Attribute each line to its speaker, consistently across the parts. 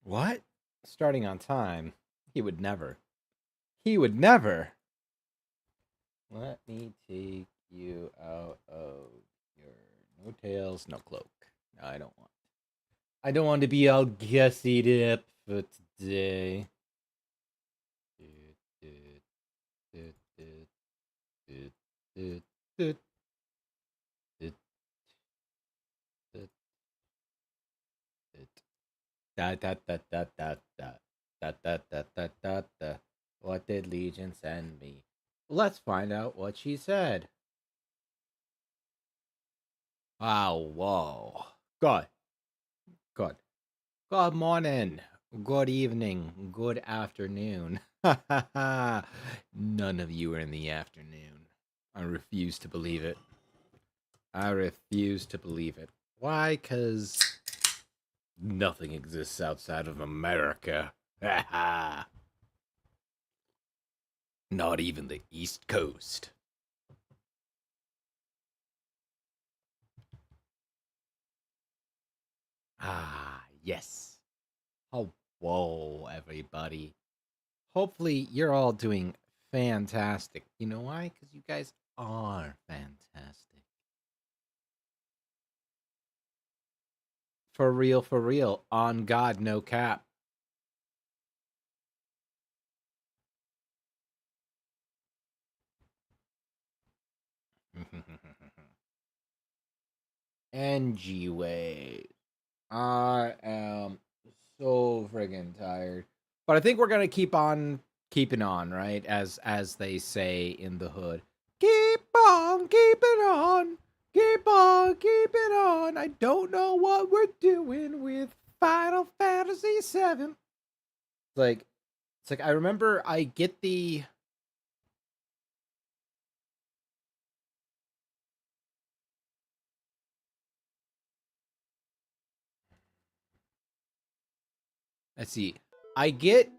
Speaker 1: What? Starting on time? He would never. He would never. Let me take you out of your no tails, no cloak. No, I don't want. I don't want to be all gussied up for today. Da da da da da da da da da da da da. What did Legion send me? Let's find out what she said. Oh, whoa. Good, good. Good morning, good evening, good afternoon. None of you are in the afternoon. I refuse to believe it. I refuse to believe it. Why? Because nothing exists outside of America. Not even the East Coast. Ah, yes. Oh, whoa, everybody. Hopefully, you're all doing fantastic. You know why? Because you guys are fantastic. For real, for real. On God, no cap. Anyway, I am so friggin' tired. But I think we're gonna keep on keeping on, right? As they say in the hood. Keep on keeping on. Keep on keeping on. I don't know what we're doing with Final Fantasy VII. Like it's like I remember I get the let's see. I get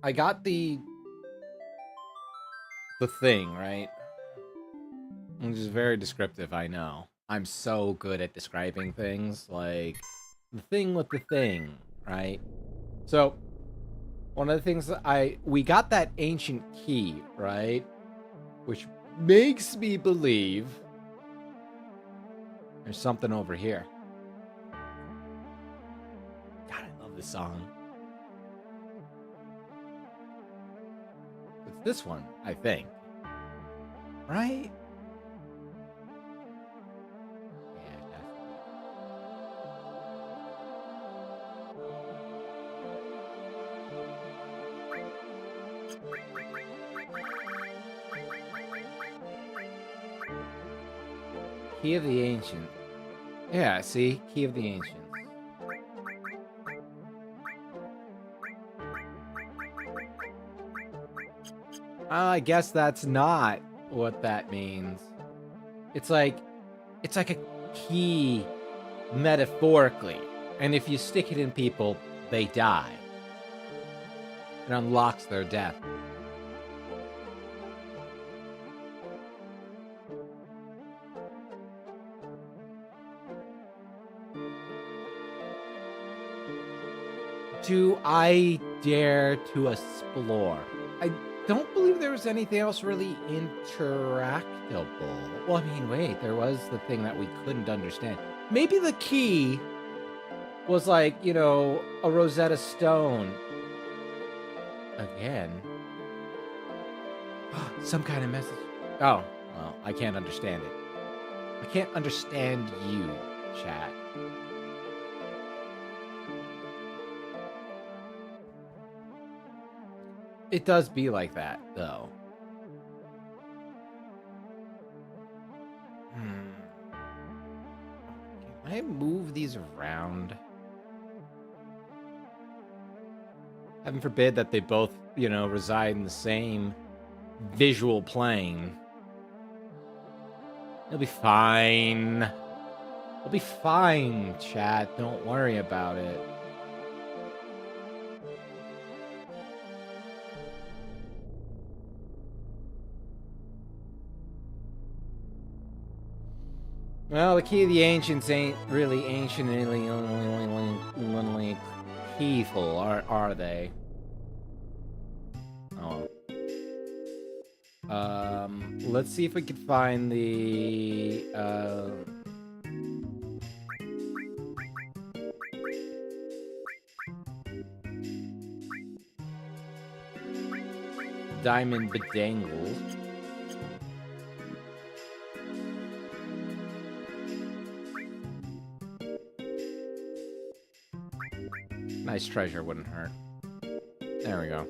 Speaker 1: I got the thing, right? Which is very descriptive, I know. I'm so good at describing things, like the thing with the thing, right? So, one of the things that we got that ancient key, right? Which makes me believe there's something over here. God, I love this song. It's this one, I think. Right? Yeah, Key of the Ancient. Yeah, see? Key of the Ancients. I guess that's not what that means. It's like a key metaphorically. And if you stick it in people, they die. It unlocks their death. Do I dare to explore? I don't believe there was anything else really interactable. Well, I mean, wait, there was the thing that we couldn't understand. Maybe the key was like, a Rosetta Stone. Again. Some kind of message. Oh, well, I can't understand it. I can't understand you, chat. It does be like that, though. Can I move these around? Heaven forbid that they both, reside in the same visual plane. It'll be fine. It'll be fine, chat. Don't worry about it. Well, the key of the ancients ain't really anciently peaceful, are they? Oh. Let's see if we can find the diamond bedangle. Nice treasure wouldn't hurt. There we go.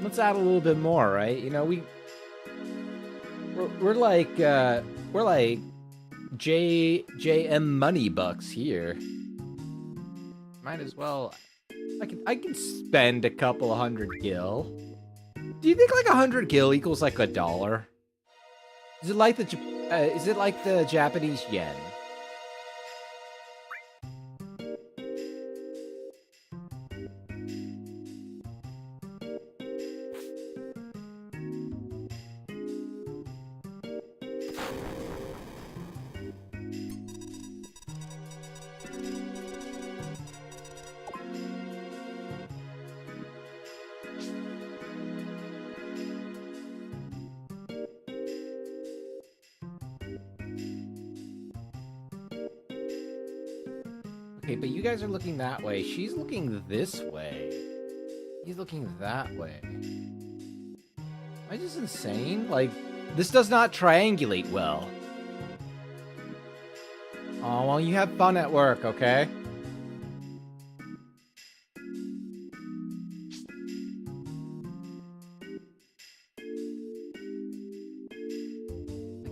Speaker 1: Let's add a little bit more, right? You know, we're like JM money bucks here. Might as well. I can spend a couple 100 gil. Do you think like 100 gil equals like $1? Is it like the Japanese yen? Okay, but you guys are looking that way. She's looking this way. He's looking that way. Am I just insane? Like, this does not triangulate well. Oh, well, you have fun at work, okay?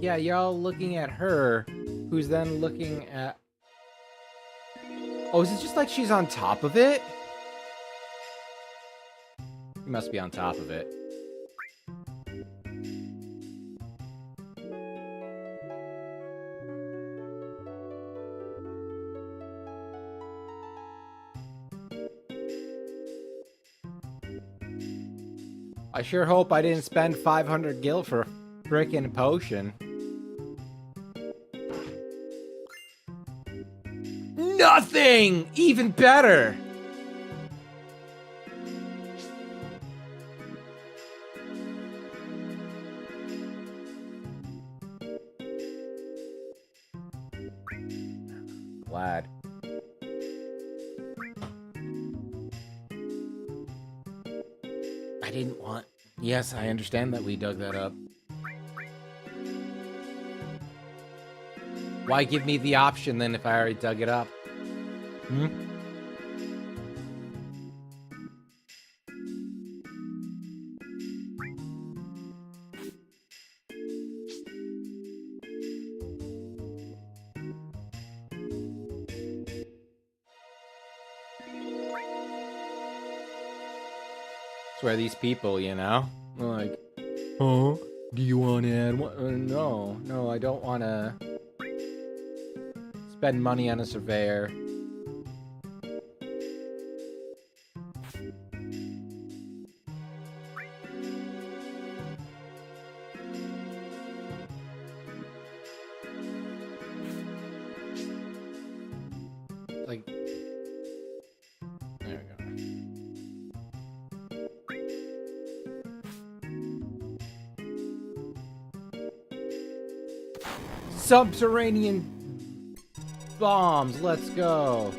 Speaker 1: Yeah, you're all looking at her, who's then looking at... Oh, is it just like she's on top of it? You must be on top of it. I sure hope I didn't spend 500 gil for a frickin' potion. Nothing! Even better! Glad. I didn't want... Yes, I understand that we dug that up. Why give me the option then if I already dug it up? Hmm? Swear these people, you know? Like, oh, do you want to add one? No, I don't want to spend money on a surveyor. Like, there we go. Subterranean bombs, let's go.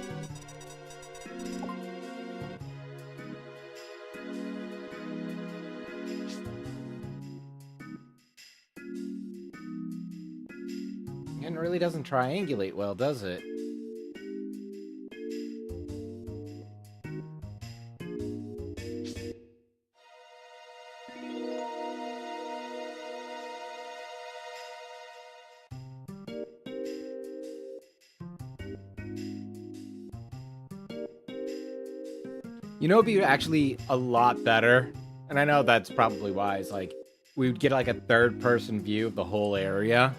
Speaker 1: It really doesn't triangulate well, does it? You know, it'd be actually a lot better, and I know that's probably wise, like, we would get like a third-person view of the whole area,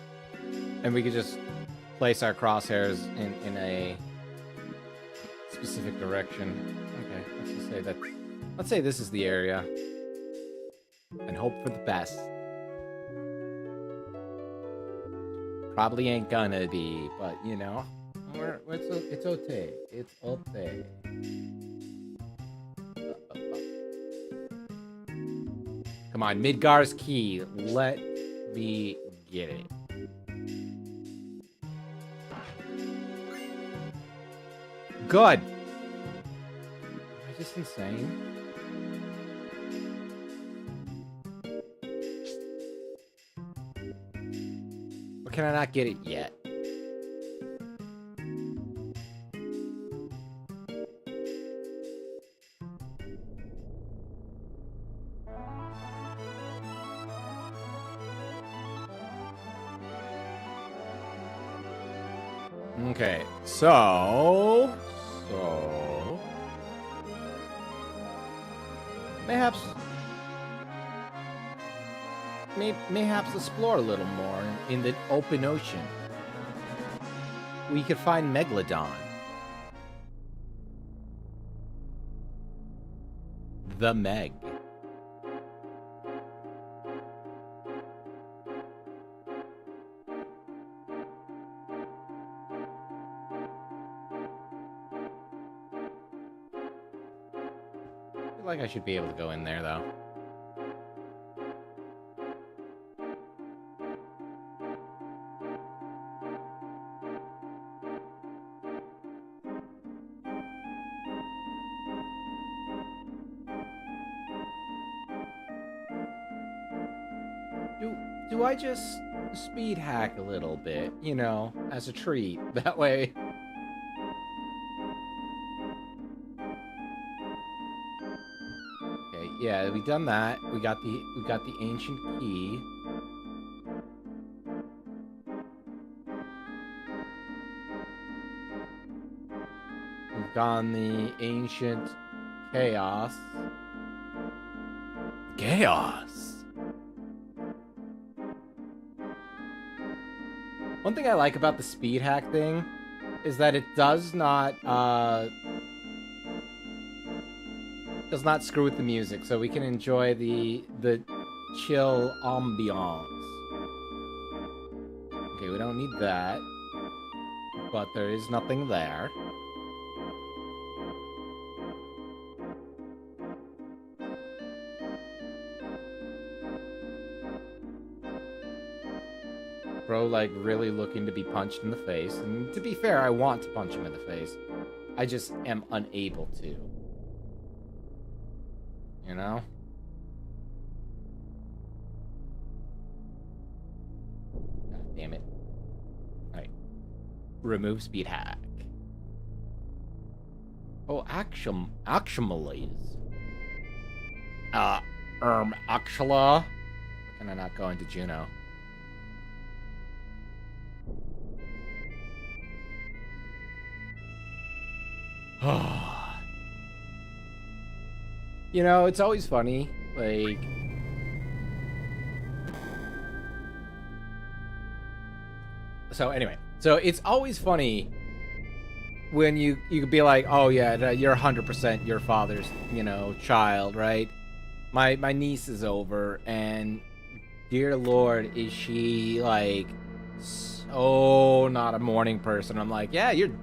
Speaker 1: and we could just place our crosshairs in a specific direction. Okay, let's just say that. Let's say this is the area. And hope for the best. Probably ain't gonna be, but you know, it's okay. It's okay. Come on, Midgar's key. Let me get it. Good. Am I just insane? Or can I not get it yet? Okay, so mayhaps explore a little more in the open ocean. We could find Megalodon. The Meg. I feel like I should be able to go in there, though. Do I just speed hack a little bit, you know, as a treat? That way. Okay, yeah, we done that. We got the ancient key. We've gone the ancient chaos. Chaos. One thing I like about the speed hack thing is that it does not screw with the music, so we can enjoy the chill ambiance. Okay, we don't need that, but there is nothing there. Bro, like, really looking to be punched in the face. And to be fair, I want to punch him in the face. I just am unable to. You know? God damn it. Alright. Remove speed hack. Oh, actually. Actually. Can I not go into Juno? You know, it's always funny, like... So, anyway. So, it's always funny when you could be like, oh, yeah, you're 100% your father's, you know, child, right? My niece is over, and dear Lord, is she, like, so not a morning person. I'm like, yeah, you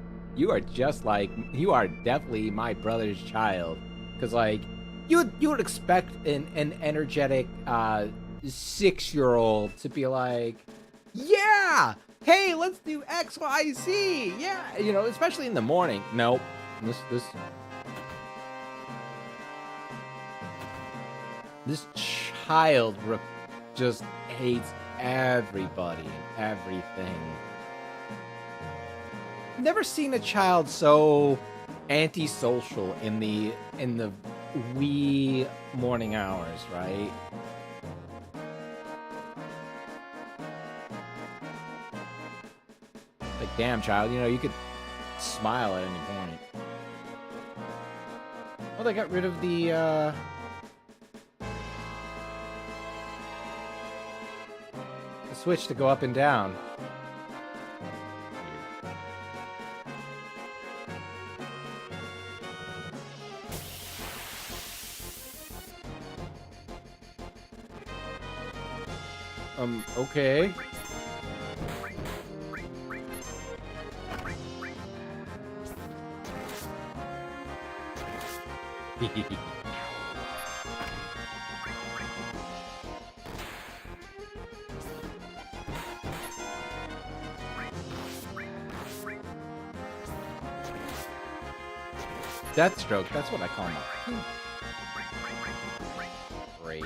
Speaker 1: are just like, you are definitely my brother's child. Because, like, you would expect an energetic 6-year-old to be like, yeah, hey, let's do X, Y, Z. Yeah, you know, especially in the morning. Nope. This child just hates everybody and everything. Never seen a child so antisocial in the wee morning hours, right? Like, damn, child, you know, you could smile at any point. Well, they got rid of the switch to go up and down. Okay. Deathstroke, that's what I call him. Great.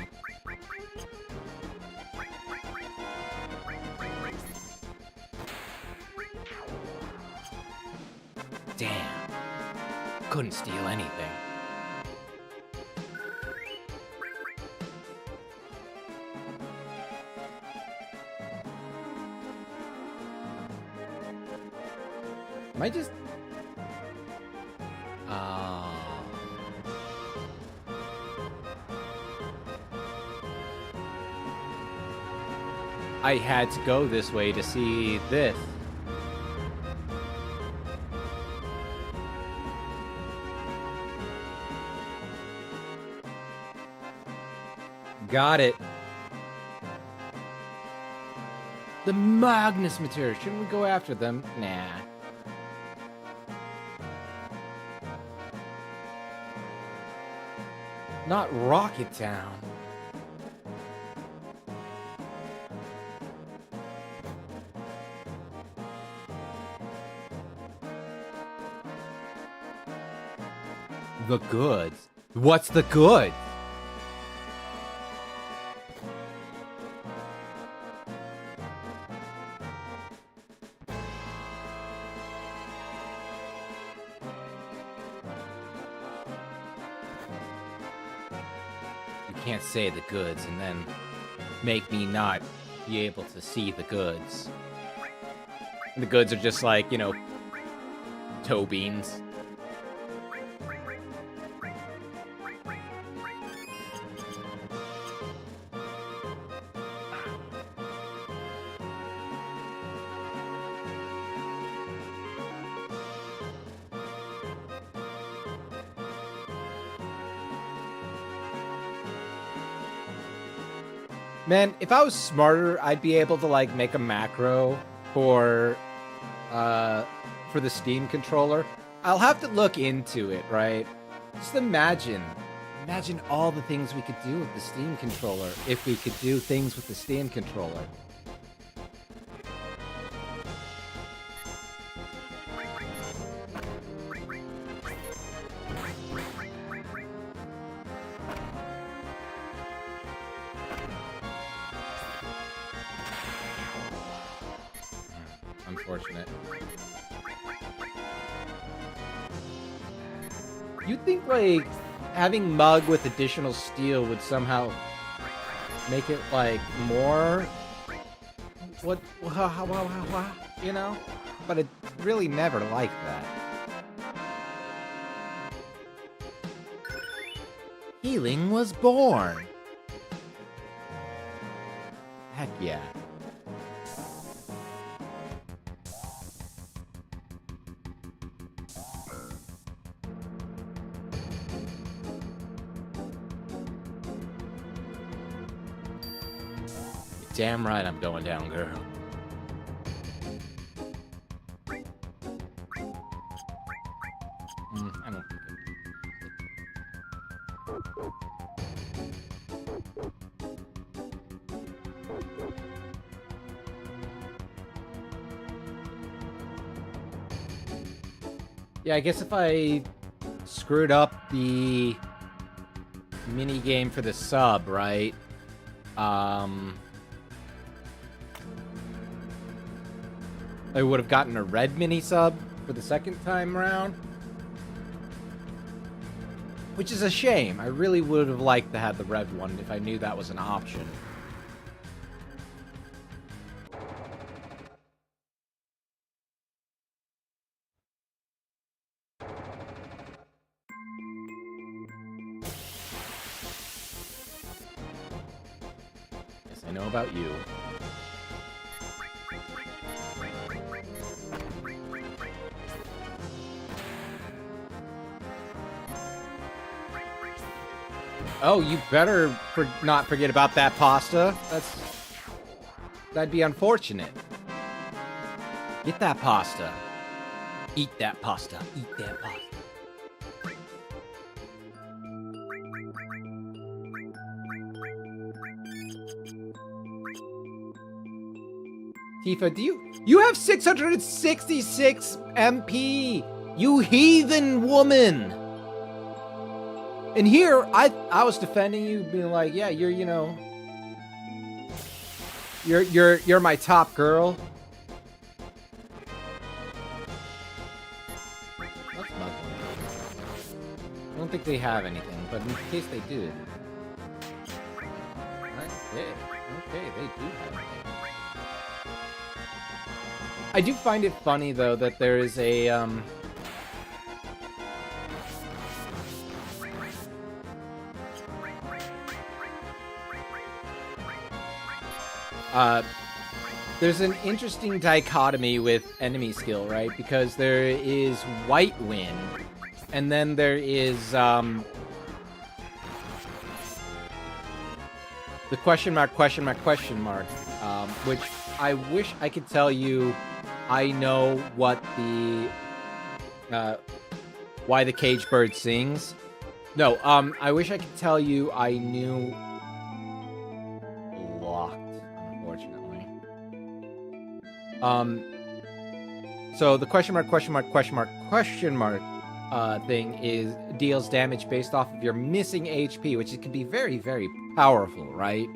Speaker 1: Damn. Couldn't steal anything. Am I just... I had to go this way to see this. Got it. The Magnus material. Shouldn't we go after them? Nah. Not Rocket Town. The goods? What's the good? You can't say the goods and then make me not be able to see the goods. And the goods are just like, you know, toe beans. Man, if I was smarter, I'd be able to, like, make a macro for the Steam controller. I'll have to look into it, right? Just imagine all the things we could do with the Steam controller if we could do things with the Steam controller. Unfortunate. You'd think, like, having Mug with additional steel would somehow make it, like, more... What? You know? But it's really never like that. Healing was born! Heck yeah. Damn right I'm going down, girl. I don't think Yeah, I guess if I screwed up the mini game for the sub, right? I would have gotten a red mini sub for the second time around. Which is a shame. I really would have liked to have the red one if I knew that was an option. Yes, I know about you. Oh, you better not forget about that pasta. That's That'd be unfortunate. Get that pasta. Eat that pasta. Eat that pasta. Tifa, you have 666 MP, you heathen woman. And here, I was defending you, being like, yeah, you're, you know, you're my top girl. Let's mug one. I don't think they have anything, but in case they do. Okay, they do have anything. I do find it funny, though, that there is a, there's an interesting dichotomy with enemy skill, right? Because there is White Wind, and then there is, the question mark, which I wish I could tell you I know what the, why the cage bird sings. No, I wish I could tell you I knew locked, unfortunately. So the question mark thing is deals damage based off of your missing HP, which can be very, very powerful, right?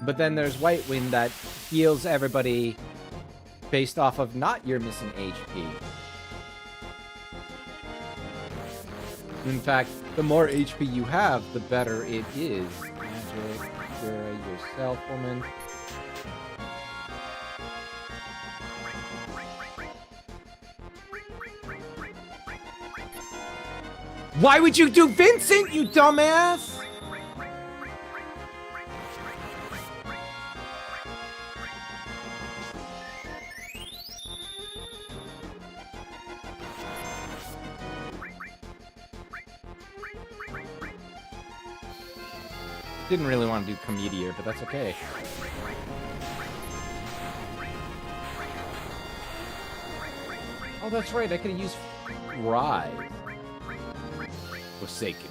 Speaker 1: But then there's White Wind that heals everybody based off of not your missing HP. In fact, the more HP you have, the better it is. Magic, you're yourself, woman. Why would you do Vincent, you dumbass? Didn't really want to do Cometeor, but that's okay. Oh, that's right. I could have used Rise. Forsaken.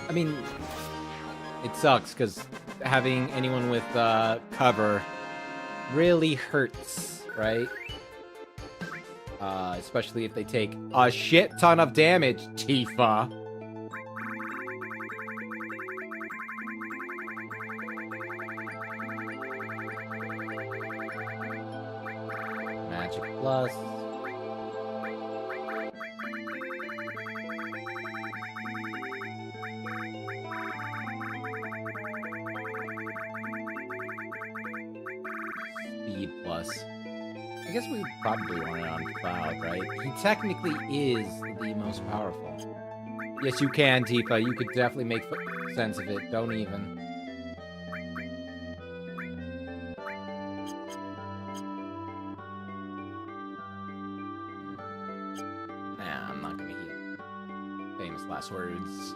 Speaker 1: I mean, it sucks because having anyone with cover really hurts, right? Especially if they take a shit ton of damage, Tifa. Magic Plus. Speed Plus. I guess we would probably want it on Cloud, right? He technically is the most powerful. Yes, you can, Tifa. You could definitely make sense of it. Don't even. Nah, I'm not gonna heal. Famous last words.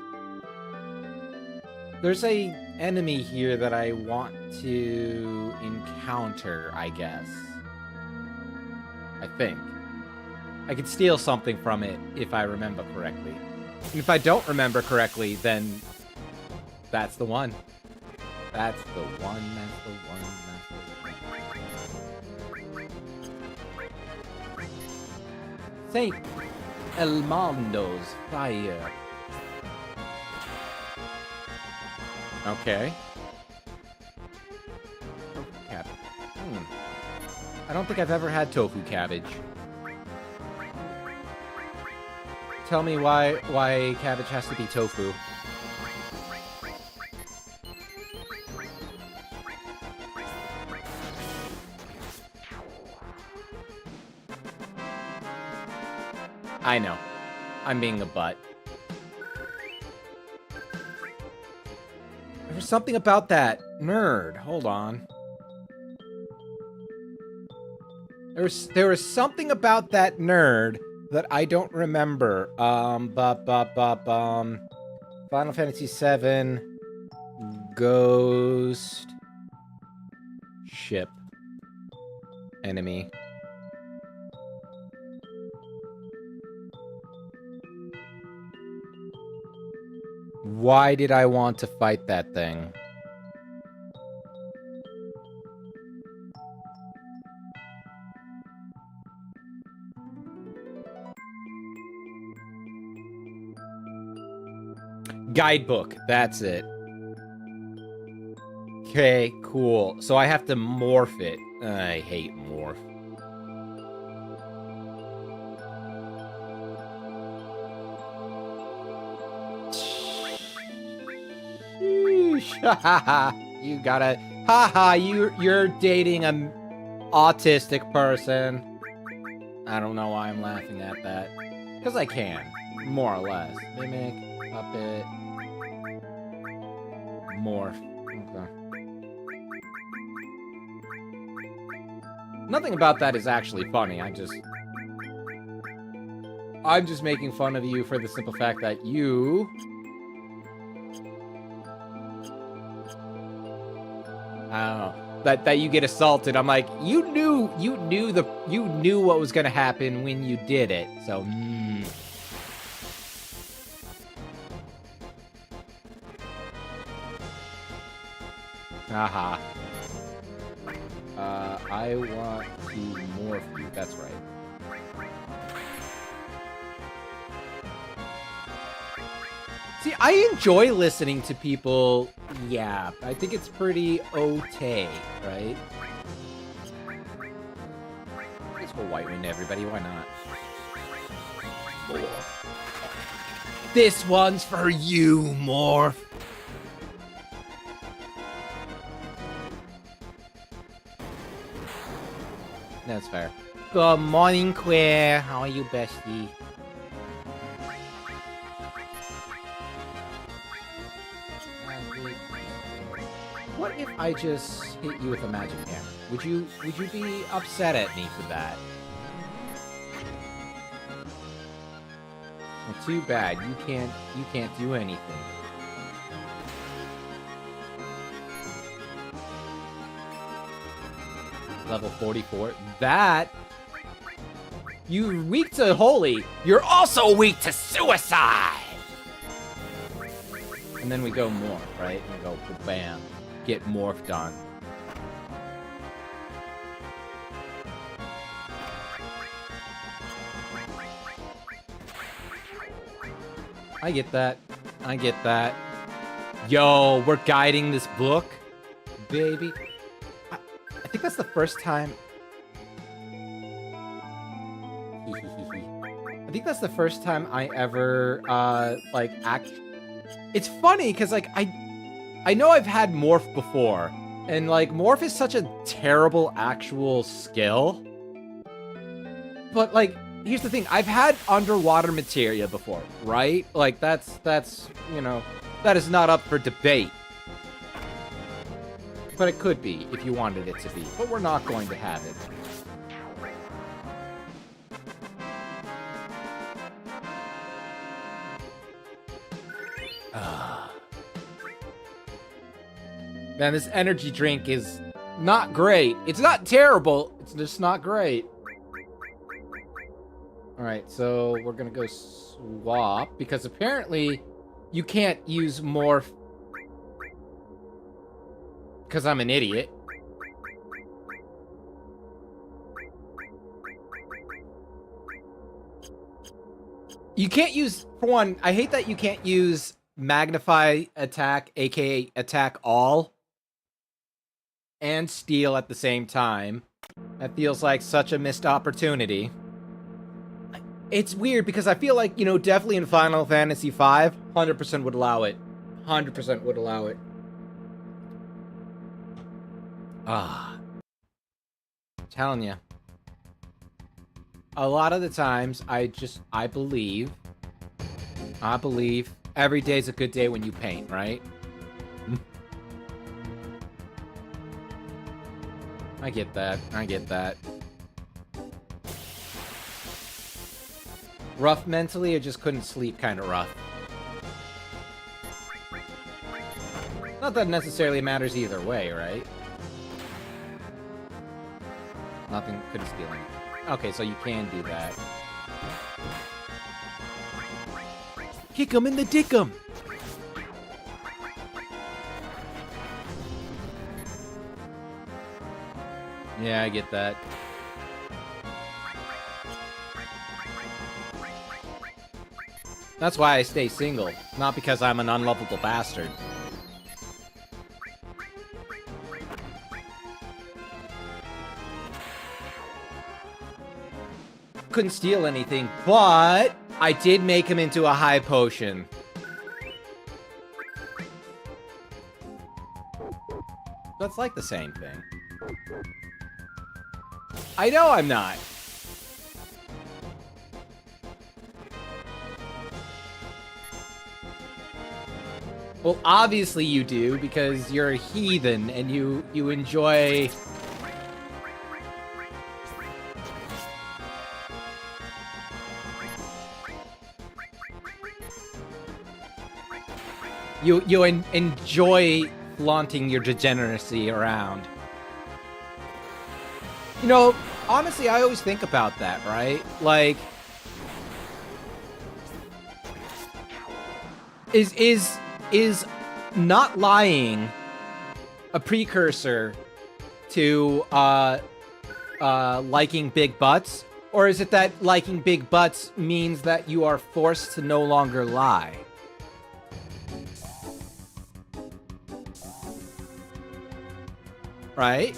Speaker 1: There's a enemy here that I want to encounter, I guess. I think. I could steal something from it if I remember correctly. And if I don't remember correctly, then that's the one. That's the one, that's the one, that's the one. Saint Elmondo's fire. Okay. Tofu cabbage. I don't think I've ever had tofu cabbage. Tell me why cabbage has to be tofu. I know. I'm being a butt. There's something about that nerd. Hold on. There was something about that nerd that I don't remember. Final Fantasy VII Ghost Ship enemy. Why did I want to fight that thing? Guidebook, that's it. Okay, cool. So I have to morph it. I hate morph. You gotta... Haha, you're dating an autistic person. I don't know why I'm laughing at that. Because I can, more or less. Mimic, puppet, morph. Okay. Nothing about that is actually funny. I'm just making fun of you for the simple fact that you... I don't know. That you get assaulted. I'm like, you knew what was gonna happen when you did it. So, Haha. I want to morph you. That's right. See, I enjoy listening to people yap. I think it's pretty okay, right? Let's go White Wind, everybody. Why not? This one's for you, Morph. That's fair. Good morning, Queer. How are you, bestie? What if I just hit you with a magic hammer? Would you be upset at me for that? Well, too bad. You can't do anything. Level 44. That... You're weak to holy. You're also weak to suicide! And then we go morph, right? And we go bam. Get morphed on. I get that. I get that. Yo, we're guiding this book, baby. I think that's the first time... I think that's the first time I ever, like, It's funny, because, like, I know I've had Morph before, and, like, Morph is such a terrible actual skill. But, like, here's the thing. I've had Underwater Materia before, right? Like, that's, you know, that is not up for debate. But it could be, if you wanted it to be. But we're not going to have it. Man, this energy drink is not great. It's not terrible. It's just not great. Alright, so we're gonna go swap. Because apparently you can't use morph. Because I'm an idiot. You can't use... For one, I hate that you can't use Magnify Attack, aka Attack All, and Steal at the same time. That feels like such a missed opportunity. It's weird because I feel like, you know, definitely in Final Fantasy V, 100% would allow it. 100% would allow it. Ah. I'm telling you. A lot of the times, I believe every day's a good day when you paint, right? I get that. I get that. Rough mentally, or just couldn't sleep kind of rough? Not that it necessarily matters either way, right? Nothing, couldn't steal anything. Okay, so you can do that. Kick him in the dickum! Yeah, I get that. That's why I stay single, not because I'm an unlovable bastard. Couldn't steal anything, but I did make him into a high potion. That's like the same thing. I know I'm not. Well, obviously you do, because you're a heathen and you enjoy... You enjoy flaunting your degeneracy around. You know, honestly, I always think about that, right? Like, is not lying a precursor to liking big butts? Or is it that liking big butts means that you are forced to no longer lie? Right?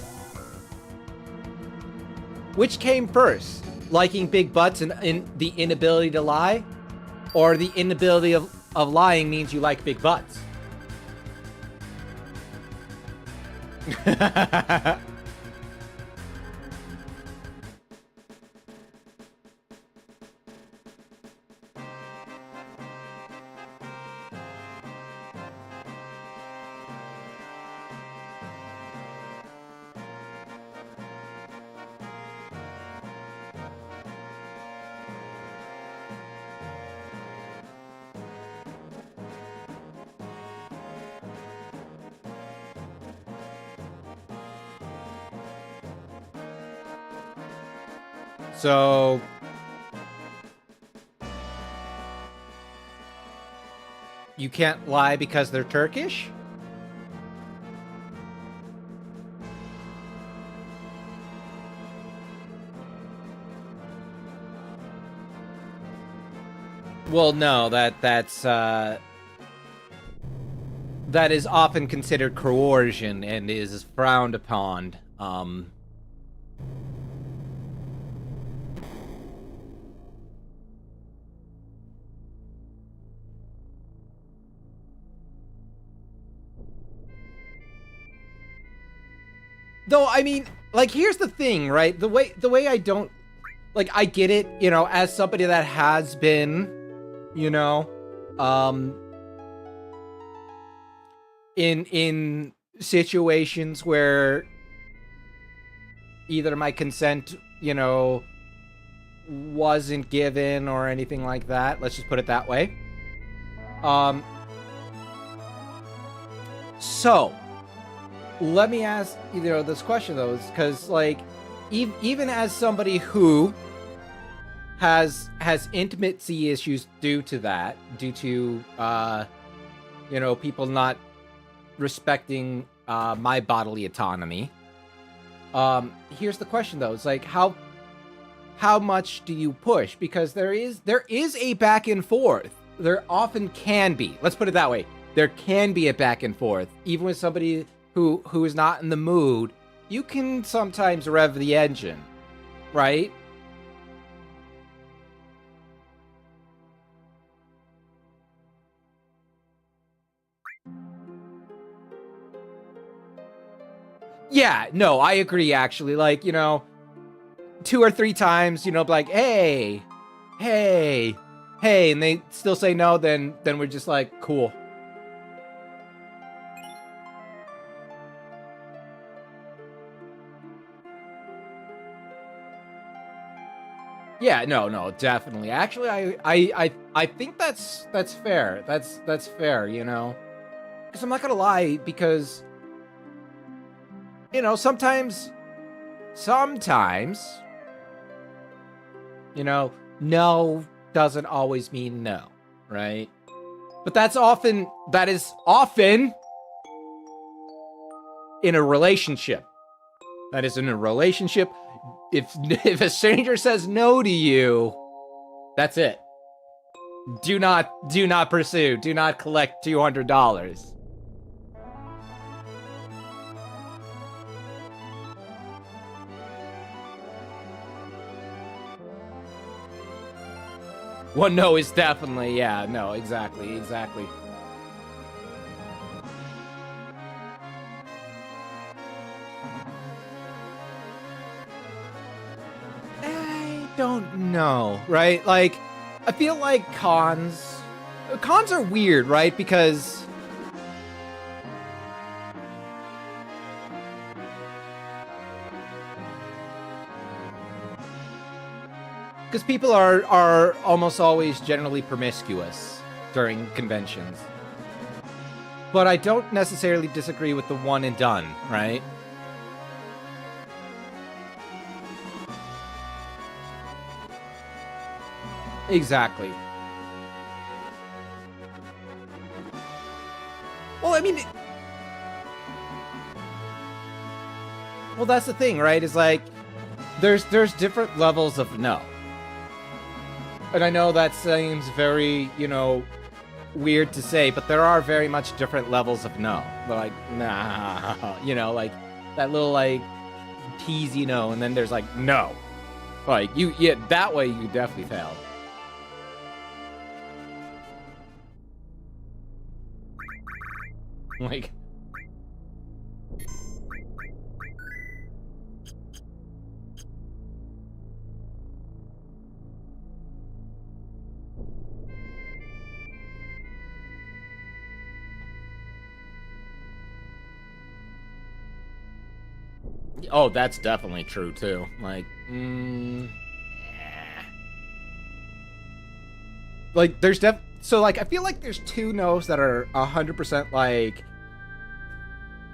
Speaker 1: Which came first? Liking big butts and the inability to lie? Or the inability of lying means you like big butts? So... you can't lie because they're Turkish? Well, no, that's that is often considered coercion and is frowned upon. Though, I mean, like, here's the thing, right? The way I don't... like, I get it, you know, as somebody that has been, you know, in situations where either my consent, you know, wasn't given or anything like that. Let's just put it that way. So, let me ask, you know, this question, though, because, like, even as somebody who has intimacy issues due to that, due to, you know, people not respecting my bodily autonomy, here's the question, though. It's like, how much do you push? Because there is a back and forth. There often can be. Let's put it that way. There can be a back and forth. Even with somebody who is not in the mood, you can sometimes rev the engine, right? Yeah, no, I agree, actually. Like, you know, 2 or 3 times, you know, like, hey, and they still say no, then we're just like, cool. Yeah, no, definitely. Actually, I think that's fair. That's fair, you know. Because I'm not gonna lie, because you know, sometimes, you know, no doesn't always mean no, right? But that is often in a relationship. That is in a relationship. If a stranger says no to you, that's it. Do not pursue. Do not collect $200. One no is definitely, yeah, no, exactly. I don't know, right? Like, I feel like cons are weird, right? Because people are almost always generally promiscuous during conventions. But I don't necessarily disagree with the one and done, right? Exactly. Well, I mean, well, that's the thing, right? Is like there's different levels of no. And I know that seems very, you know, weird to say, but there are very much different levels of no. Like, nah, you know, like that little like teasy no, and then there's like no. Like yeah, that way you definitely failed. Like, oh, that's definitely true too. Like, like there's so like I feel like there's two no's that are 100%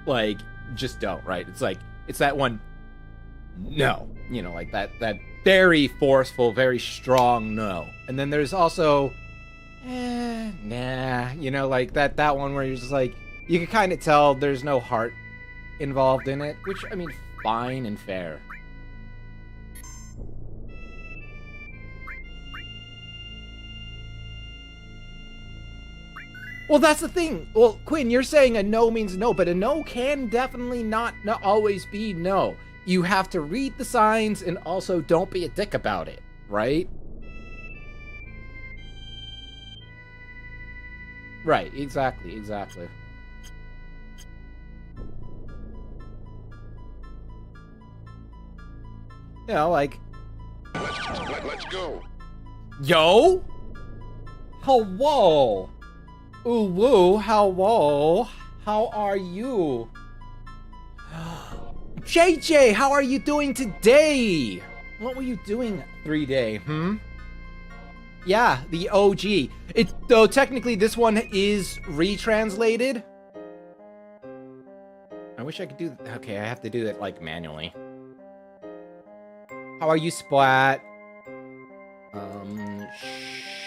Speaker 1: like just don't, right? It's like it's that one no, you know, like that very forceful, very strong no. And then there's also nah, you know, like that one where you're just like you can kind of tell there's no heart involved in it, which I mean fine and fair. Well, that's the thing. Well, Quinn, you're saying a no means no, but a no can definitely not always be no. You have to read the signs and also don't be a dick about it, right? Right, exactly. You know, like,
Speaker 2: Let's go.
Speaker 1: yo, hello, ooh woo, hello, how are you? JJ, how are you doing today? What were you doing 3-day, Yeah, the OG. Though technically this one is retranslated. I wish I could do that. Okay, I have to do that like manually. How are you, Splat?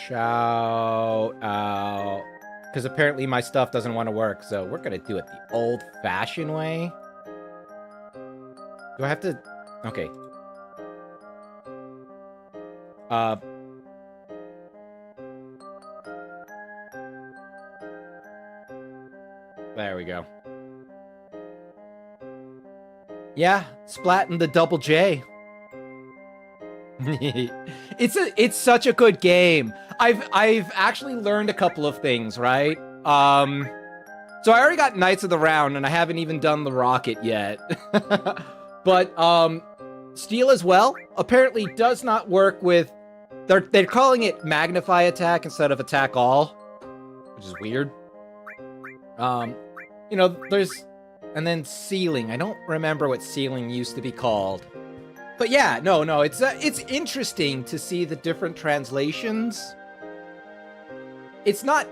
Speaker 1: Shout out. Because apparently my stuff doesn't want to work, so we're gonna do it the old-fashioned way. Do I have to... Okay. There we go. Yeah, Splat and the double J. It's such a good game. I've actually learned a couple of things, right? So I already got Knights of the Round, and I haven't even done the Rocket yet. But Steel as well apparently does not work with. They're calling it Magnify Attack instead of Attack All, which is weird. You know, there's, and then Sealing. I don't remember what Sealing used to be called. But yeah, no, it's interesting to see the different translations. It's not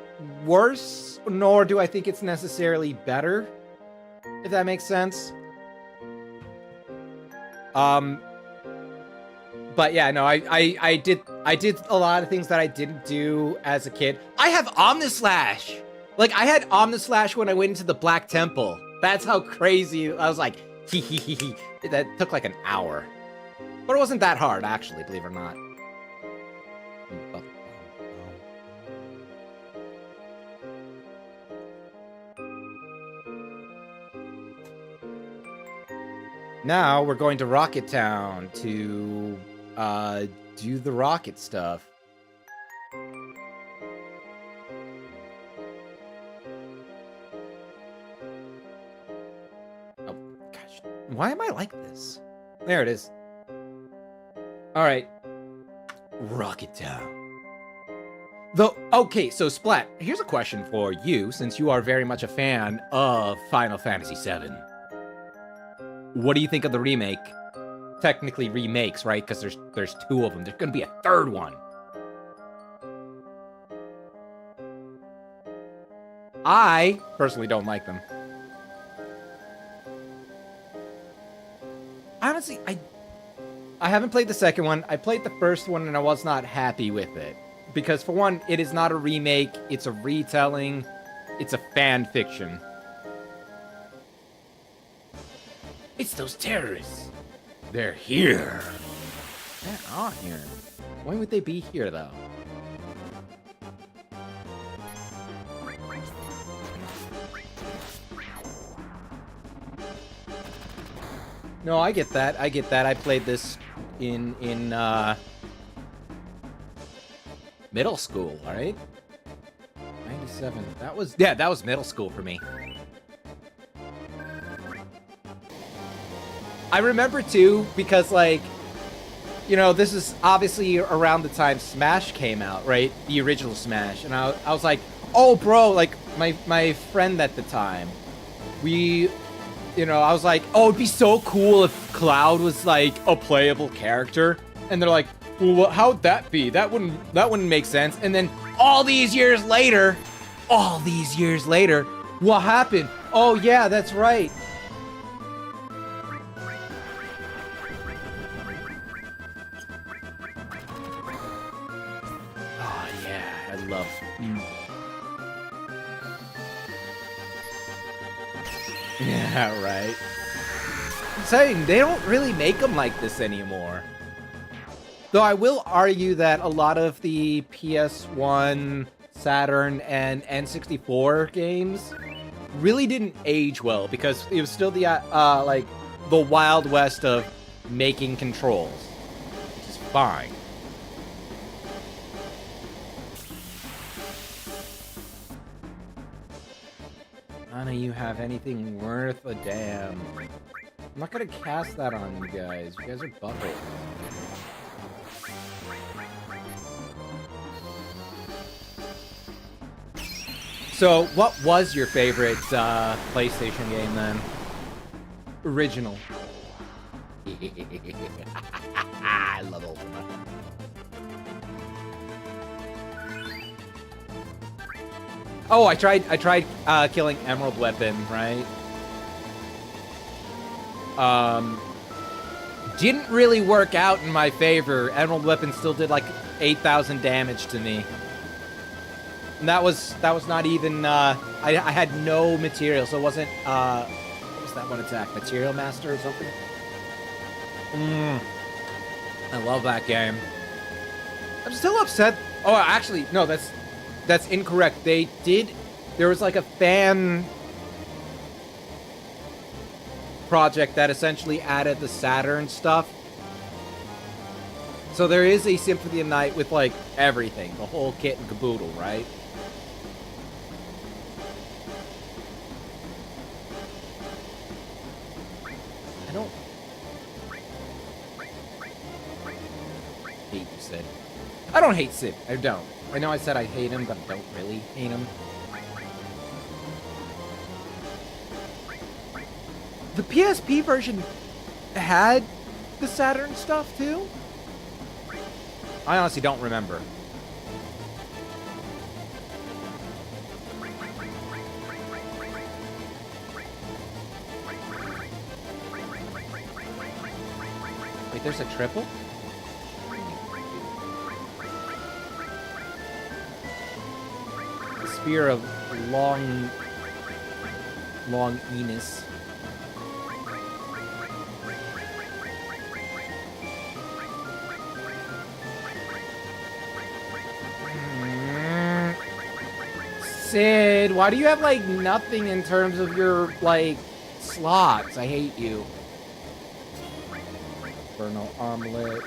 Speaker 1: worse, nor do I think it's necessarily better, if that makes sense. But yeah, no, I did a lot of things that I didn't do as a kid. I have Omnislash. Like, I had Omnislash when I went into the Black Temple. That's how crazy. I was like, hee hee hee hee. That took like an hour. But it wasn't that hard, actually, believe it or not. Now we're going to Rocket Town to do the rocket stuff. Oh gosh, why am I like this? There it is. All right, Rocket Town. Okay, so Splat, here's a question for you, since you are very much a fan of Final Fantasy VII. What do you think of the remake? Technically remakes, right? Because there's two of them. There's going to be a third one. I personally don't like them. Honestly, I haven't played the second one. I played the first one and I was not happy with it. Because for one, it is not a remake. It's a retelling. It's a fan fiction. It's those terrorists. They're here. They are here. Why would they be here, though? No, I get that. I get that. I played this in middle school, right? 97. That was middle school for me. I remember too, because like, you know, this is obviously around the time Smash came out, right? The original Smash. And I was like, oh bro, like my friend at the time, I was like, oh, it'd be so cool if Cloud was like a playable character. And they're like, well, how'd that be? That wouldn't make sense. And then all these years later, what happened? Oh yeah, that's right. Yeah, right. I'm saying, they don't really make them like this anymore. Though I will argue that a lot of the PS1, Saturn, and N64 games really didn't age well because it was still the like the Wild West of making controls, which is fine. None of you have anything worth a damn. I'm not gonna cast that on you guys. You guys are buffering. So, what was your favorite PlayStation game then? Original. I love Ultima. Oh, I tried killing Emerald Weapon, right? Didn't really work out in my favor. Emerald Weapon still did like 8,000 damage to me. And that was not even I had no material, so it wasn't what was that one attack? Material Master or something? I love that game. I'm still upset. Oh, actually, no, that's incorrect. There was like a fan project that essentially added the Saturn stuff. So there is a Symphony of Night with like everything, the whole kit and caboodle, right? I don't hate you, Sid. I don't hate Sid. I don't. I know I said I hate him, but I don't really hate him. The PSP version had the Saturn stuff too? I honestly don't remember. Wait, there's a triple? The Spear of Long Enos. Sid, why do you have, like, nothing in terms of your, like, slots? I hate you. Infernal Armlet.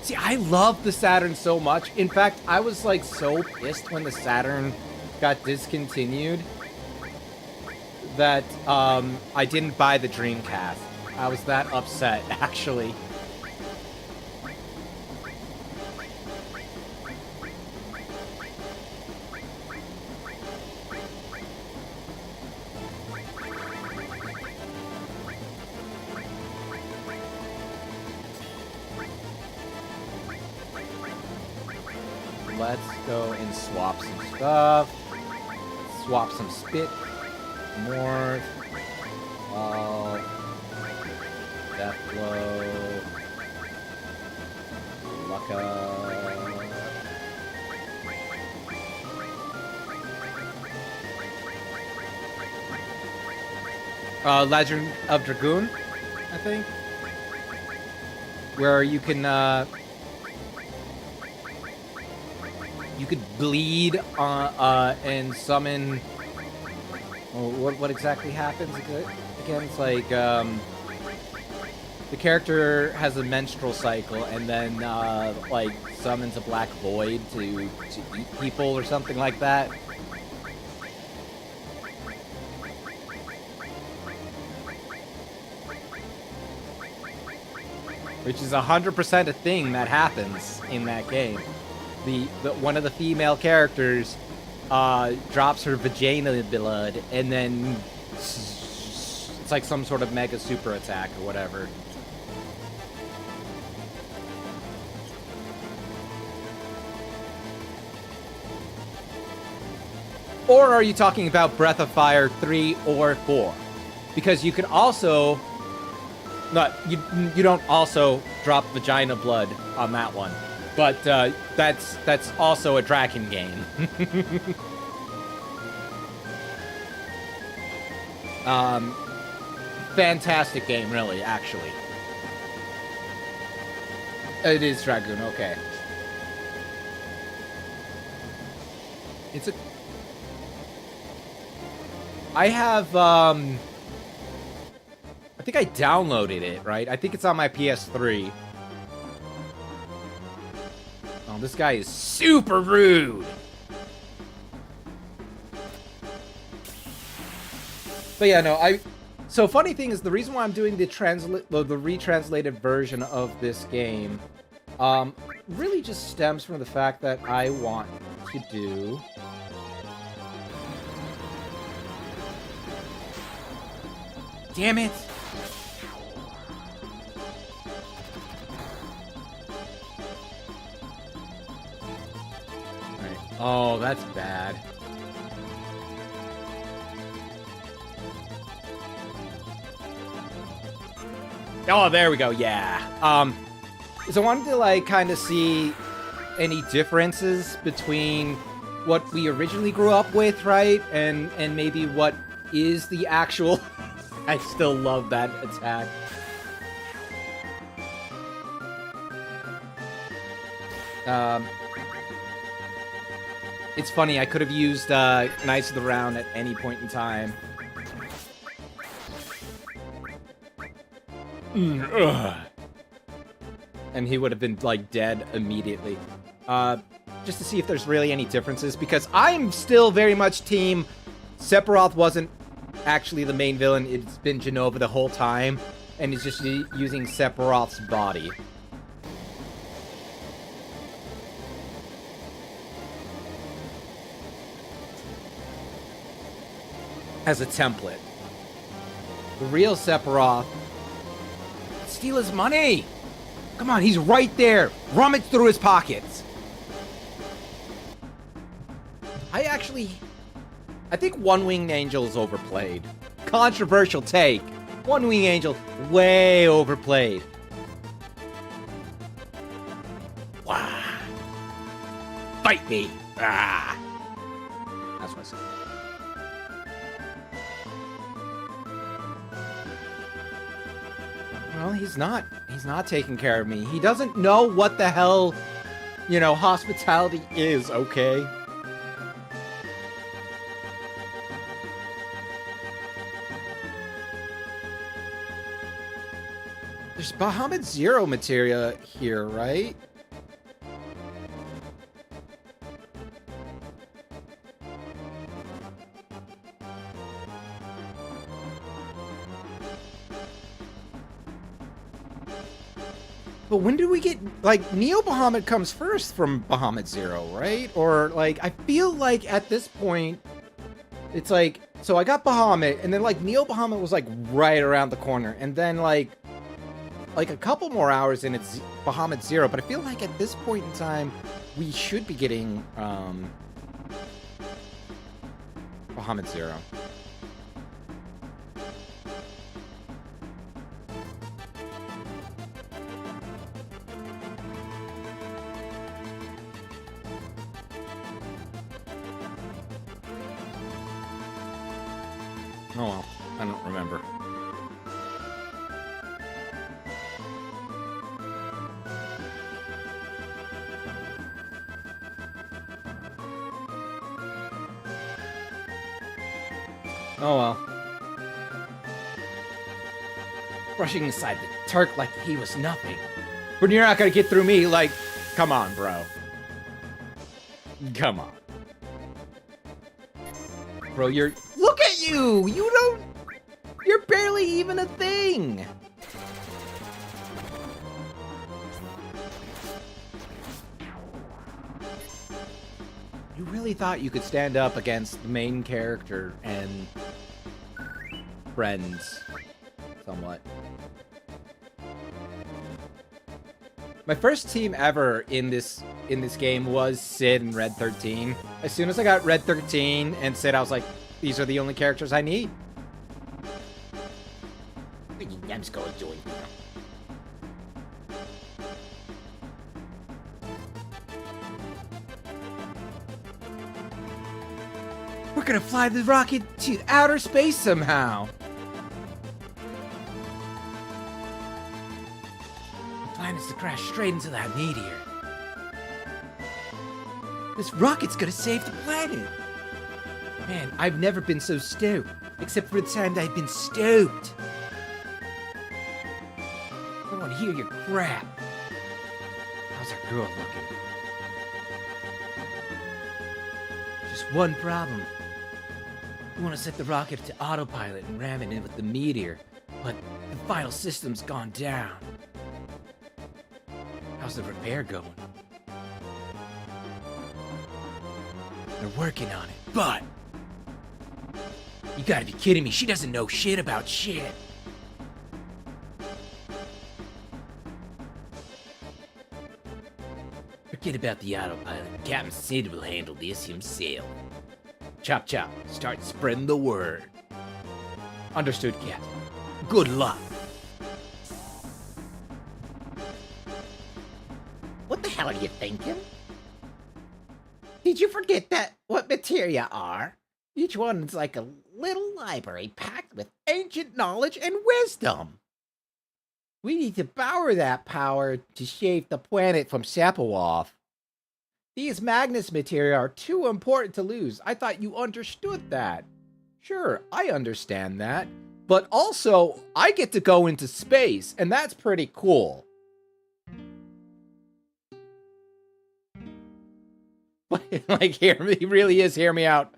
Speaker 1: See, I love the Saturn so much. In fact, I was, like, so pissed when the Saturn got discontinued that I didn't buy the Dreamcast. I was that upset, actually. Let's go and swap some stuff. Swap some spit. More. Death blow. Lucka. Legend of Dragoon, I think. Where you can, you could bleed and summon. Oh, what exactly happens again? It's like the character has a menstrual cycle and then like summons a black void to eat people or something like that. Which is 100% a thing that happens in that game. The one of the female characters drops her vagina blood, and then it's like some sort of mega super attack or whatever. Or are you talking about Breath of Fire 3 or 4? Because you can also... No, you don't also drop vagina blood on that one. But that's also a Dragon game. Fantastic game, really, actually. It is Dragoon, okay. It's a... I have, I think I downloaded it, right? I think it's on my PS3. Oh, this guy is super rude. But yeah, no, so funny thing is, the reason why I'm doing the retranslated version of this game, really just stems from the fact that I want to do... Damn it! Right. Oh, that's bad. Oh, there we go, yeah. So I wanted to, like, kind of see any differences between what we originally grew up with, right? And maybe what is the actual... I still love that attack. It's funny, I could have used Knights of the Round at any point in time. And he would have been, like, dead immediately. Just to see if there's really any differences, because I'm still very much team Sephiroth wasn't actually the main villain. It's been Jenova the whole time. and he's just using Sephiroth's body. As a template. The real Sephiroth. Steal his money! Come on, he's right there! Rummage through his pockets! I think One Winged Angel is overplayed. Controversial take. One Winged Angel, way overplayed. Wow. Fight me! Ah. That's what I said. Well, he's not taking care of me. He doesn't know what the hell, hospitality is, okay? There's Bahamut Zero materia here, right? But when do we get, Neo Bahamut comes first from Bahamut Zero, right? Or, I feel like at this point, it's so I got Bahamut, and then, Neo Bahamut was, right around the corner. And then, a couple more hours and it's Bahamut Zero. But I feel like at this point in time, we should be getting, Bahamut Zero. Oh well, I don't remember. Oh well. Brushing aside the Turk like he was nothing. But you're not gonna get through me, come on, bro. Come on. Bro, look at you! You're barely even a thing! You really thought you could stand up against the main character and friends, somewhat. My first team ever in this game was Sid and Red 13. As soon as I got Red 13 and Sid, I was like, these are the only characters I need. I'm just going to join you. We're gonna fly the rocket to outer space somehow. The plan is to crash straight into that meteor. This rocket's gonna save the planet. Man, I've never been so stoked, except for the time that I've been stoked. I don't want to hear your crap. How's our girl looking? Just one problem. We want to set the rocket to autopilot and ram it in with the meteor, but the final system's gone down. How's the repair going? They're working on it, but... You gotta be kidding me, she doesn't know shit about shit. Forget about the autopilot. Captain Sid will handle this himself. Chop chop, start spreading the word. Understood, Captain. Good luck. What the hell are you thinking? Did you forget what materia are? Each one's like a little library packed with ancient knowledge and wisdom. We need to borrow that power to save the planet from Sephiroth. These Magnus materia are too important to lose. I thought you understood that. Sure, I understand that. But also, I get to go into space, and that's pretty cool. He really is, hear me out.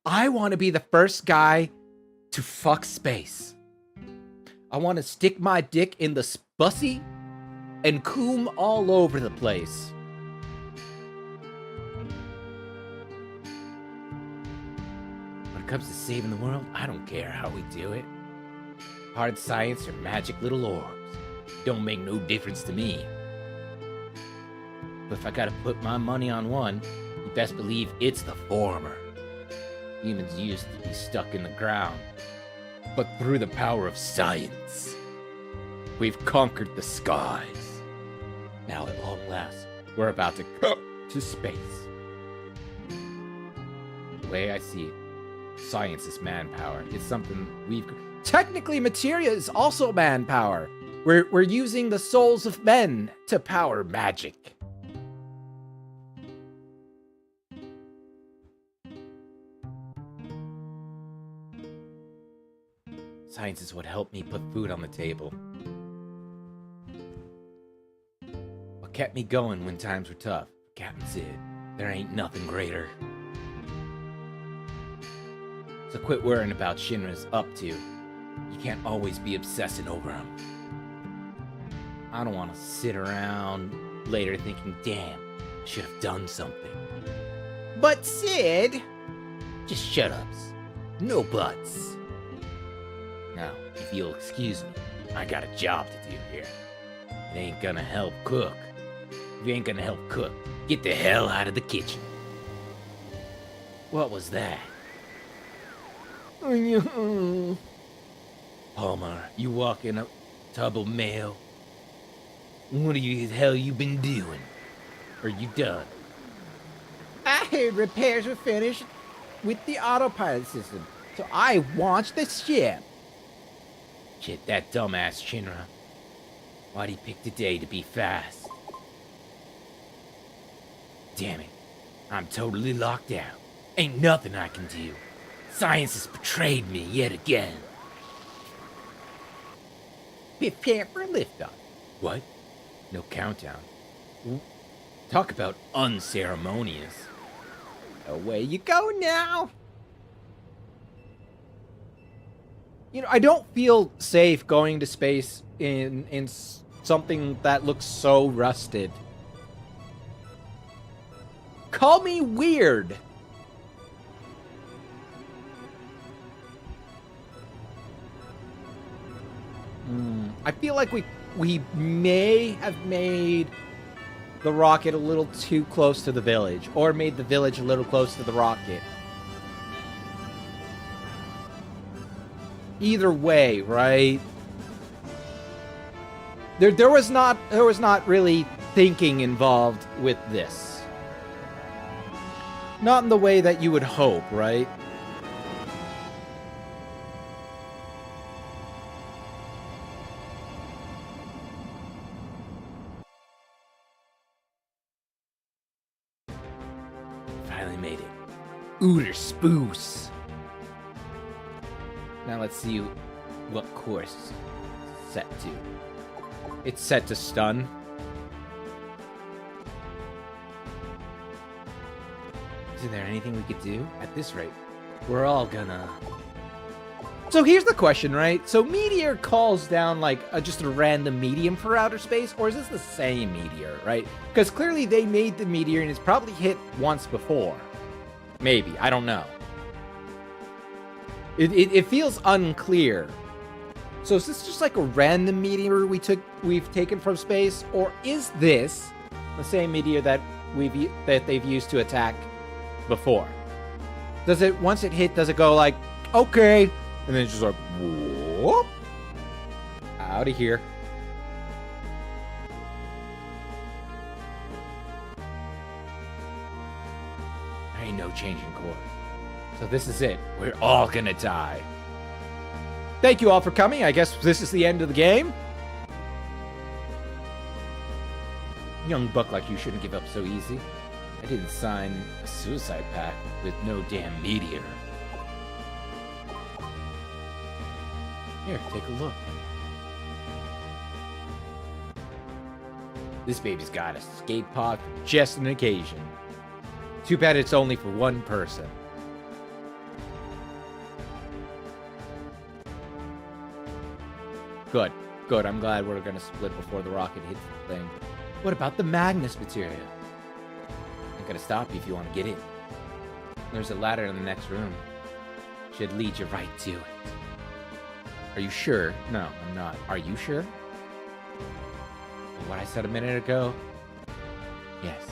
Speaker 1: I want to be the first guy to fuck space. I want to stick my dick in the spussy and coom all over the place. When it comes to saving the world, I don't care how we do it. Hard science or magic little orbs. Don't make no difference to me. But if I gotta put my money on one, you best believe it's the former. Humans used to be stuck in the ground. But through the power of science, we've conquered the skies. Now at long last, we're about to go to space. The way I see it, science is manpower. It's something we've... Technically, materia is also manpower. We're using the souls of men to power magic. Science is what helped me put food on the table. What kept me going when times were tough. Captain said, there ain't nothing greater. So quit worrying about Shinra's up to. You can't always be obsessing over him. I don't want to sit around later thinking, damn, I should have done something. But Sid! Just shut-ups. No buts. Now, if you'll excuse me, I got a job to do here. It ain't gonna help cook. If you ain't gonna help cook, get the hell out of the kitchen. What was that? Palmer, you walking a tub of mail? What the hell you been doing? Are you done? I heard repairs were finished with the autopilot system, so I launched the ship. Shit, that dumbass Shinra. Why'd he pick today to be fast? Damn it. I'm totally locked out. Ain't nothing I can do. Science has betrayed me yet again. Prepare for liftoff. What? No countdown. Talk about unceremonious. Away you go now. You know, I don't feel safe going to space in something that looks so rusted. Call me weird. I feel like we may have made the rocket a little too close to the village, or made the village a little close to the rocket. Either way, right? There was not really thinking involved with this. Not in the way that you would hope, right? Finally made it. Ooter spoos. Now let's see what course it's set to. It's set to stun. Isn't there anything we could do? At this rate, we're all gonna... So here's the question, right? So Meteor calls down like just a random medium for outer space, or is this the same meteor, right? Because clearly they made the meteor and it's probably hit once before. Maybe, I don't know. It feels unclear. So is this just like a random meteor we've taken from space, or is this the same meteor that they've used to attack before? Does it, once it hit, does it go like, okay, and then it's just like, whoop, out of here. There ain't no changing course. So this is it. We're all gonna die. Thank you all for coming. I guess this is the end of the game. Young buck like you shouldn't give up so easy. I didn't sign a suicide pact with no damn meteor. Here, take a look. This baby's got a skate pod for just an occasion. Too bad it's only for one person. Good. Good. I'm glad we're gonna split before the rocket hits the thing. What about the Magnus material? I'm gonna stop you if you want to get in. There's a ladder in the next room. Should lead you right to it. Are you sure? No, I'm not. Are you sure? What I said a minute ago? Yes.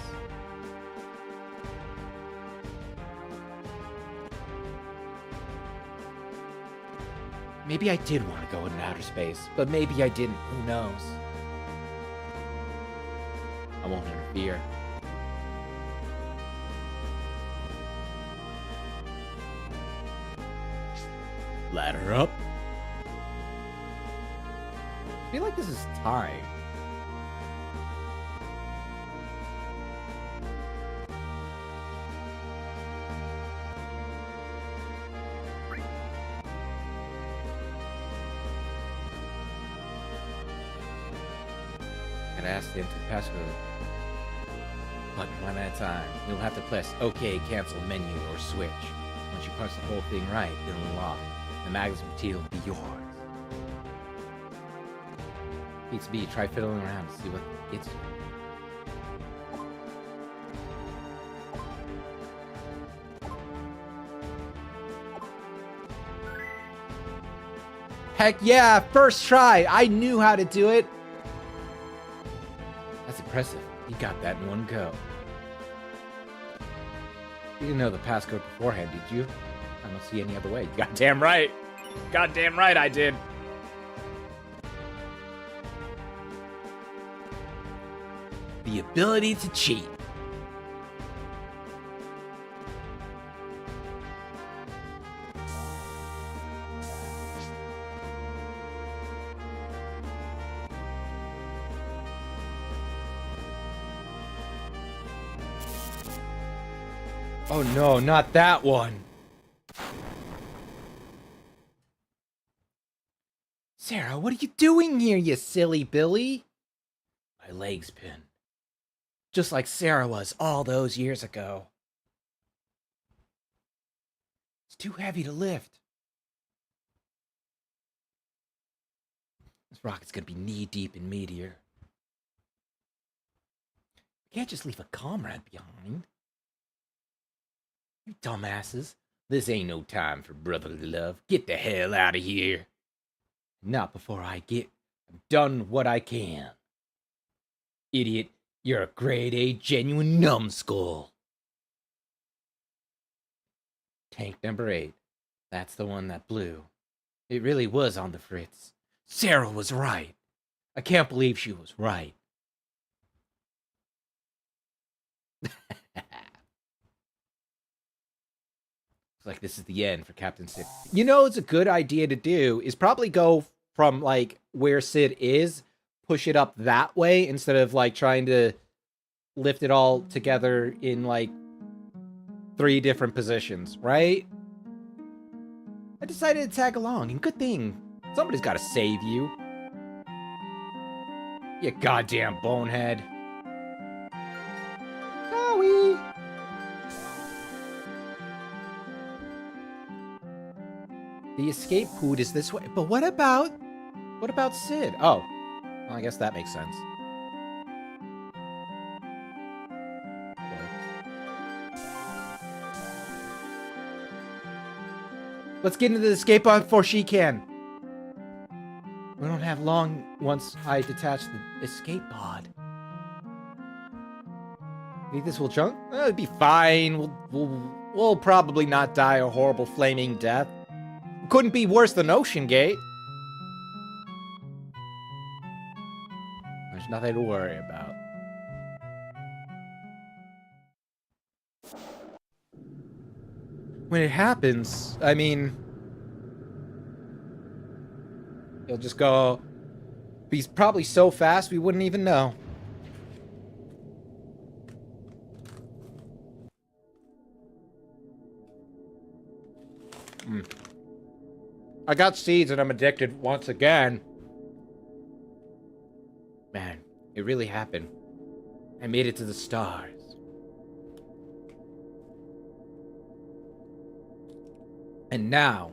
Speaker 1: Maybe I did want to go into outer space, but maybe I didn't. Who knows? I won't interfere. Ladder up. I feel like this is time. Gotta ask them to passcode. Button one at a time. You'll have to press OK, cancel menu, or switch. Once you punch the whole thing right, it'll unlock. The Magnus material will be yours. Beats B, try fiddling around to see what gets you. Heck yeah, first try. I knew how to do it. That's impressive. You got that in one go. You didn't know the passcode beforehand, did you? I don't see any other way. Goddamn right. Goddamn right I did. The ability to cheat. Oh no, not that one. Sarah, what are you doing here, you silly Billy? My leg's pinned. Just like Sarah was all those years ago. It's too heavy to lift. This rocket's gonna be knee-deep in meteor. You can't just leave a comrade behind. You dumbasses. This ain't no time for brotherly love. Get the hell out of here. Not before I've done what I can. Idiot, you're a grade A genuine numbskull. Tank number 8. That's the one that blew. It really was on the fritz. Sarah was right. I can't believe she was right. Like this is the end for Captain Sid. You know, it's a good idea to do is probably go from like where Sid is, push it up that way instead of like trying to lift it all together in like 3 different positions, right? I decided to tag along, and good thing. Somebody's got to save you. You goddamn bonehead. Howie. The escape hood is this way. But what about Sid? Oh, well, I guess that makes sense. Let's get into the escape pod before she can. We don't have long once I detach the escape pod. Think this will jump? It'll be fine. We'll probably not die a horrible flaming death. Couldn't be worse than Ocean Gate. There's nothing to worry about. When it happens, I mean, it'll just go. He's probably so fast we wouldn't even know. I got seeds and I'm addicted once again. Man, it really happened. I made it to the stars. And now,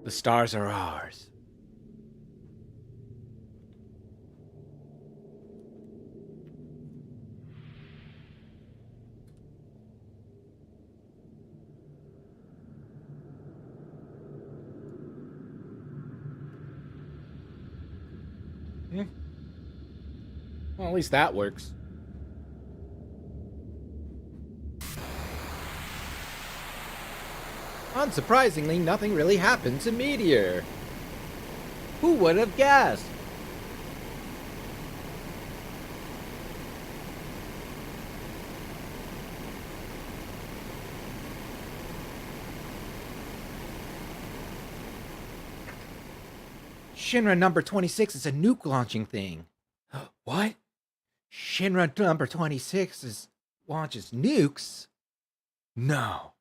Speaker 1: the stars are ours. Well, at least that works. Unsurprisingly, nothing really happened to Meteor. Who would have guessed? Shinra number 26 is a nuke launching thing. What? Shinra number 26 launches nukes? No.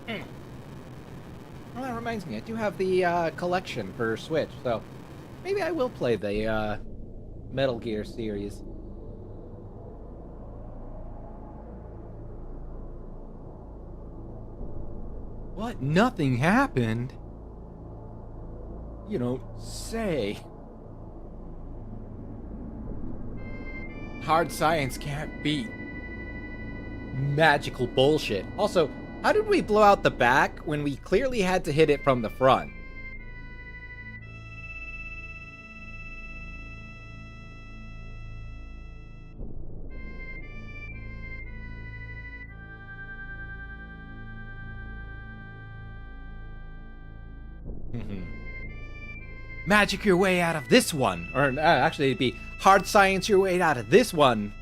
Speaker 1: Well, that reminds me, I do have the collection for Switch, so maybe I will play the Metal Gear series. What? Nothing happened? You don't say. Hard science can't beat magical bullshit. Also, how did we blow out the back when we clearly had to hit it from the front? Magic your way out of this one. Or actually, it'd be hard science your way out of this one.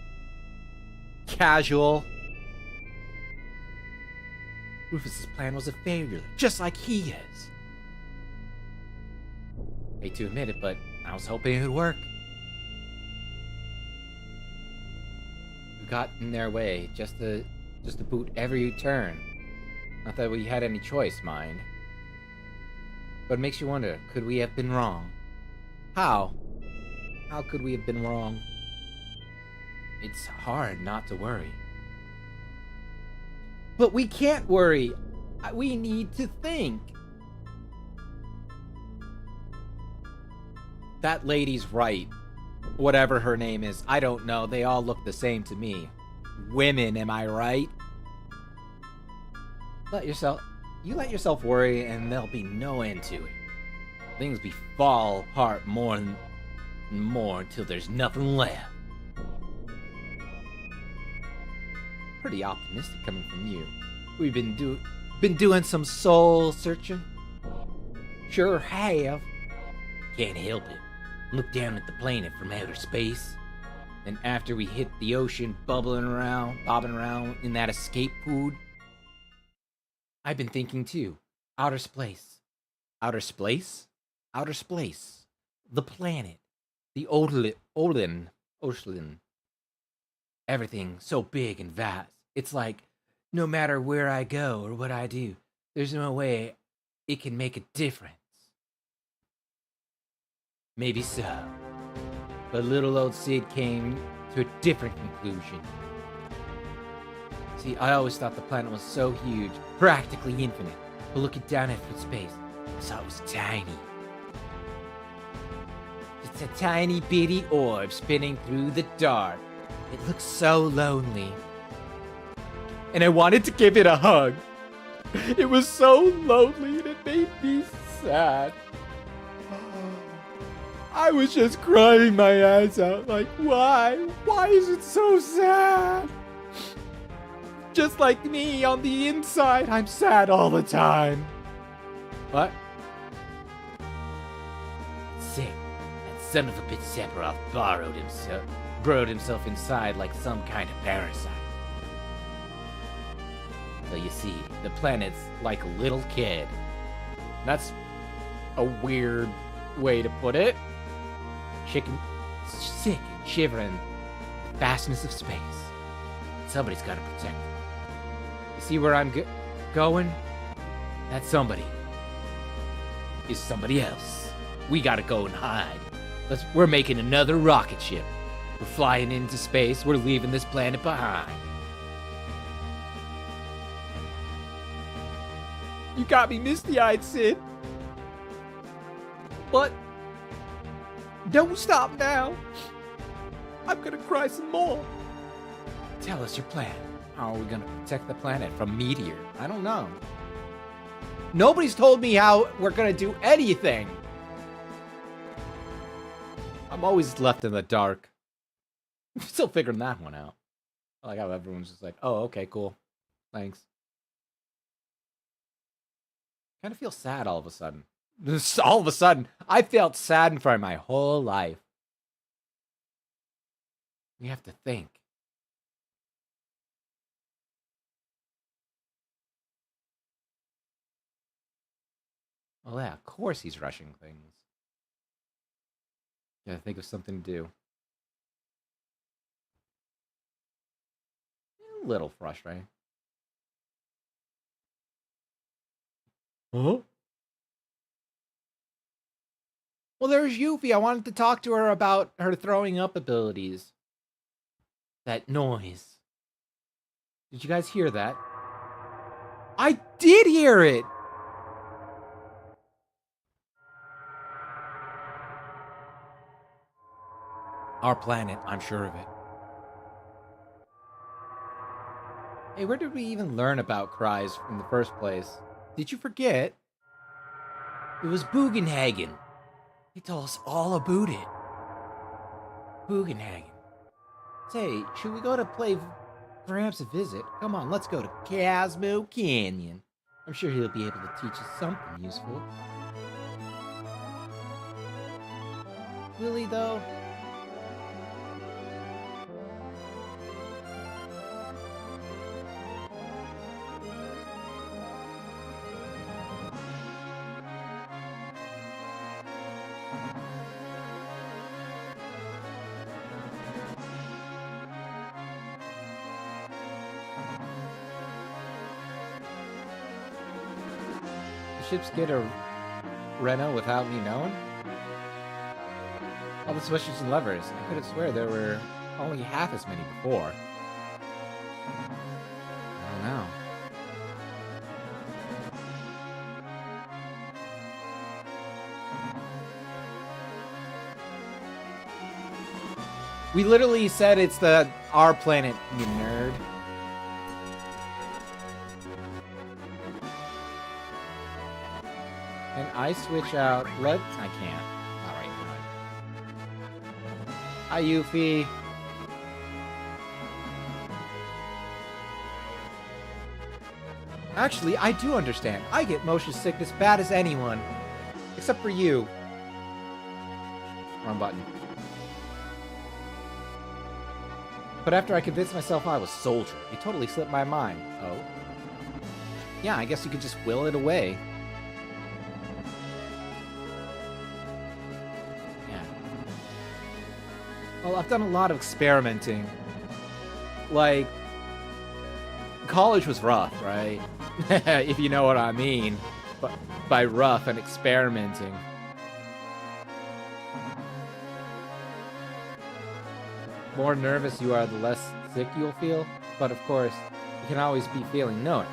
Speaker 1: Casual. Rufus's plan was a failure, just like he is. Hate to admit it, but I was hoping it would work. We got in their way just to boot every turn. Not that we had any choice, mind. But it makes you wonder, could we have been wrong? How? How could we have been wrong? It's hard not to worry. But we can't worry. We need to think. That lady's right. Whatever her name is, I don't know. They all look the same to me. Women, am I right? You let yourself worry and there'll be no end to it. Things fall apart more and more until there's nothing left. Pretty optimistic coming from you. We've been doing some soul searching. Sure have. Can't help it. Look down at the planet from outer space. Then after we hit the ocean, bobbing around in that escape pod. I've been thinking too. Outer space. Outer space? Outer space. The planet. The Olin. Everything so big and vast. It's like, no matter where I go or what I do, there's no way it can make a difference. Maybe so. But little old Sid came to a different conclusion. See, I always thought the planet was so huge, practically infinite. But looking down at it from space, I saw it was tiny. It's a tiny bitty orb spinning through the dark. It looks so lonely. And I wanted to give it a hug. It was so lonely and it made me sad. I was just crying my eyes out like, why? Why is it so sad? Just like me on the inside, I'm sad all the time. What? Sick. That son of a bitch Sephiroth burrowed himself inside like some kind of parasite. So you see, the planet's like a little kid. That's a weird way to put it. Sick and shivering, the vastness of space. Somebody's got to protect it. You see where I'm going? That somebody is somebody else. We gotta go and hide. We're making another rocket ship. We're flying into space. We're leaving this planet behind. You got me misty-eyed, Sid. But don't stop now. I'm gonna cry some more. Tell us your plan. How are we gonna protect the planet from Meteor? I don't know. Nobody's told me how we're gonna do anything. I'm always left in the dark. I'm still figuring that one out. I like how everyone's just like, oh, okay, cool. Thanks. Kind of feel sad all of a sudden. Just all of a sudden, I felt sad for my whole life. You have to think. Oh yeah, of course he's rushing things. Gotta think of something to do. A little frustrating. Huh? Well, there's Yuffie. I wanted to talk to her about her throwing up abilities. That noise. Did you guys hear that? I did hear it! Our planet, I'm sure of it. Hey, where did we even learn about cries in the first place? Did you forget? It was Bugenhagen. He told us all about it. Bugenhagen. Say, should we go to play Gramps a visit? Come on, let's go to Casmo Canyon. I'm sure he'll be able to teach us something useful. Will he, though? Ships get a Reno without me knowing? All the switches and levers. I could have swear there were only half as many before. I don't know. We literally said it's our planet, you nerd. Can I switch out? I can't. Alright, fine. Hi, Yuffie. Actually, I do understand. I get motion sickness bad as anyone. Except for you. Wrong button. But after I convinced myself I was soldier, it totally slipped my mind. Oh? Yeah, I guess you could just will it away. Well, I've done a lot of experimenting. Like, college was rough, right? If you know what I mean. But by rough and experimenting. More nervous you are, the less sick you'll feel. But of course, you can always be feeling known.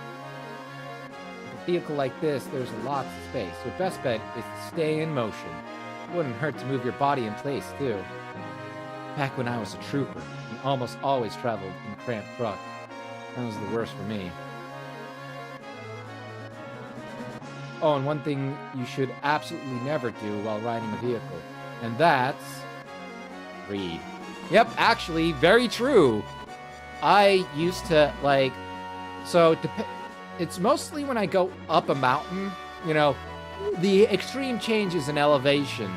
Speaker 1: With a vehicle like this, there's lots of space. Your best bet is to stay in motion. It wouldn't hurt to move your body in place, too. Back when I was a trooper, and almost always traveled in cramped trucks. That was the worst for me. Oh, and one thing you should absolutely never do while riding a vehicle, and that's read. Yep, actually, very true. I used to, like, so it's mostly when I go up a mountain, you know, the extreme changes in elevation.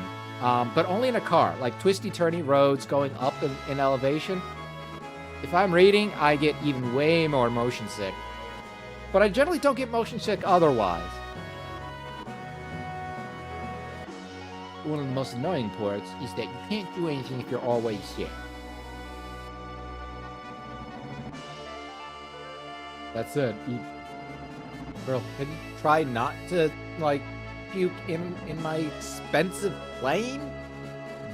Speaker 1: But only in a car, like twisty-turny roads going up in elevation. If I'm reading, I get even way more motion sick. But I generally don't get motion sick otherwise. One of the most annoying parts is that you can't do anything if you're always sick. That's it. Girl, can you try not to, like, puke in my expensive plane?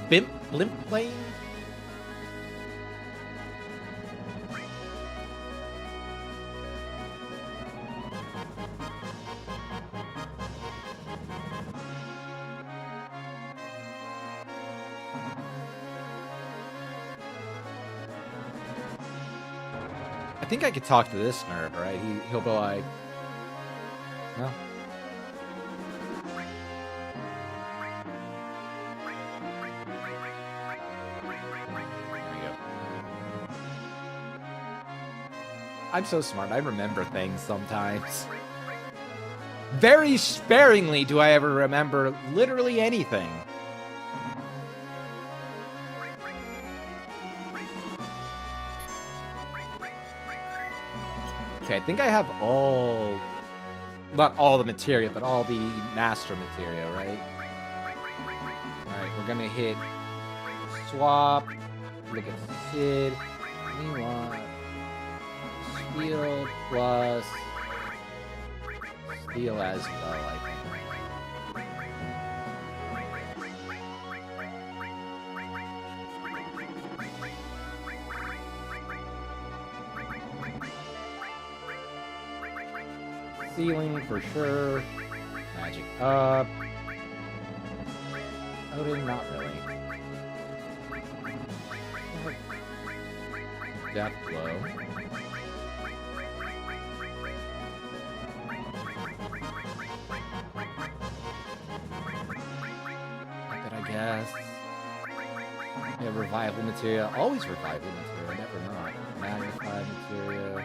Speaker 1: Blimp plane? I think I could talk to this nerd, right? He'll be like, no. I'm so smart. I remember things sometimes. Very sparingly do I ever remember literally anything. Okay, I think I have all... Not all the materia, but all the master materia, right? Alright, we're gonna hit swap. Look at Sid. We want steel plus steel as well, I think. Ceiling for sure. Magic up. Odin, not really. Death blow. I guess. Yeah, revival material. Always revival material, never not. Magnified material.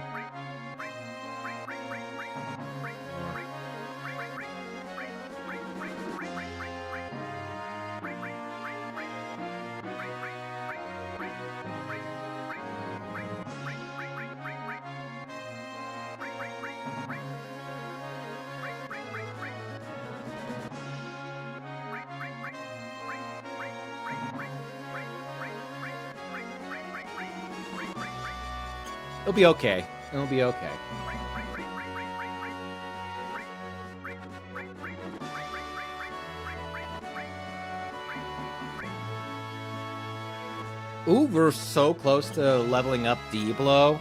Speaker 1: It'll be okay. It'll be okay. Ooh, we're so close to leveling up D-Blow.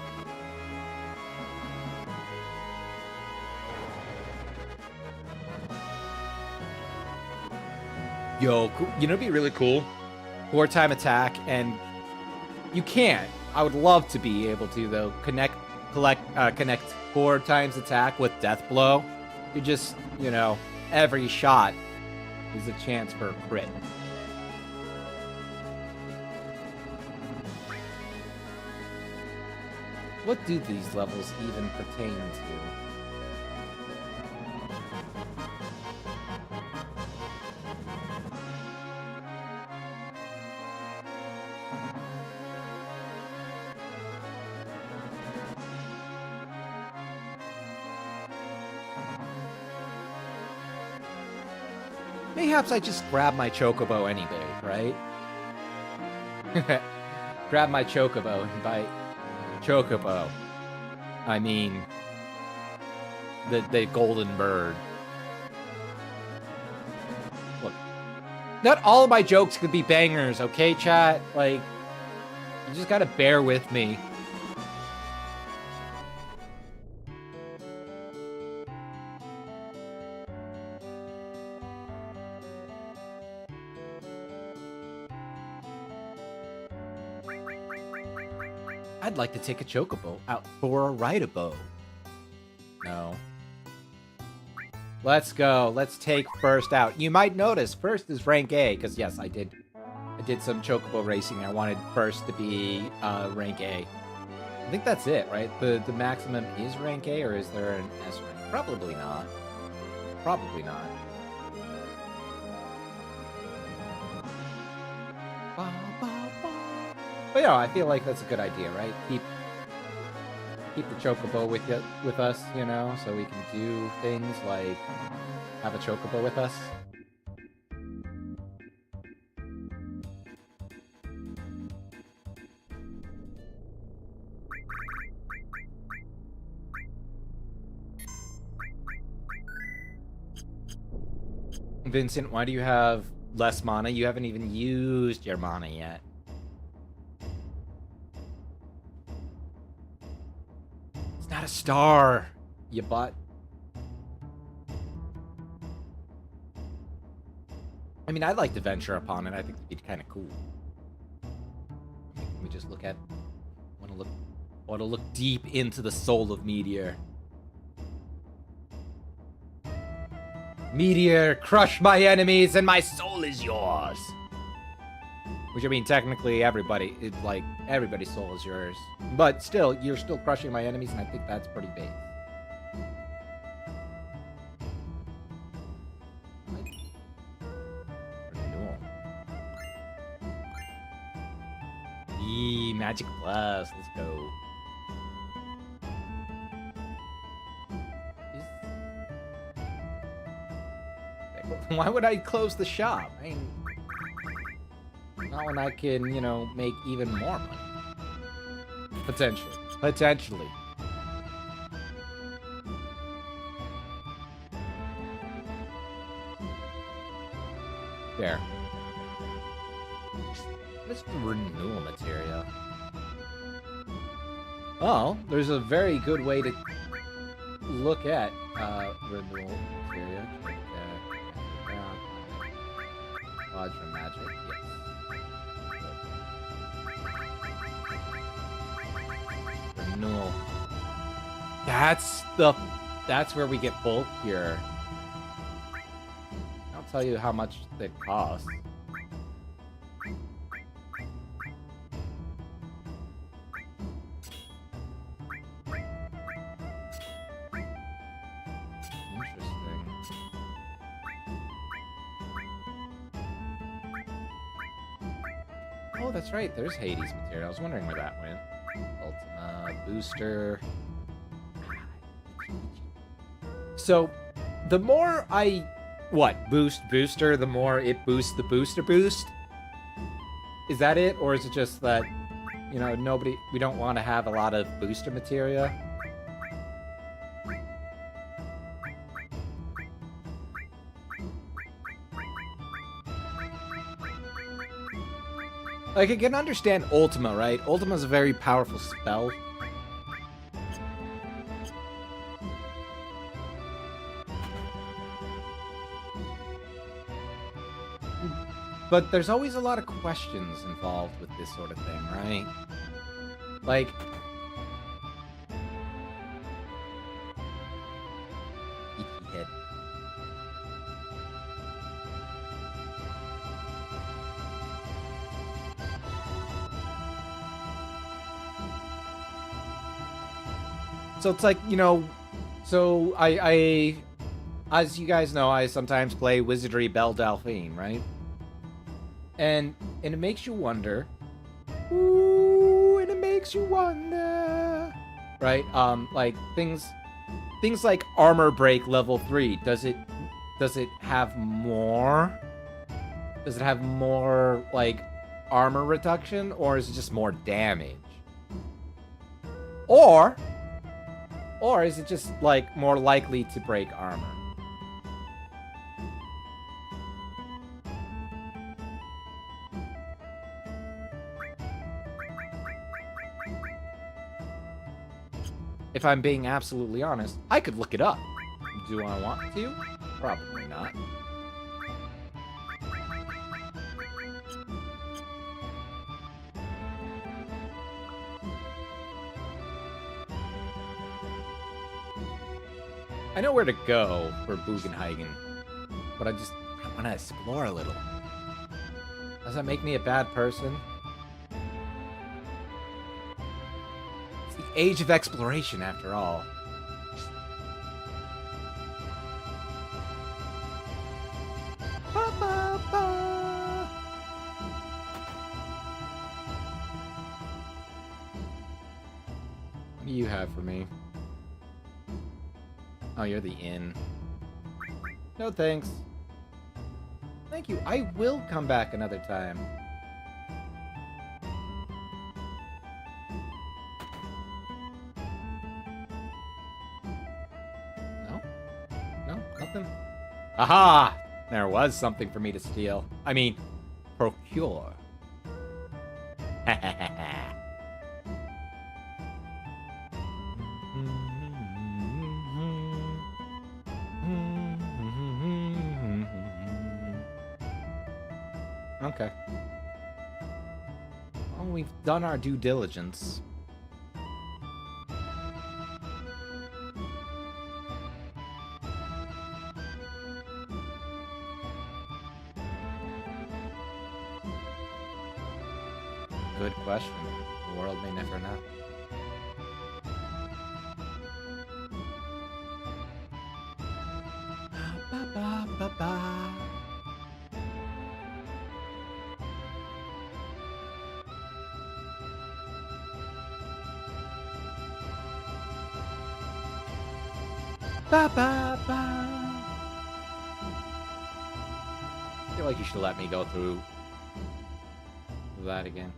Speaker 1: Yo, you know, it'd be really cool. 4-time attack, and you can't. I would love to be able to, though, connect 4 times attack with Death Blow. You just, you know, every shot is a chance for a crit. What do these levels even pertain to? Perhaps I just grab my Chocobo any day, right? Grab my Chocobo, and by Chocobo, I mean the golden bird. Look, not all of my jokes could be bangers, okay, chat? Like, you just gotta bear with me. I'd like to take a Chocobo out for a Ride-a-Bow. No. Let's go. Let's take first out. You might notice first is rank A, because yes, I did some Chocobo racing. I wanted first to be rank A. I think that's it, right? The maximum is rank A, or is there an S rank? Probably not. Probably not. But yeah, I feel like that's a good idea, right? Keep the Chocobo with us, you know, so we can do things like have a Chocobo with us. Vincent, why do you have less mana? You haven't even used your mana yet. Not a star, you butt. I mean, I'd like to venture upon it. I think it'd be kind of cool. Let me just look at. Want to look deep into the soul of Meteor. Meteor, crush my enemies, and my soul is yours. Which, I mean, technically everybody, like, everybody's soul is yours. But still, you're still crushing my enemies, and I think that's pretty base. Renewal. Eee, Magic Plus, let's go. Why would I close the shop? I mean, not when I can, you know, make even more money. Potentially. Potentially. There. What's the renewal material? Oh, there's a very good way to look at renewal material. Quadra magic, yes. Renewal. That's where we get bulk here. I'll tell you how much it costs. Interesting. Oh, that's right. There's Hades material. I was wondering where that went. Ultima booster. So, the more I booster, the more it boosts the booster boost. Is that it, or is it just that, you know, we don't want to have a lot of booster materia? Like, I can understand Ultima, right? Ultima's a very powerful spell. But there's always a lot of questions involved with this sort of thing, right? Like... head. So it's like, you know, so I as you guys know, I sometimes play Wizardry Belle Delphine, right? And it makes you wonder. Ooh, and it makes you wonder. Right? Like things like armor break level 3. Does it have more? Does it have more like armor reduction, or is it just more damage? Or is it just like more likely to break armor? If I'm being absolutely honest, I could look it up. Do I want to? Probably not. I know where to go for Bugenhagen, but I want to explore a little. Does that make me a bad person? It's the age of exploration, after all. Ba, ba, ba. What do you have for me? Oh, you're the inn. No thanks. Thank you. I will come back another time. No? No? Nothing? Aha! There was something for me to steal. I mean, procure. Ha ha ha ha. Okay. Well, we've done our due diligence. Good question. The world may never know. Ba, ba, ba, ba. Ba, ba, ba. I feel like you should let me go through that again.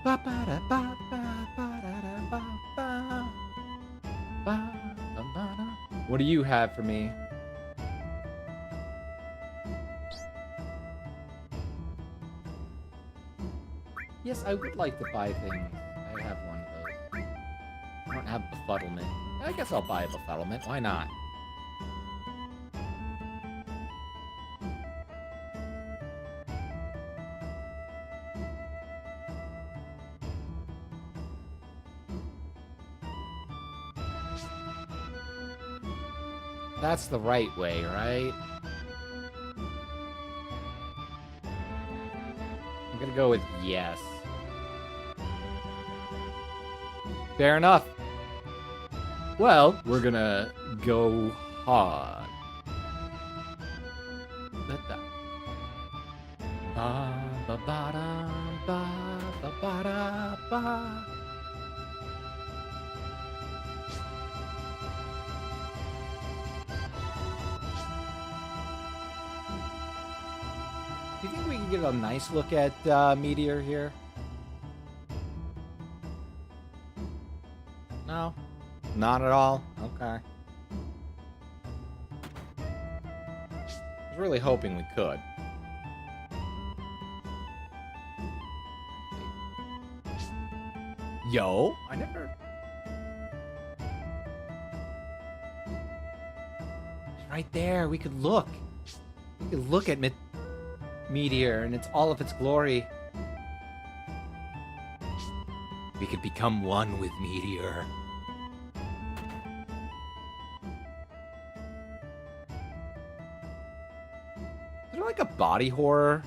Speaker 1: Ba, ba, da, ba, ba, ba, da, da, ba, ba. Ba, ba, ba, da. What do you have for me? Yes, I would like to buy things. I have one of those. I don't have befuddlement. I guess I'll buy a befuddlement. Why not? That's the right way, right? I'm gonna go with yes. Fair enough. Well, we're gonna go hard. Da-da. Ba ba ba da ba ba ba da ba. Do you think we can get a nice look at Meteor here? No? Not at all? Okay. I was really hoping we could. Yo? I never... It's right there. We could look. We could look at Meteor and it's all of its glory. We could become one with Meteor. Is there like a body horror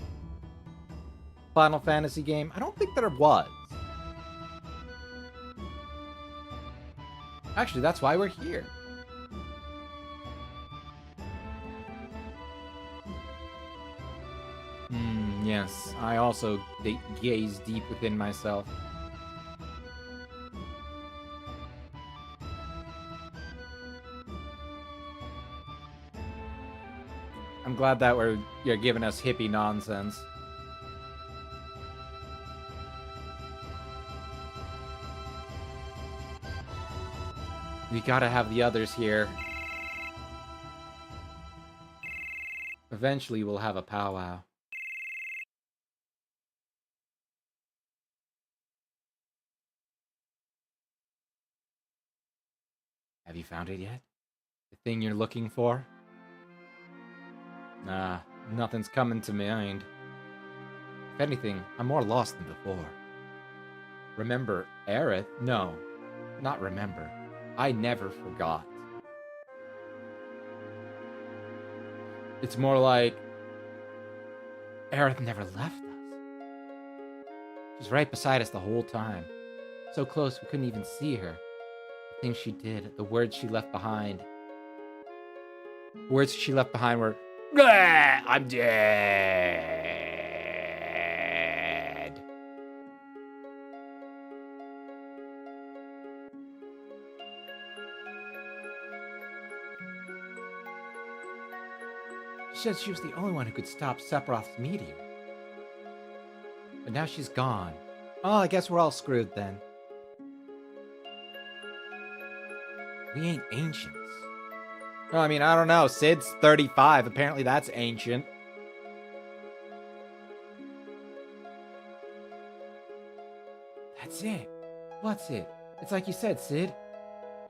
Speaker 1: Final Fantasy game? I don't think there was. Actually, that's why we're here. Yes, I also gaze deep within myself. I'm glad that you're giving us hippie nonsense. We gotta have the others here. Eventually, we'll have a powwow. Have you found it yet? The thing you're looking for? Nah, nothing's coming to mind. If anything, I'm more lost than before. Remember Aerith? No, not remember. I never forgot. It's more like Aerith never left us. She's right beside us the whole time. So close we couldn't even see her. The things she did, the words she left behind. Words she left behind were, I'm dead. She said she was the only one who could stop Sephiroth's meteor. But now she's gone. Oh, I guess we're all screwed then. We ain't ancients. Well, I mean, I don't know. Sid's 35. Apparently that's ancient. That's it. What's it? It's like you said, Sid.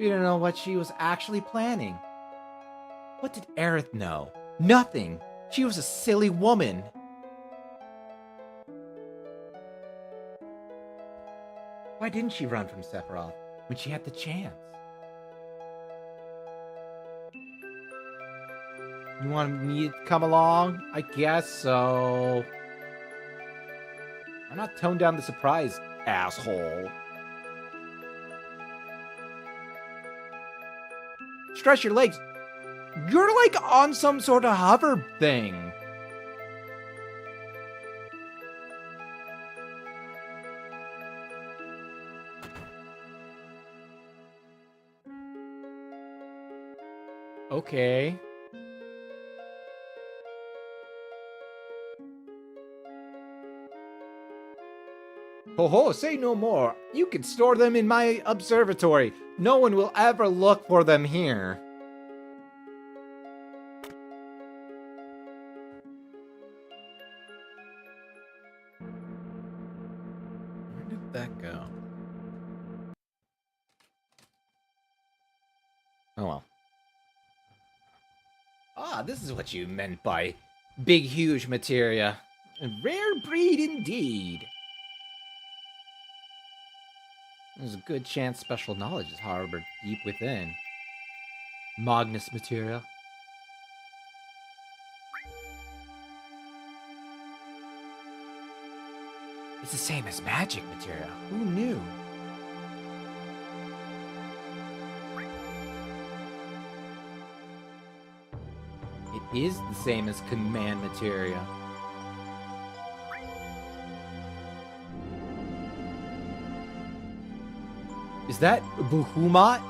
Speaker 1: We don't know what she was actually planning. What did Aerith know? Nothing. She was a silly woman. Why didn't she run from Sephiroth when she had the chance? You want me to come along? I guess so. I'm not toned down the surprise, asshole. Stretch your legs. You're like on some sort of hover thing. Okay. Ho ho, say no more. You can store them in my observatory. No one will ever look for them here. Where did that go? Oh well. Ah, this is what you meant by big, huge materia. A rare breed indeed. There's a good chance special knowledge is harbored deep within. Magnus materia. It's the same as magic materia. Who knew? It is the same as command materia. Is that Bahamut?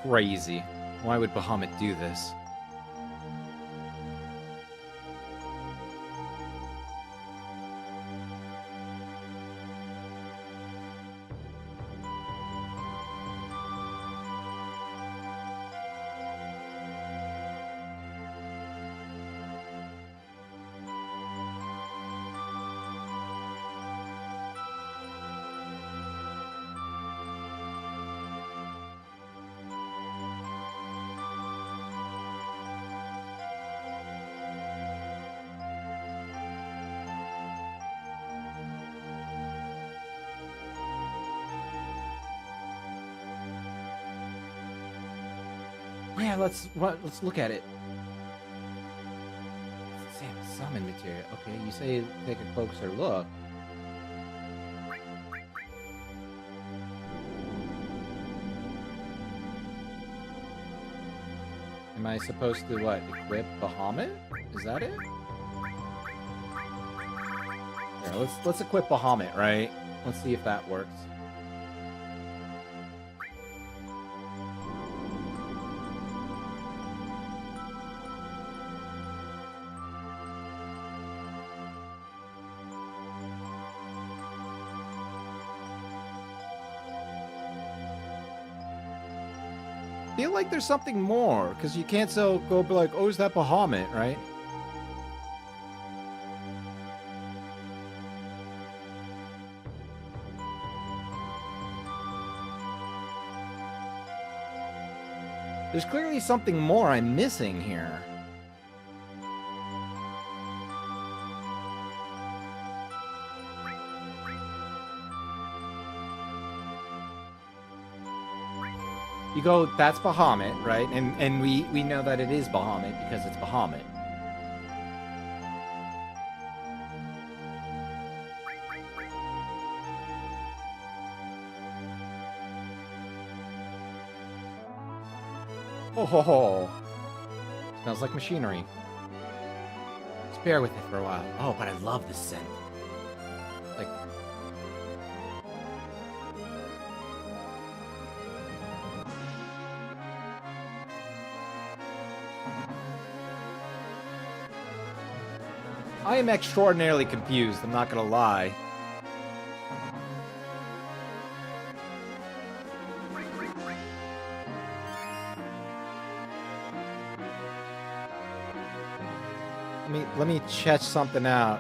Speaker 1: Crazy. Why would Bahamut do this? Yeah, let's look at it. It's the same as summon material. Okay, you say take a closer look. Am I supposed to what? Equip Bahamut? Is that it? Yeah, let's equip Bahamut, right? Let's see if that works. Feel like there's something more, because you can't so go be like, oh, is that Bahamut, right? There's clearly something more I'm missing here. You go, that's Bahamut, right? And we know that it is Bahamut because it's Bahamut. Oh ho ho. Smells like machinery. Just bear with it for a while. Oh, but I love this scent. Like, I am extraordinarily confused, I'm not gonna lie. Let me check something out.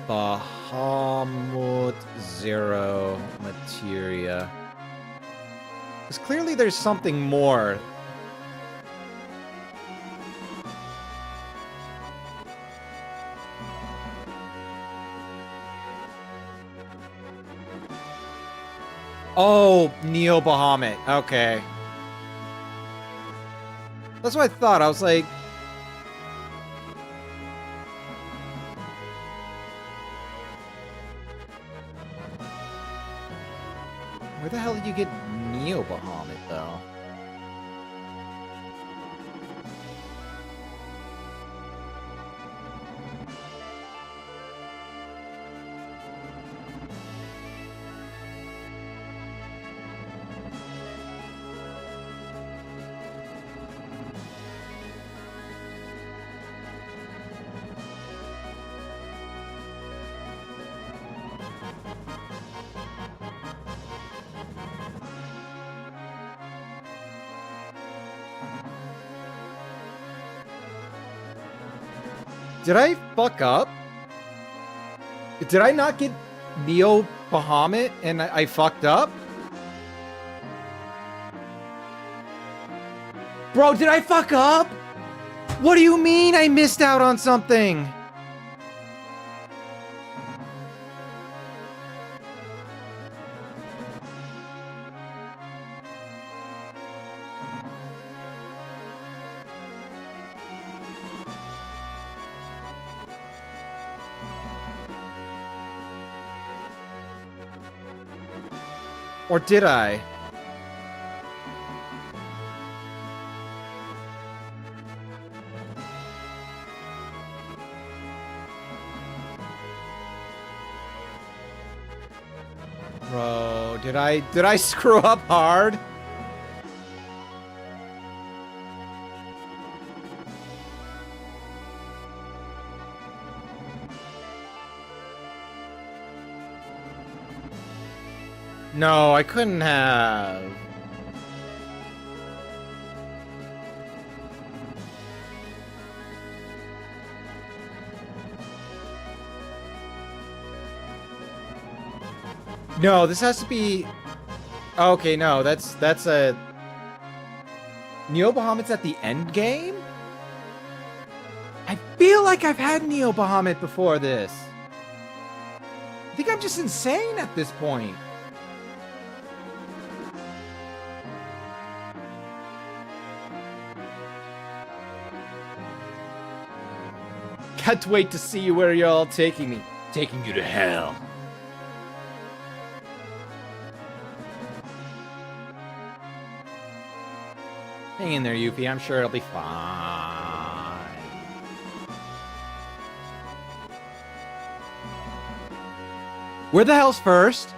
Speaker 1: Bahamut Zero Materia. Because clearly there's something more. Oh, Neo Bahamut. Okay. That's what I thought. I was like... Where the hell did you get Neo Bahamut, though? Did I fuck up? Did I not get Neo Bahamut and I fucked up? Bro, did I fuck up? What do you mean I missed out on something? Or did I? Bro, did I screw up hard? No, I couldn't have. No, this has to be... Okay, no, that's a... Neo Bahamut's at the end game? I feel like I've had Neo Bahamut before this. I think I'm just insane at this point. Can't wait to see where you're all taking me. Taking you to hell. Hang in there, Yuffie. I'm sure it'll be fine. Where the hell's first?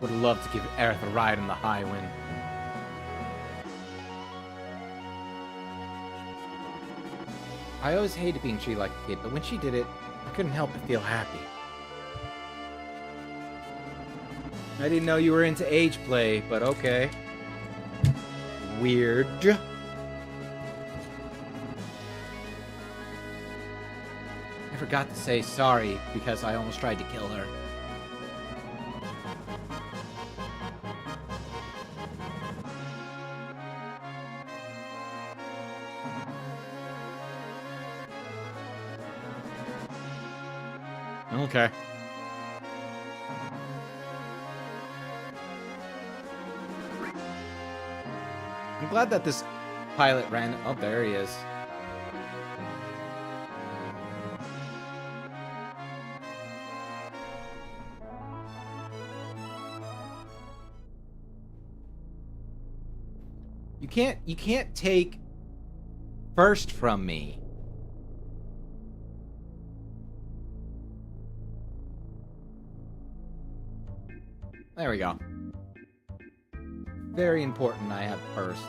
Speaker 1: Would love to give Aerith a ride in the high wind. I always hated being treated like a kid, but when she did it, I couldn't help but feel happy. I didn't know you were into age play, but okay. Weird. I forgot to say sorry because I almost tried to kill her. Okay. I'm glad that this pilot ran... Oh, there he is. You can't take first from me. There we go. Very important I have first.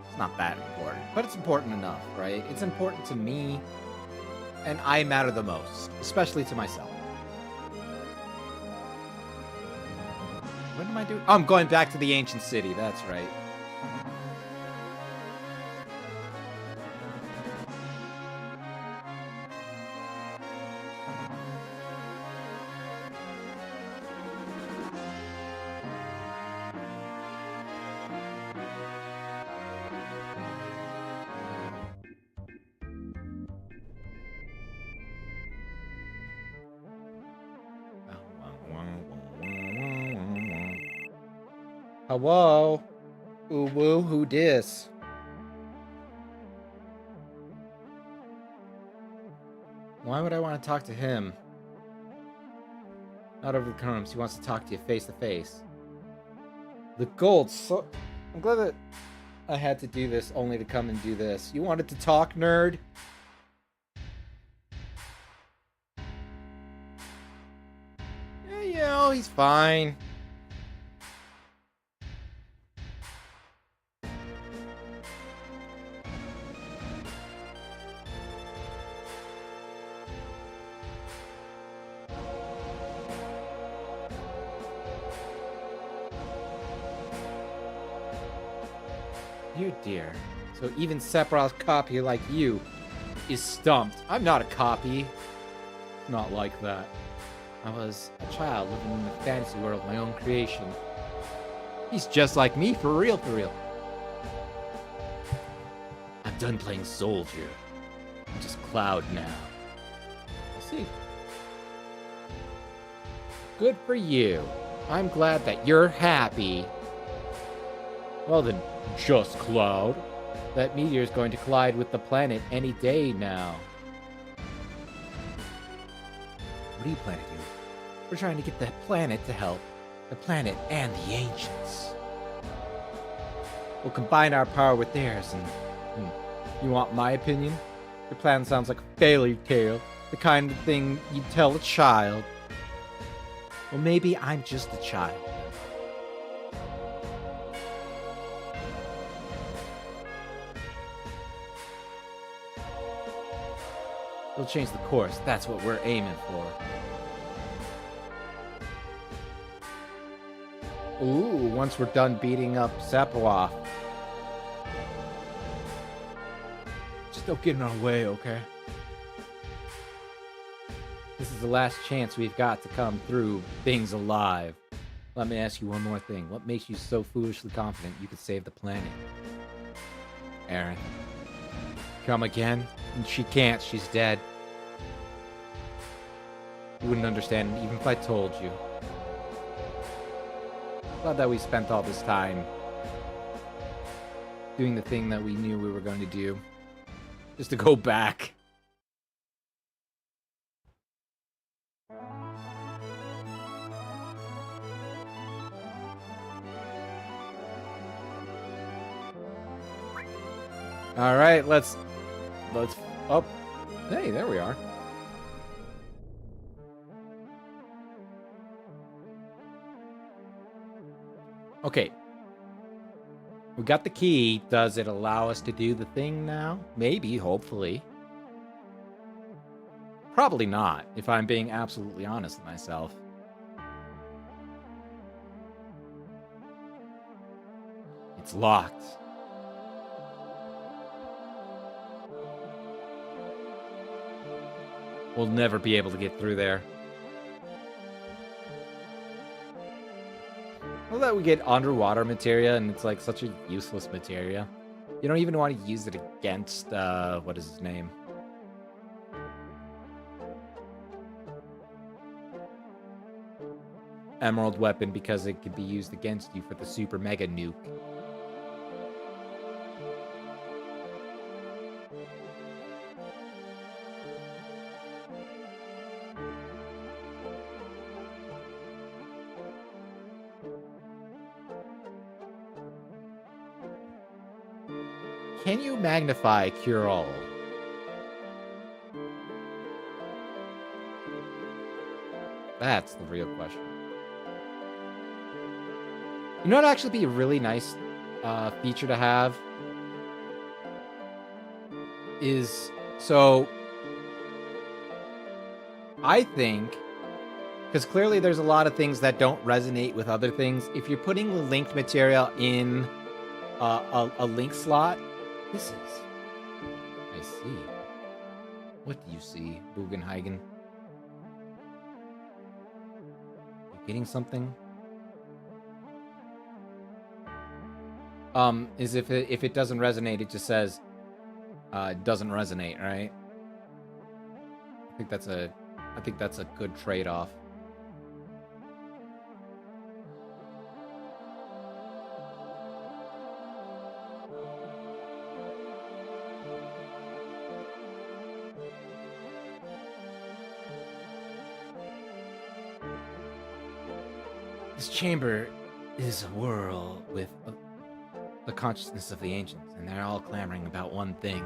Speaker 1: It's not that important, but it's important enough, right? It's important to me, and I matter the most, especially to myself. What am I doing? Oh, I'm going back to the ancient city, that's right. Hello? Ooh woo, who dis? Why would I want to talk to him? Not over the terms. He wants to talk to you face to face. The gold. So I'm glad that I had to do this only to come and do this. You wanted to talk, nerd? Yeah, you know, he's fine. You dear. So even Sephiroth's copy like you is stumped. I'm not a copy. Not like that. I was a child living in a fantasy world, my own creation. He's just like me, for real, for real. I'm done playing soldier. I'm just Cloud now. We'll see. Good for you. I'm glad that you're happy. Well then, just Cloud. That meteor's going to collide with the planet any day now. What are you planning to do? We're trying to get the planet to help. The planet and the ancients. We'll combine our power with theirs and... You want my opinion? Your plan sounds like a fairy tale. The kind of thing you'd tell a child. Well, maybe I'm just a child. We'll change the course. That's what we're aiming for. Ooh, once we're done beating up Sephiroth. Just don't get in our way, okay? This is the last chance we've got to come through things alive. Let me ask you one more thing. What makes you so foolishly confident you could save the planet? Aerith. Come again? And she can't. She's dead. You wouldn't understand even if I told you. Glad that we spent all this time doing the thing that we knew we were going to do. Just to go back. All right, let's oh, hey, there we are. Okay. We got the key. Does it allow us to do the thing now? Maybe, hopefully. Probably not, if I'm being absolutely honest with myself. It's locked. We'll never be able to get through there. Well, that we get underwater materia, and it's like such a useless materia. You don't even want to use it against, what is his name? Emerald weapon, because it could be used against you for the super mega nuke. Can you magnify Cure-All? That's the real question. You know what'd actually be a really nice feature to have? Is, so... I think... Because clearly there's a lot of things that don't resonate with other things. If you're putting the linked material in a link slot... This is... I see. What do you see, Bugenhagen? You getting something? Is if it doesn't resonate, it just says, it doesn't resonate, right? I think that's a good trade-off. This chamber is a whirl with the consciousness of the ancients, and they're all clamoring about one thing.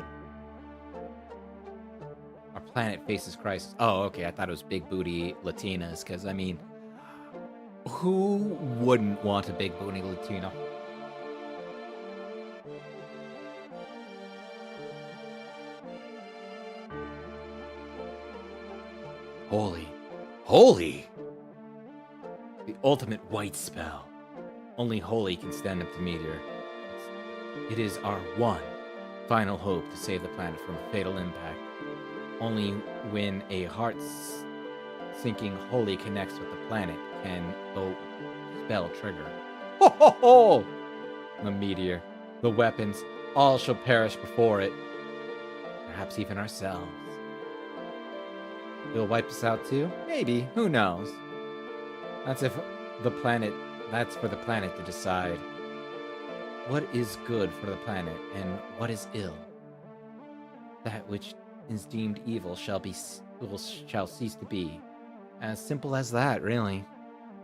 Speaker 1: Our planet faces crisis. Oh, okay, I thought it was big booty Latinas, because, I mean, who wouldn't want a big booty Latina? Holy. Holy! The ultimate white spell. Only Holy can stand up to Meteor. It is our one final hope to save the planet from a fatal impact. Only when a heart-sinking Holy connects with the planet can the spell trigger. Ho ho ho! The meteor, the weapons, all shall perish before it. Perhaps even ourselves. It'll wipe us out too? Maybe. Who knows? That's for the planet to decide. What is good for the planet and what is ill? That which is deemed evil shall cease to be. As simple as that, really.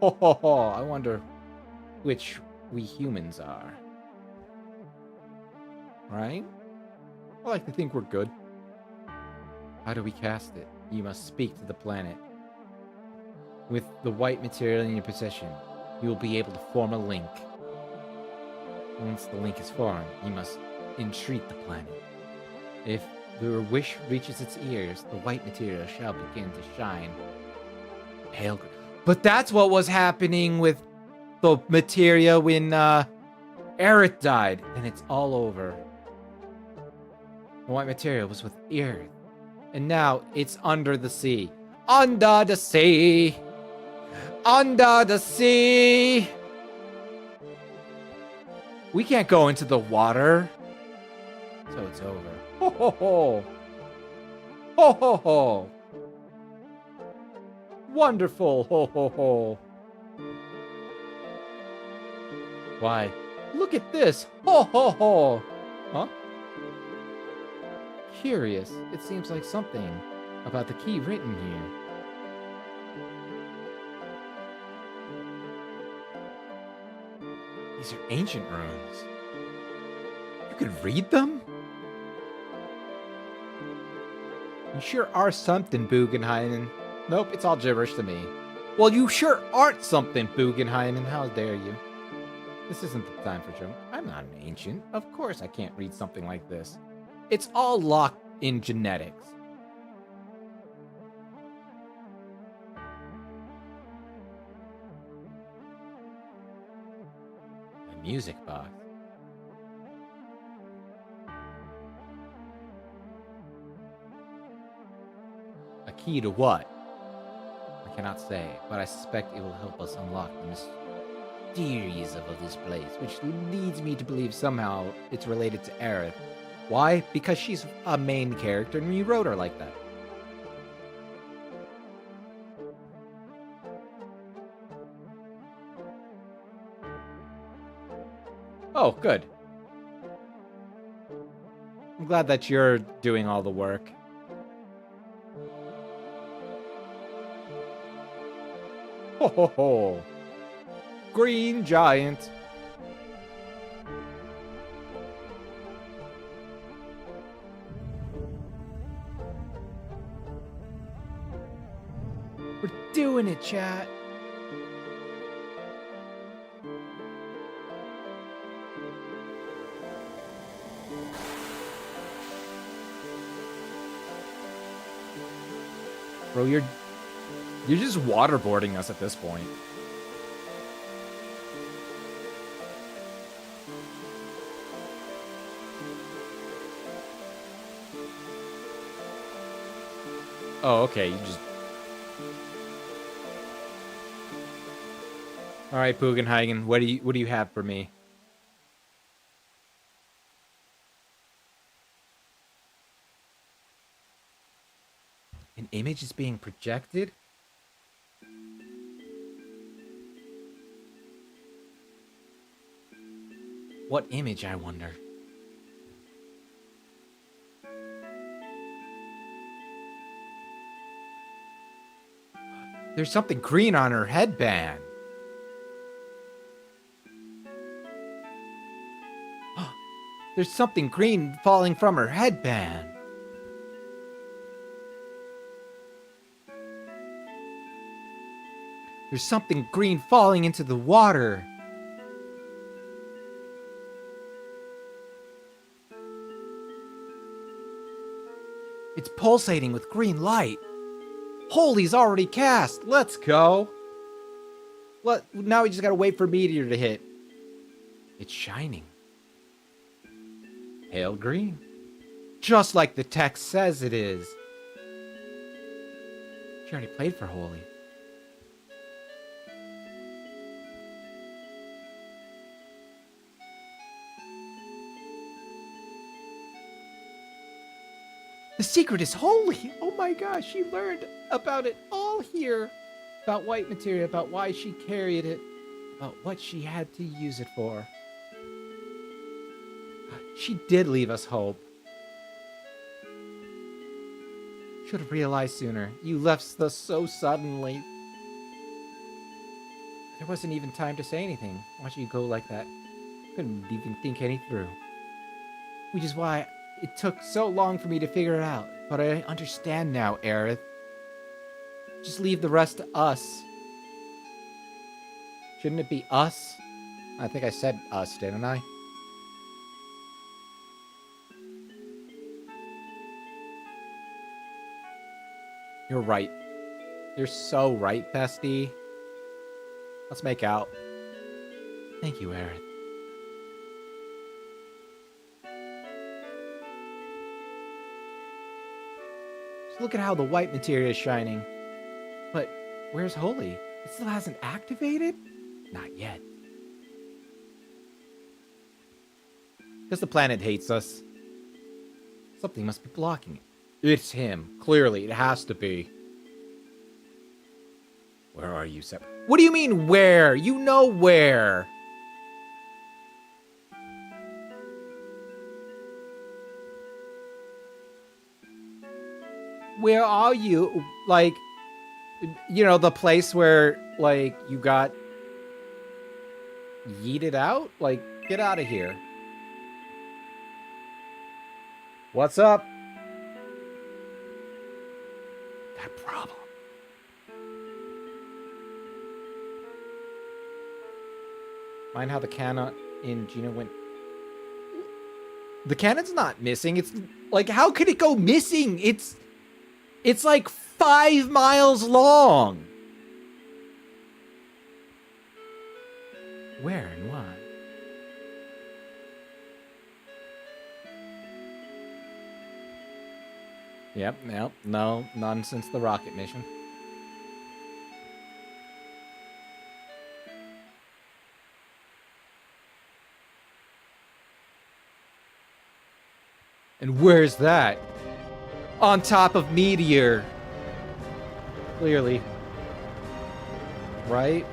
Speaker 1: Ho ho ho! I wonder which we humans are. Right? I like to think we're good. How do we cast it? You must speak to the planet. With the white material in your possession, you will be able to form a link. Once the link is formed, you must entreat the planet. If the wish reaches its ears, the white material shall begin to shine pale green. But that's what was happening with the materia when Aerith died, and it's all over. The white material was with Aerith, and now it's under the sea. Under the sea! Under the sea! We can't go into the water. So it's over. Ho ho ho! Ho ho ho! Wonderful! Ho ho ho! Why, look at this! Ho ho ho! Huh? Curious. It seems like something about the key written here. These are ancient runes. You could read them? You sure are something, Bugenhagen. Nope, it's all gibberish to me. Well, you sure aren't something, Bugenhagen. How dare you? This isn't the time for joke. I'm not an ancient. Of course I can't read something like this. It's all locked in genetics. A music box. A key to what? I cannot say, but I suspect it will help us unlock the mysteries of this place, which leads me to believe somehow it's related to Aerith. Why? Because she's a main character and we wrote her like that. Oh, good. I'm glad that you're doing all the work. Ho ho ho! Green Giant! We're doing it, chat! Bro, you're just waterboarding us at this point. Oh, okay, you just... Alright, Bugenhagen, what do you have for me? An image is being projected? What image, I wonder? There's something green on her headband. There's something green falling from her headband. There's something green falling into the water. It's pulsating with green light. Holy's already cast. Let's go. Now we just gotta wait for meteor to hit. It's shining. Pale green. Just like the text says it is. She already played for Holy. The secret is Holy. Oh my gosh, she learned about it all here. About white materia, about why she carried it, about what she had to use it for. She did leave us hope. Should have realized sooner. You left us so suddenly. There wasn't even time to say anything. Watching you go like that. Couldn't even think any through. Which is why it took so long for me to figure it out. But I understand now, Aerith. Just leave the rest to us. Shouldn't it be us? I think I said us, didn't I? You're right. You're so right, bestie. Let's make out. Thank you, Aerith. Just look at how the white materia is shining. But where's Holy? It still hasn't activated? Not yet. Because the planet hates us. Something must be blocking it. It's him. Clearly, it has to be. Where are you, Sep? What do you mean, where? You know where. Where are you? Like, you know, the place where, like, you got yeeted out? Like, get out of here. What's up? Got a problem. Mind how the cannon in Gina went... The cannon's not missing. It's, like, how could it go missing? It's like 5 miles long. Where and why? Yep, no, none since the rocket mission. And where's that? On top of Meteor. Clearly. Right?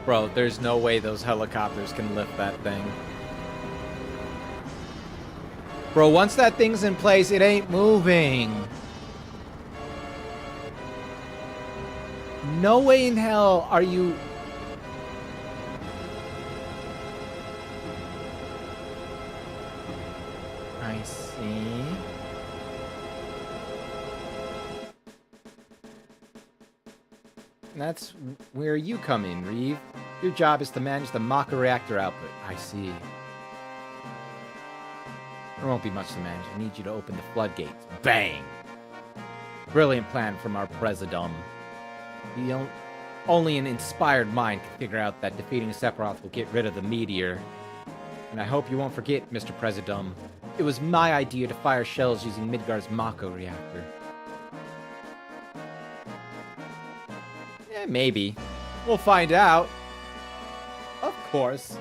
Speaker 1: Bro, there's no way those helicopters can lift that thing. Bro, once that thing's in place, it ain't moving. No way in hell are you... I see. That's where you come in, Reeve. Your job is to manage the Mako reactor output. I see. There won't be much to manage. I need you to open the floodgates. Bang! Brilliant plan from our President. Only an inspired mind can figure out that defeating Sephiroth will get rid of the meteor. And I hope you won't forget, Mr. President. It was my idea to fire shells using Midgar's Mako reactor. Maybe. We'll find out. Of course.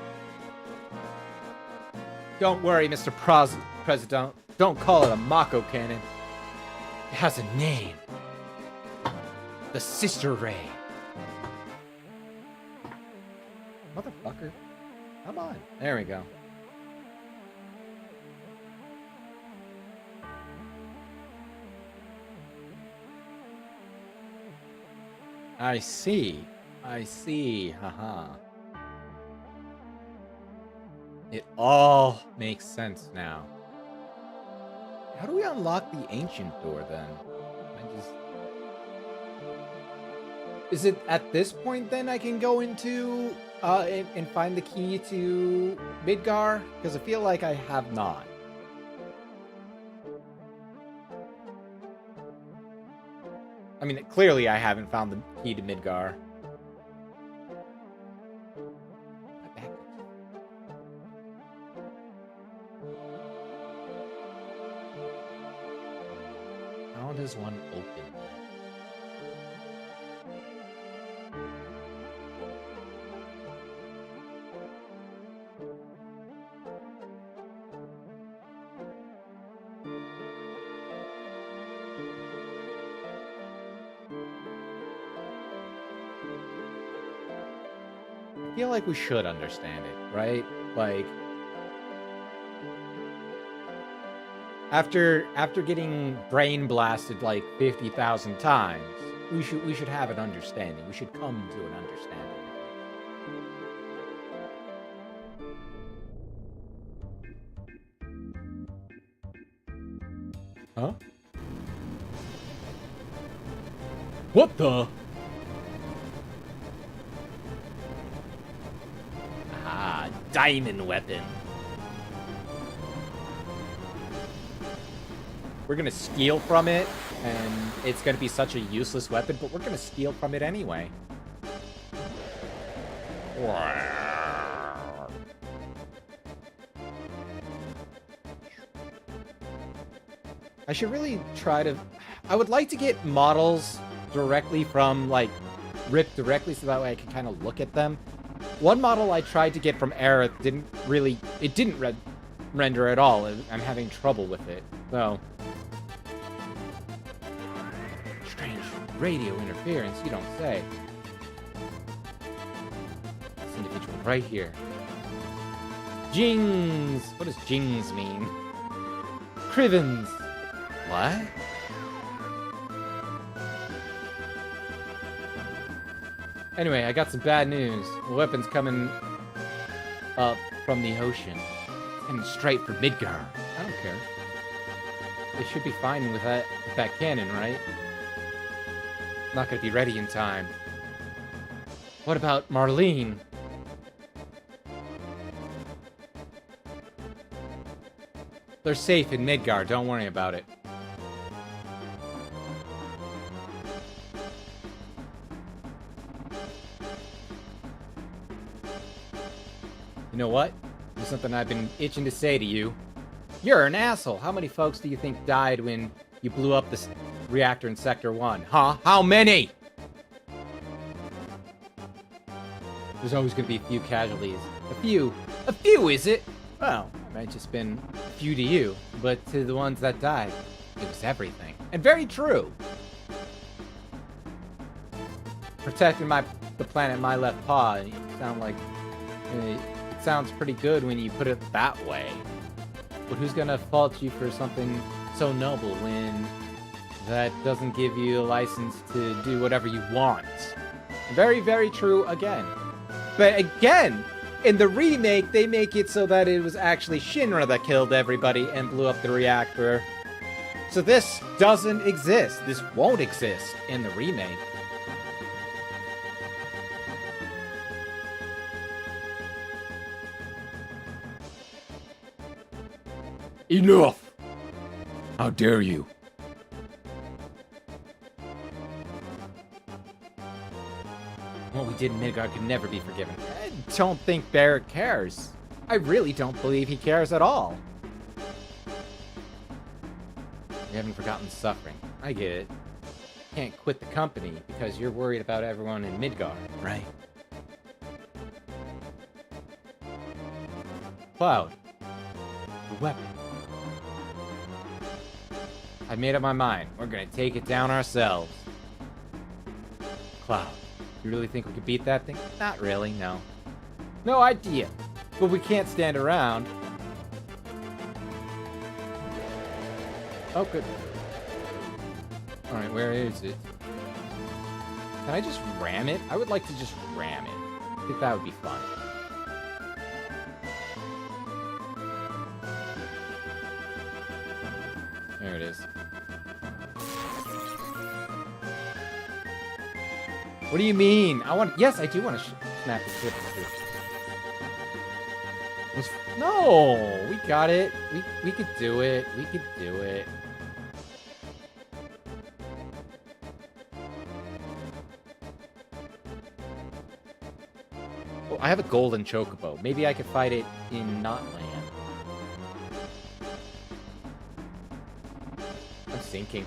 Speaker 1: Don't worry, Mr. President. Don't call it a Mako cannon. It has a name. The Sister Ray. Motherfucker. Come on. There we go. I see. I see. Haha. It all makes sense now. How do we unlock the ancient door then? Is it at this point then I can go into and find the key to Midgar? Because I feel like I have not. I mean, clearly I haven't found the key to Midgar. How does one open? I feel like we should understand it, right? Like, after getting brain blasted like 50,000 times, we should have an understanding. We should come to an understanding. Huh? What the? Ah, diamond weapon. We're gonna steal from it, and it's gonna be such a useless weapon, but we're gonna steal from it anyway. I should really try to... I would like to get models directly from, like, ripped directly so that way I can kind of look at them. One model I tried to get from Aerith didn't really... It didn't render at all. I'm having trouble with it, so... Strange radio interference, you don't say. This individual right here. Jings! What does Jings mean? Crivens! What? Anyway, I got some bad news. The weapon's coming up from the ocean. It's coming straight for Midgar. I don't care. They should be fine with that cannon, right? Not gonna be ready in time. What about Marlene? They're safe in Midgar, don't worry about it. You know what? There's something I've been itching to say to you. You're an asshole. How many folks do you think died when you blew up this reactor in Sector 1? Huh? How many? There's always going to be a few casualties. A few? A few, is it? Well, it might just been a few to you, but to the ones that died, it was everything. And very true. Protecting the planet in my left paw. You sound like... It sounds pretty good when you put it that way. But who's gonna fault you for something so noble when that doesn't give you a license to do whatever you want? Very, very true again. But again, in the remake, they make it so that it was actually Shinra that killed everybody and blew up the reactor. So this doesn't exist. This won't exist in the remake. Enough! How dare you? What we did in Midgard could never be forgiven. I don't think Barrett cares. I really don't believe he cares at all. You haven't forgotten the suffering. I get it. You can't quit the company because you're worried about everyone in Midgard, right? Cloud. The weapon. I made up my mind. We're gonna take it down ourselves. Cloud, you really think we could beat that thing? Not really, no. No idea. But we can't stand around. Oh, good. Alright, where is it? Can I just ram it? I would like to just ram it. I think that would be fun. There it is. What do you mean? Yes, I do want to snap the tip. No, we got it. We could do it. We could do it. Oh, I have a golden chocobo. Maybe I could fight it in Notland. I'm sinking.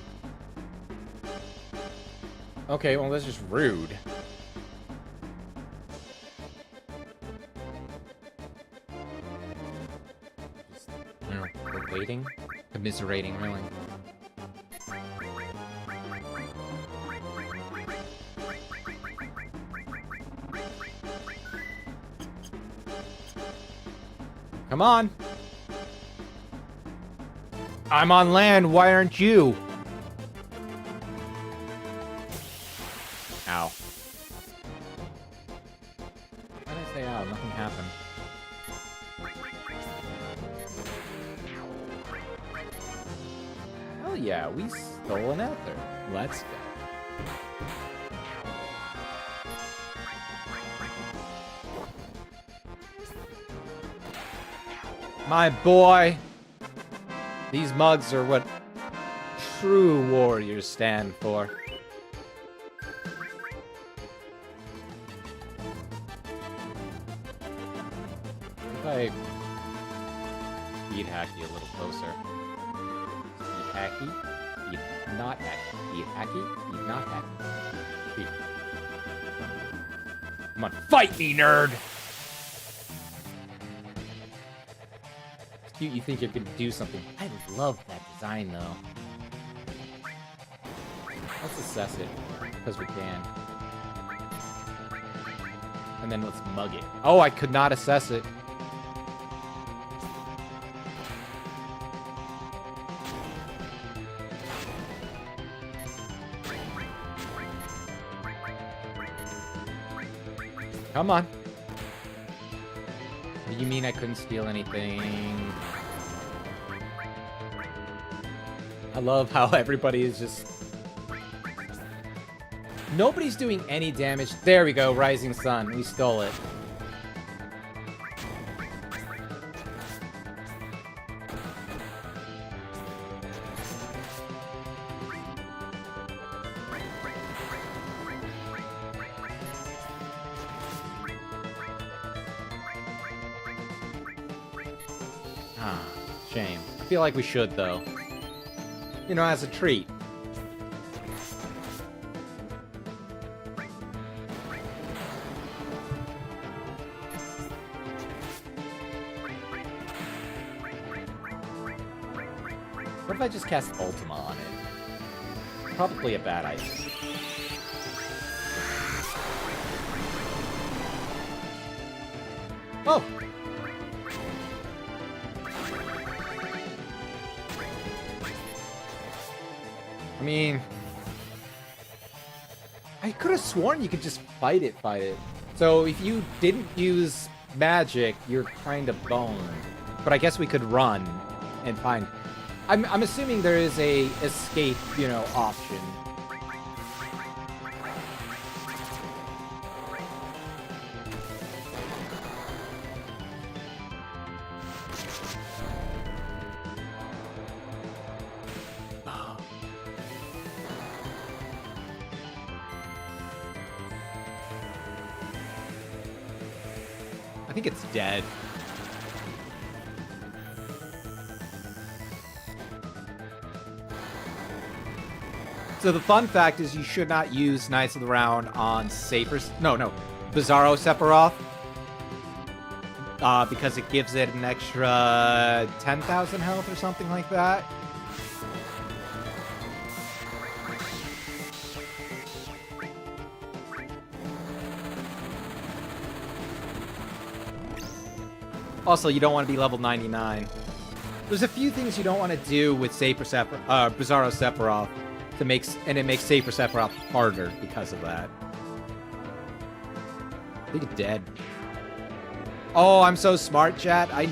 Speaker 1: Okay, well, that's just rude. Just, we're waiting? Commiserating, really. Come on! I'm on land, why aren't you? Ow. Why did I say ow? Nothing happened. Hell yeah, we stole an ether. Let's go. My boy! These mugs are what true warriors stand for. If I speed hack you a little closer. Speed hacky, speed not hacky. Speed hacky, speed not hacky. Speed. Come on, fight me, nerd! It's cute you think you're gonna do something. I love that design, though. Let's assess it, because we can. And then let's mug it. Oh, I could not assess it. Come on. What do you mean I couldn't steal anything? I love how everybody is just... Nobody's doing any damage. There we go, Rising Sun. We stole it. Ah, shame. I feel like we should, though. You know, as a treat. What if I just cast Ultima on it? Probably a bad idea. Oh! I mean... I could have sworn you could just fight it. So if you didn't use magic, you're kind of boned. But I guess we could run and find... I'm assuming there is a escape, you know, option. I think it's dead. So the fun fact is you should not use Knights of the Round on Bizarro Sephiroth. Because it gives it an extra 10,000 health or something like that. Also, you don't want to be level 99. There's a few things you don't want to do with Bizarro Sephiroth. It makes Saber Sephiroth harder because of that. think it's dead. Oh, I'm so smart, chat. I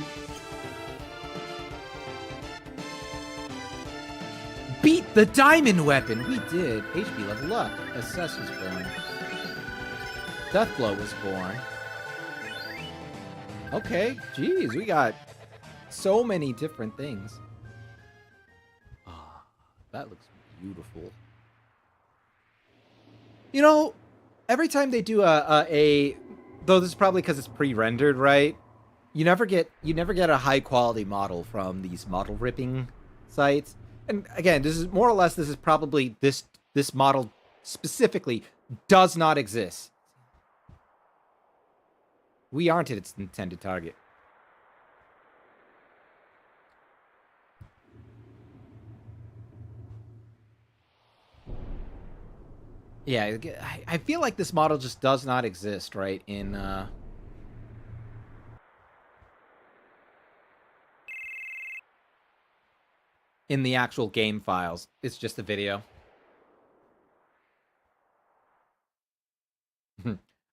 Speaker 1: beat the diamond weapon. We did. HP level up. Assess was born. Deathblow was born. Okay, jeez, we got so many different things. Ah, that looks beautiful. You know, every time they do though this is probably because it's pre-rendered, right? You never get a high quality model from these model ripping sites. And again, this is more or less, this is probably this model specifically does not exist. We aren't its intended target. Yeah, I feel like this model just does not exist, right? In the actual game files. It's just a video.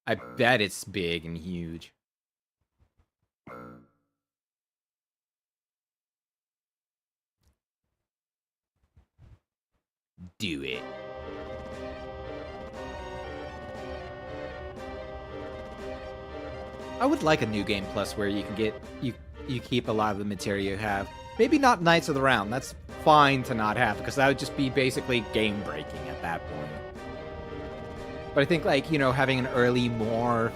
Speaker 1: I bet it's big and huge. Do it. I would like a new game plus where you can get you keep a lot of the material you have. Maybe not Knights of the Round. That's fine to not have because that would just be basically game breaking at that point. But I think like, you know, having an early morph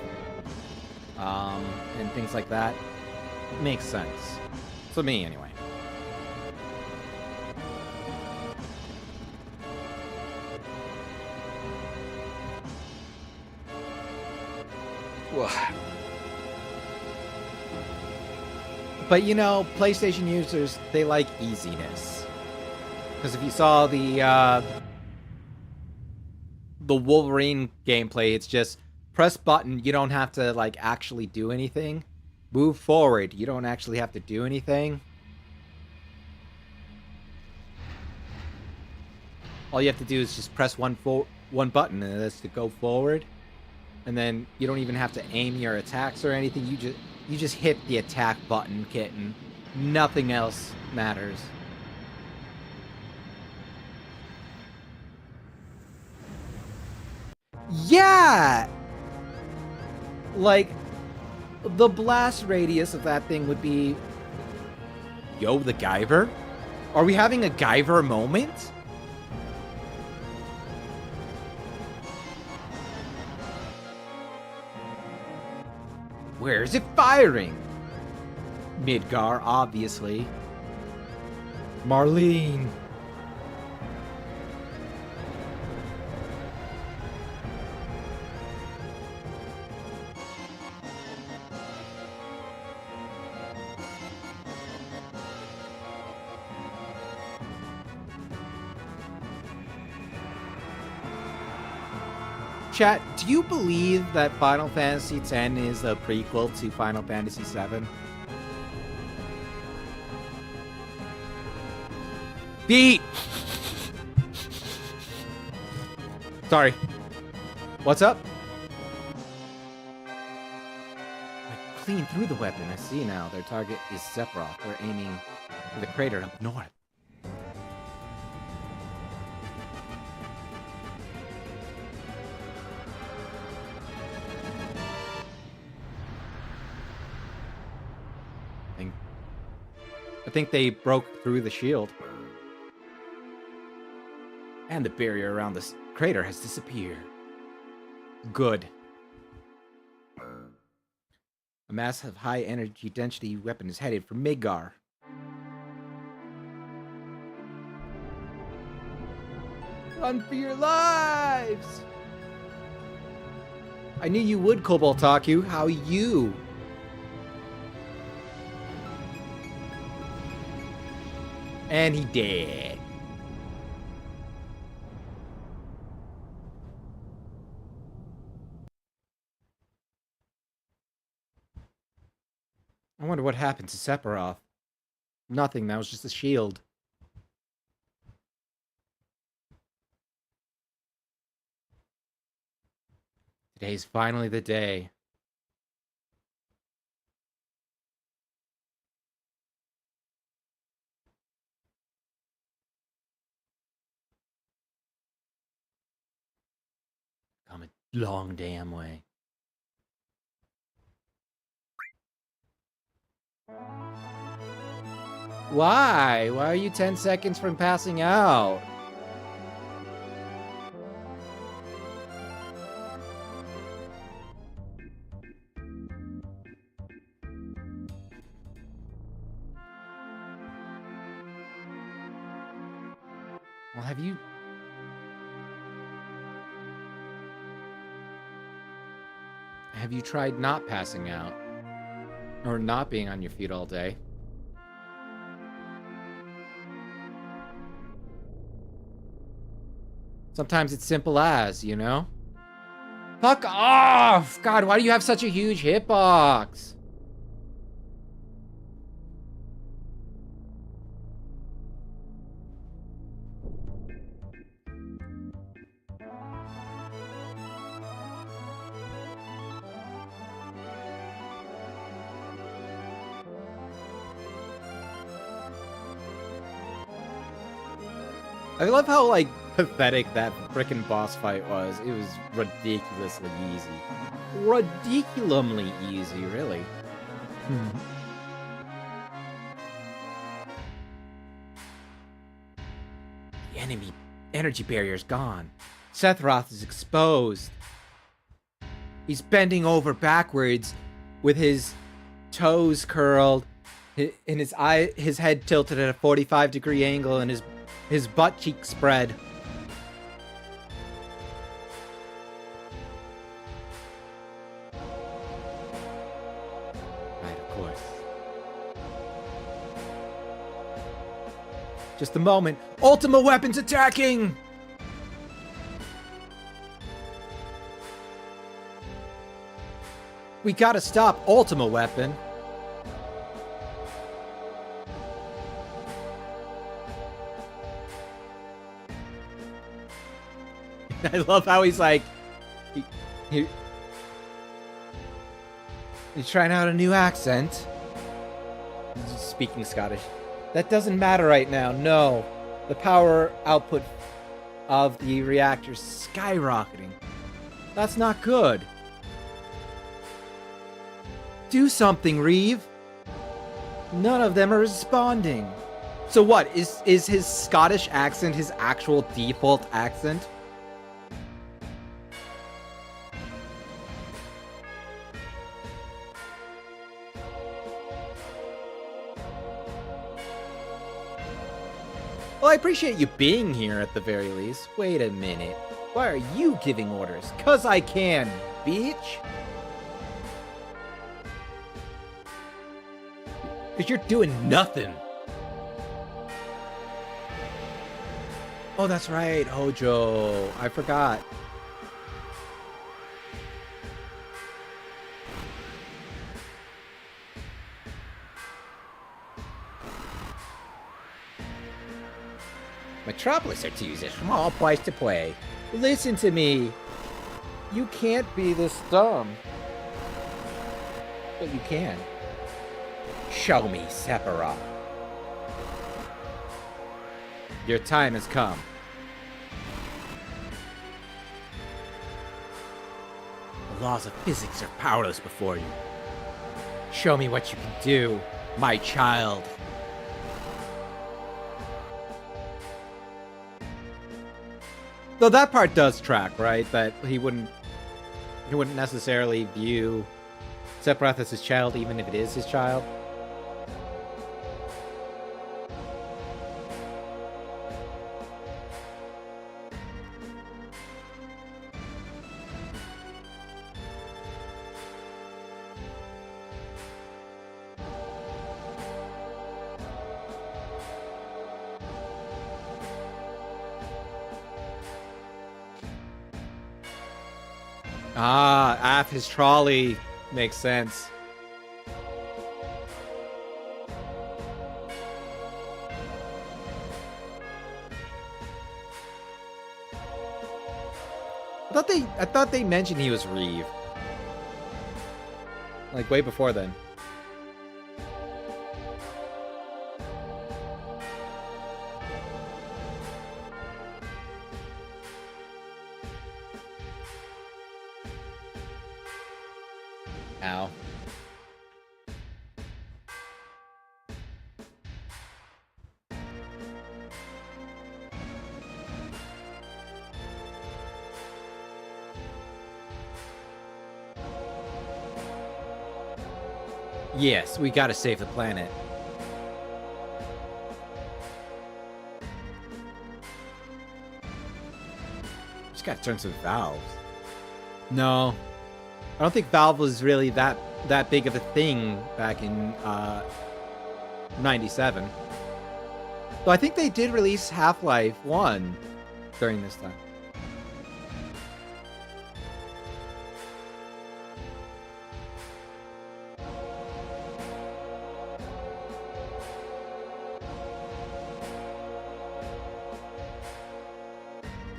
Speaker 1: and things like that makes sense. For me anyway. But you know, PlayStation users, they like easiness. Because if you saw the Wolverine gameplay, it's just press button, you don't have to like actually do anything. Move forward, you don't actually have to do anything. All you have to do is just press one button and that's to go forward. And then you don't even have to aim your attacks or anything. You just hit the attack button, kitten. Nothing else matters. Yeah! Like, the blast radius of that thing would be... Yo, the Guyver? Are we having a Guyver moment? Where is it firing? Midgar, obviously. Marlene. Chat, do you believe that Final Fantasy X is a prequel to Final Fantasy VII? Beat! Sorry. What's up? I clean through the weapon. I see now. Their target is Sephiroth. They're aiming for the crater up north. I think they broke through the shield. And the barrier around this crater has disappeared. Good. A massive high energy density weapon is headed for Midgar. Run for your lives! I knew you would, Cobalt Taku. How you? And he did. I wonder what happened to Sephiroth. Nothing, that was just a shield. Today's finally the day. long damn way. Why? Why are you 10 seconds from passing out? Well, have you tried not passing out? Or not being on your feet all day? Sometimes it's simple as, you know? Fuck off! God, why do you have such a huge hitbox? I love how, like, pathetic that frickin' boss fight was. It was ridiculously easy. Ridiculously easy, really. The enemy energy barrier's gone. Sephiroth is exposed. He's bending over backwards with his toes curled, and his head tilted at a 45-degree angle, and his butt cheek spread. Right, of course. Just a moment. Ultima weapons attacking! We gotta stop Ultima weapon. I love how he's like, he's trying out a new accent. He's speaking Scottish. That doesn't matter right now, no. The power output of the reactor's skyrocketing. That's not good. Do something, Reeve. None of them are responding. So what, is his Scottish accent his actual default accent? Well, I appreciate you being here at the very least. Wait a minute. Why are you giving orders? 'Cause I can, bitch. 'Cause you're doing nothing. Oh, that's right, Hojo. I forgot. Metropolis are to use a small place to play. Listen to me. You can't be this dumb. But you can. Show me, Sephiroth. Your time has come. The laws of physics are powerless before you. Show me what you can do, my child. Though that part does track, right? That he wouldn't necessarily view Sephiroth as his child, even if it is his child. Ah, his trolley makes sense. I thought they mentioned he was Reeve. Like way before then. Ow. Yes, we gotta save the planet. Just gotta turn some valves. No. I don't think Valve was really that big of a thing back in 97. Though I think they did release Half-Life 1 during this time.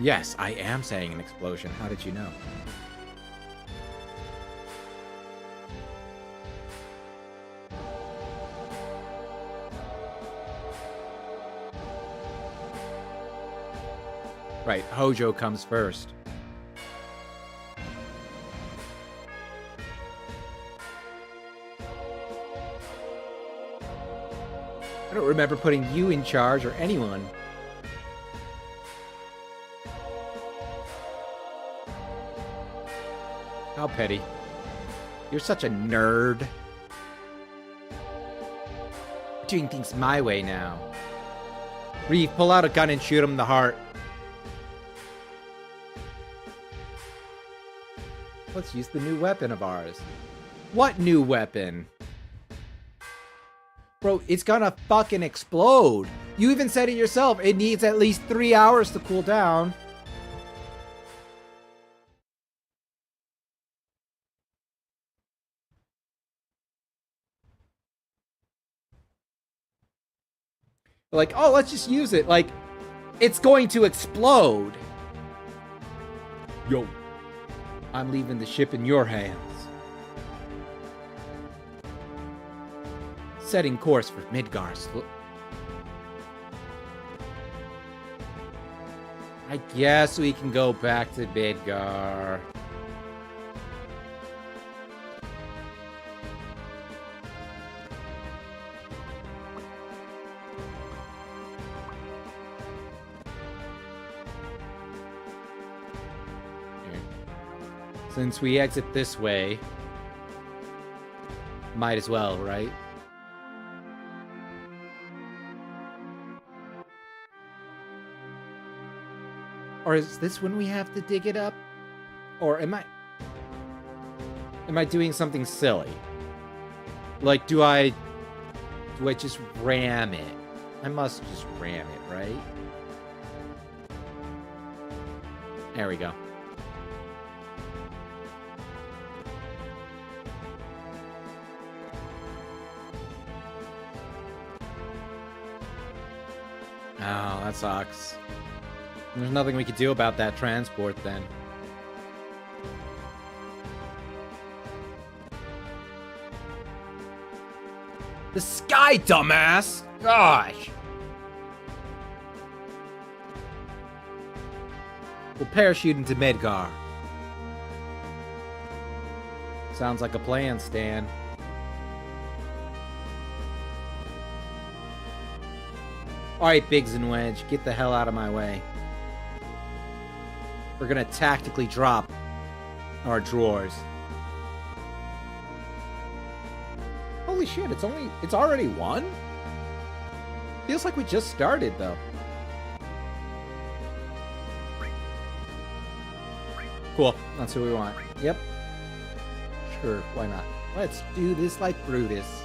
Speaker 1: Yes, I am saying an explosion. How did you know? Right, Hojo comes first. I don't remember putting you in charge or anyone. How petty. You're such a nerd. Doing things my way now. Reeve, pull out a gun and shoot him in the heart. Let's use the new weapon of ours. What new weapon? Bro, it's gonna fucking explode. You even said it yourself. It needs at least 3 hours to cool down. Like, oh, let's just use it. Like, it's going to explode. Yo, I'm leaving the ship in your hands. Setting course for Midgar's. I guess we can go back to Midgar. Since we exit this way, might as well, right? Or is this when we have to dig it up? Or am I doing something silly? Like, do I just ram it? I must just ram it, right? There we go. Oh, that sucks. There's nothing we could do about that transport then. The sky, dumbass! Gosh! We'll parachute into Midgar. Sounds like a plan, Stan. Alright, Biggs and Wedge, get the hell out of my way. We're gonna tactically drop our drawers. Holy shit, it's already 1? Feels like we just started, though. Cool, that's who we want. Yep. Sure, why not? Let's do this like Brutus.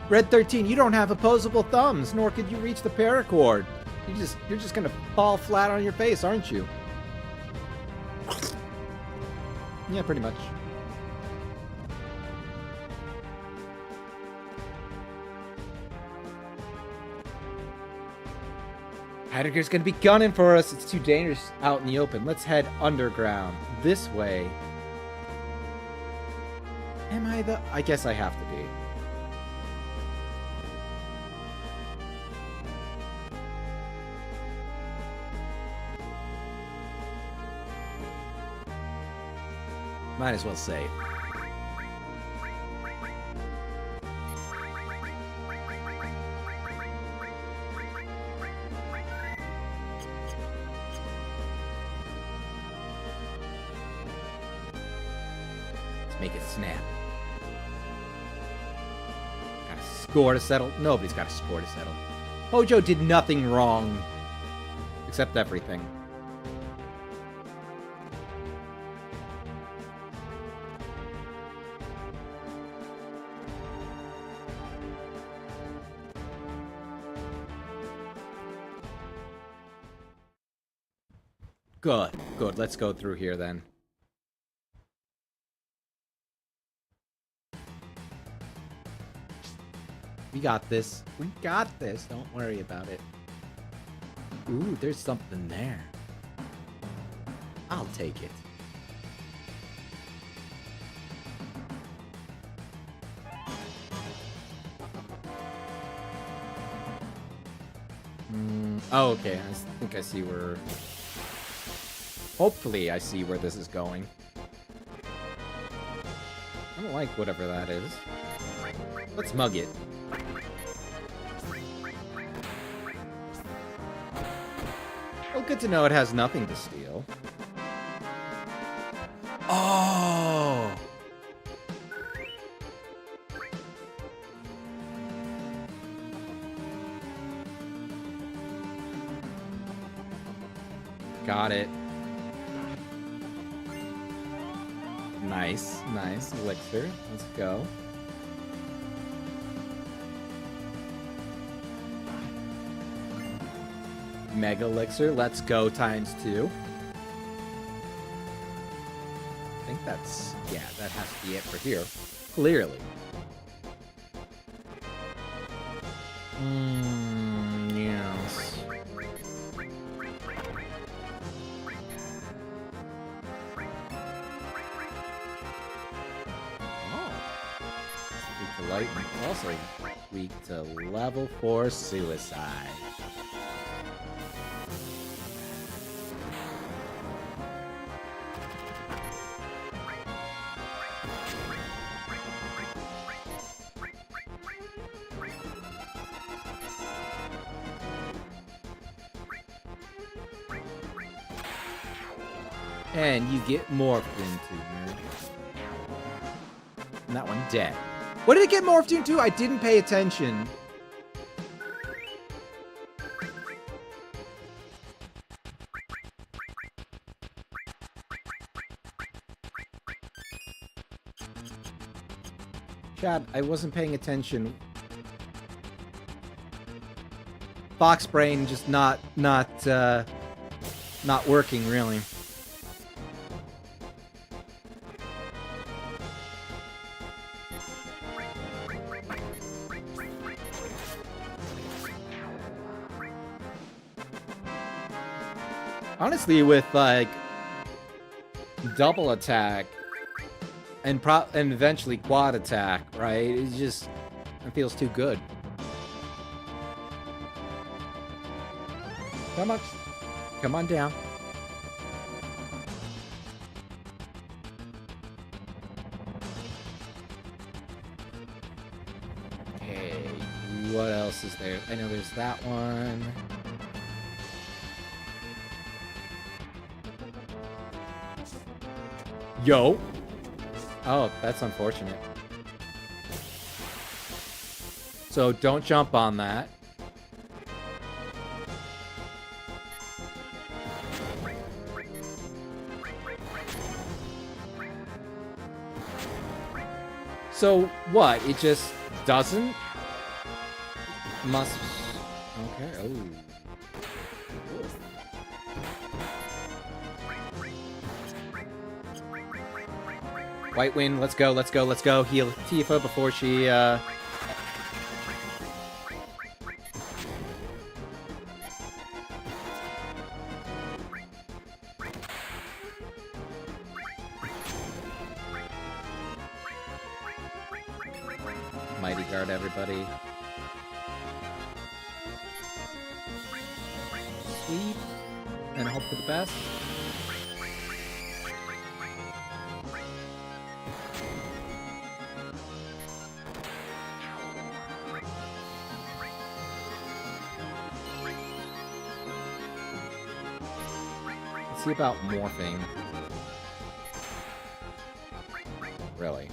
Speaker 1: Red 13, you don't have opposable thumbs, nor could you reach the paracord. You're just gonna fall flat on your face, aren't you? Yeah, pretty much. Heidegger's gonna be gunning for us. It's too dangerous out in the open. Let's head underground. This way. Am I the... I guess I have to be. Might as well say. Let's make it snap. Got a score to settle. Nobody's got a score to settle. Hojo did nothing wrong. Except everything. Good, good. Let's go through here then. We got this. We got this. Don't worry about it. Ooh, there's something there. I'll take it. Oh, okay. I think I see where... Hopefully I see where this is going. I don't like whatever that is. Let's mug it. Well, good to know it has nothing to steal. Oh! Got it. Nice, nice. Elixir. Let's go. Mega Elixir. Let's go ×2. I think that's... Yeah, that has to be it for here. Clearly. Yes. Lightning. Also weak to level 4 suicide. And you get morphed into, man. And that one dead. What did it get morphed into? I didn't pay attention. Chad, I wasn't paying attention. Fox brain just not working really. Honestly, with like double attack and eventually quad attack, right? It feels too good. Come on down. Okay, what else is there? I know there's that one. Yo! Oh, that's unfortunate. So don't jump on that. So what? It just doesn't? Must... Okay, oh. White Wind, let's go, let's go, let's go. Heal Tifa before she, guard everybody. Sweep. And hope for the best. Let's see about morphing. Really.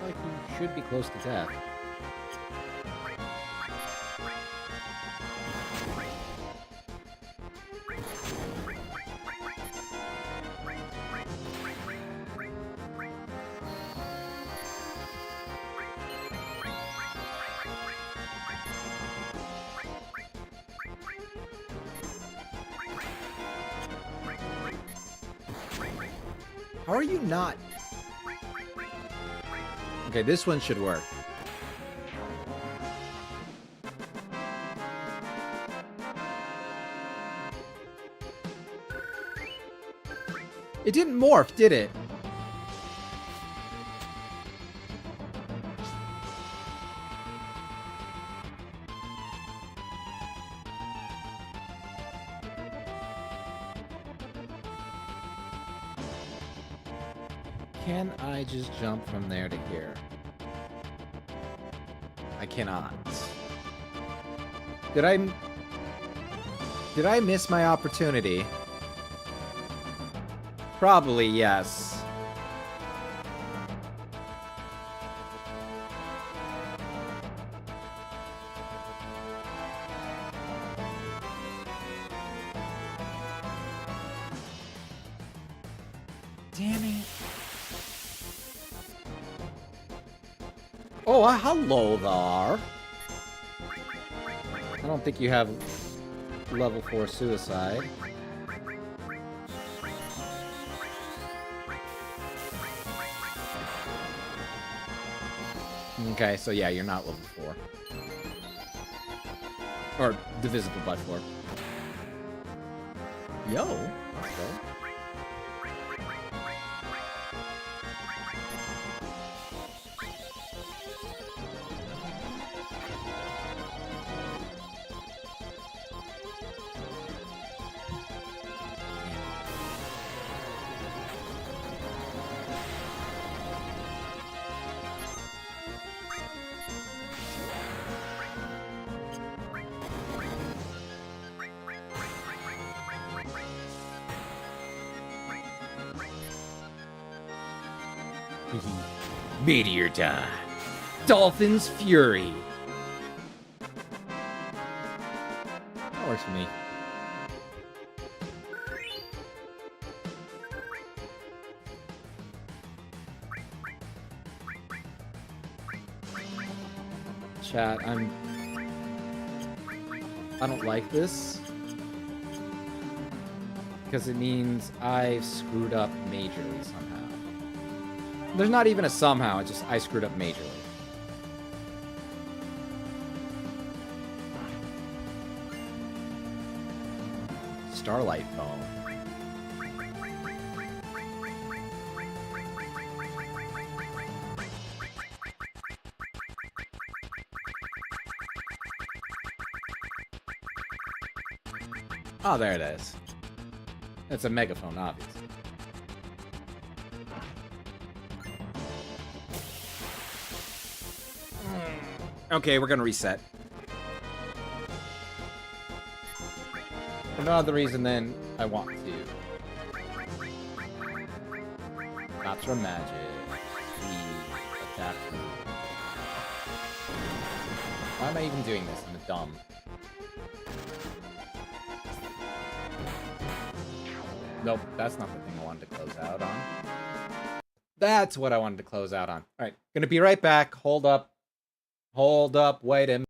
Speaker 1: Like you should be close to death. How are you not? Okay, this one should work. It didn't morph, did it? Can I just jump from there to here? I cannot. Did I miss my opportunity? Probably, yes. Damn it. Oh, hello there. I don't think you have level 4 suicide. Okay, so yeah, you're not level 4. Or divisible by 4. Yo, let's go. Meteor time. Dolphin's Fury. That works for me. Chat, I don't like this. Because it means I've screwed up majorly somehow. There's not even a somehow, it's just I screwed up majorly. Starlight Ball. Oh, there it is. It's a megaphone, obviously. Okay, we're gonna reset. For no other reason than I want to. Gotcha magic. The attack. Why am I even doing this? I'm dumb. Nope, that's not the thing I wanted to close out on. That's what I wanted to close out on. Alright, gonna be right back. Hold up. Hold up, wait a minute.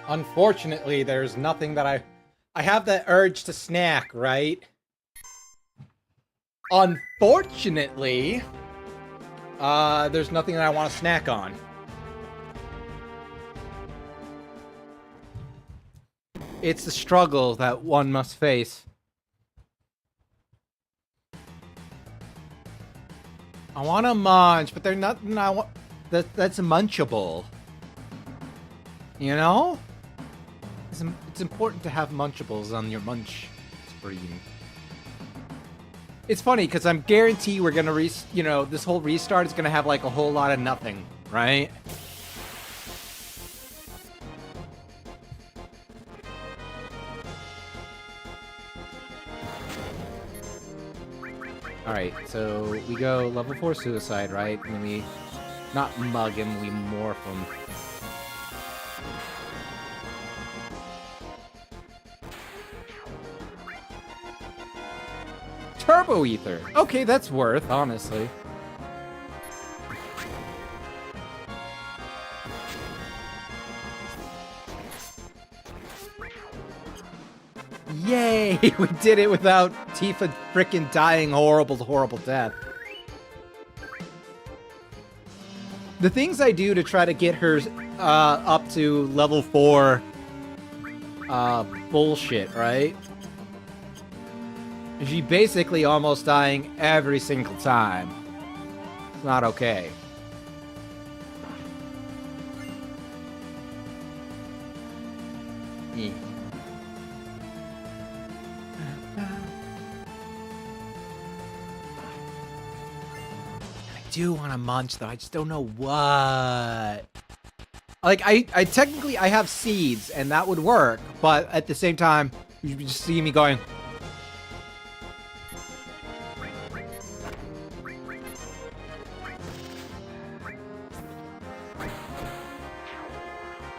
Speaker 1: Unfortunately, there's nothing that I have the urge to snack, right? Unfortunately, there's nothing that I want to snack on. It's the struggle that one must face. I want to munch, but there's nothing I want that's munchable. You know? It's important to have munchables on your munch screen. It's funny because I'm guaranteed we're gonna this whole restart is gonna have like a whole lot of nothing, right? Alright, so we go level 4 suicide, right? And we not mug him, we morph him. Turbo Ether! Okay, that's worth, honestly. Yay! We did it without Tifa frickin' dying horrible death. The things I do to try to get her up to level 4 bullshit, right? She basically almost dying every single time. It's not okay. Yeah. I do want to munch, though. I just don't know what. Like, I technically, I have seeds, and that would work. But at the same time, you just see me going...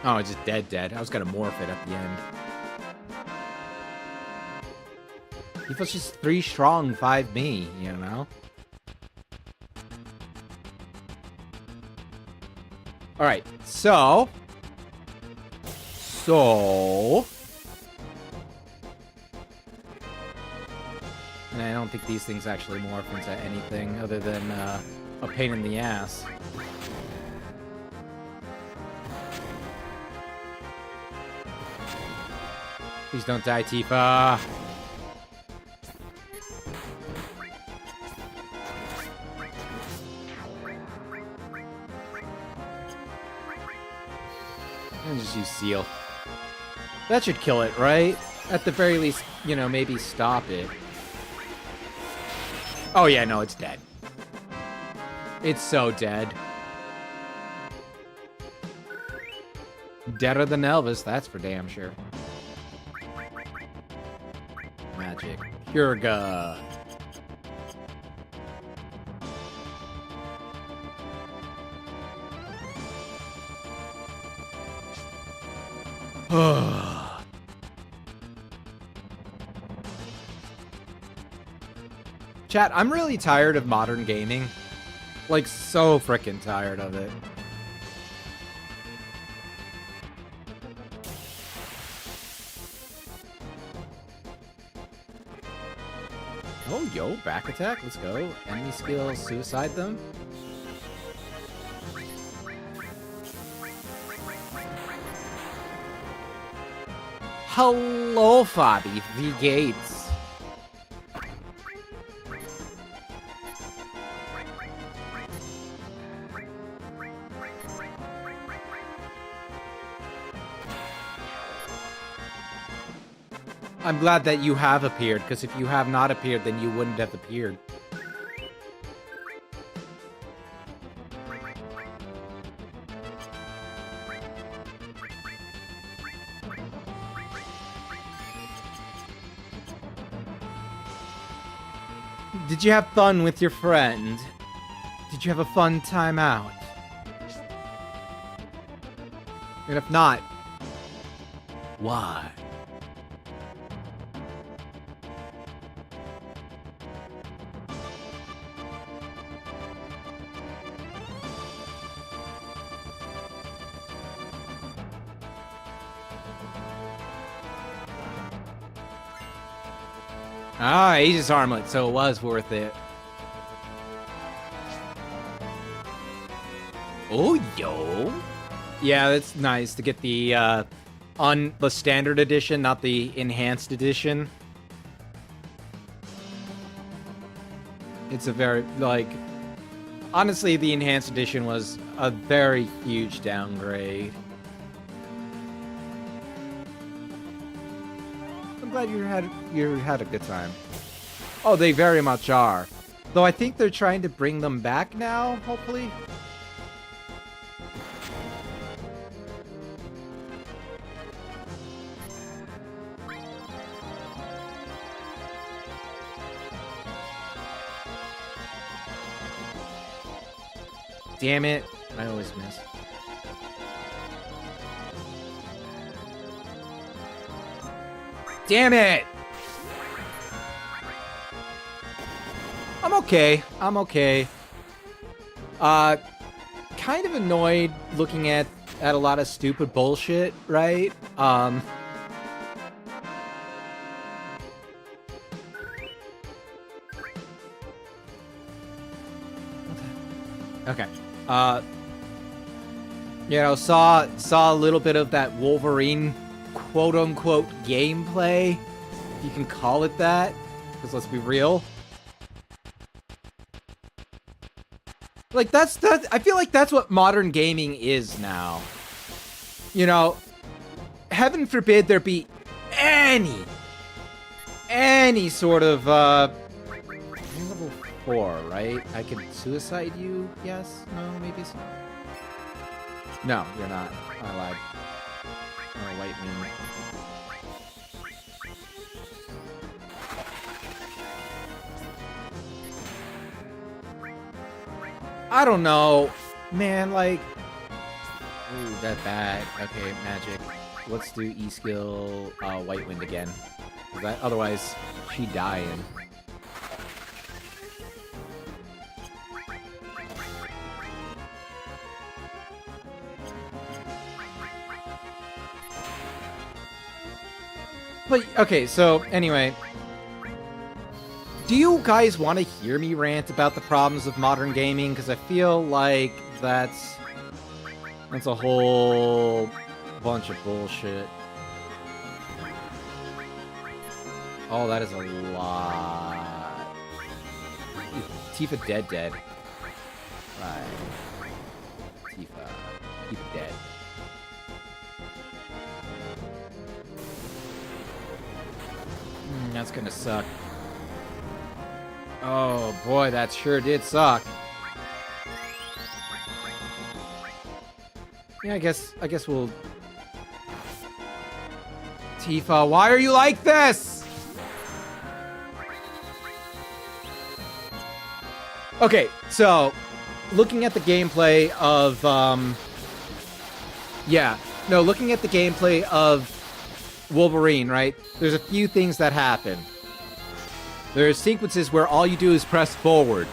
Speaker 1: Oh, it's just dead. I was gonna morph it at the end. Tifa's just 3 strong, 5 me, you know? Alright, so... And I don't think these things actually morph into anything other than a pain in the ass. Please don't die, Tifa. And just use Seal. That should kill it, right? At the very least, you know, maybe stop it. Oh yeah, no, it's dead. It's so dead. Deader than Elvis, that's for damn sure. Magic. Purga. Chat, I'm really tired of modern gaming. Like, so frickin' tired of it. Oh, yo, back attack, let's go. Enemy skill, suicide them. Hello, Fabi, the gates. I'm glad that you have appeared, because if you have not appeared, then you wouldn't have appeared. Did you have fun with your friend? Did you have a fun time out? And if not, why? Ah, Aegis Armlet, so it was worth it. Oh, yo. Yeah, that's nice to get the, on the standard edition, not the enhanced edition. It's a very, like... Honestly, the enhanced edition was a very huge downgrade. I'm glad you had a good time. Oh, they very much are. Though I think they're trying to bring them back now, hopefully. Damn it. I always miss. Damn it! I'm okay. I'm okay. Kind of annoyed looking at a lot of stupid bullshit, right? Okay. You know, saw a little bit of that Wolverine quote-unquote gameplay, if you can call it that, because let's be real. Like, that's I feel like that's what modern gaming is now. You know, heaven forbid there be any sort of, you're level 4, right? I could suicide you? Yes? No? Maybe so? No, you're not. I lied. Oh, white wing. I don't know. Man, like... Ooh, that bad. Okay, magic. Let's do E-skill, White Wind again. Otherwise, she dying. But, okay, so, anyway. Do you guys want to hear me rant about the problems of modern gaming? Because I feel like that's a whole bunch of bullshit. Oh, that is a lot. Tifa dead. Right. Tifa dead. That's gonna suck. Oh boy, that sure did suck. Yeah, I guess we'll... Tifa, why are you like this? Okay, so, looking at the gameplay of, looking at the gameplay of Wolverine, right? There's a few things that happen. There's sequences where all you do is press forward.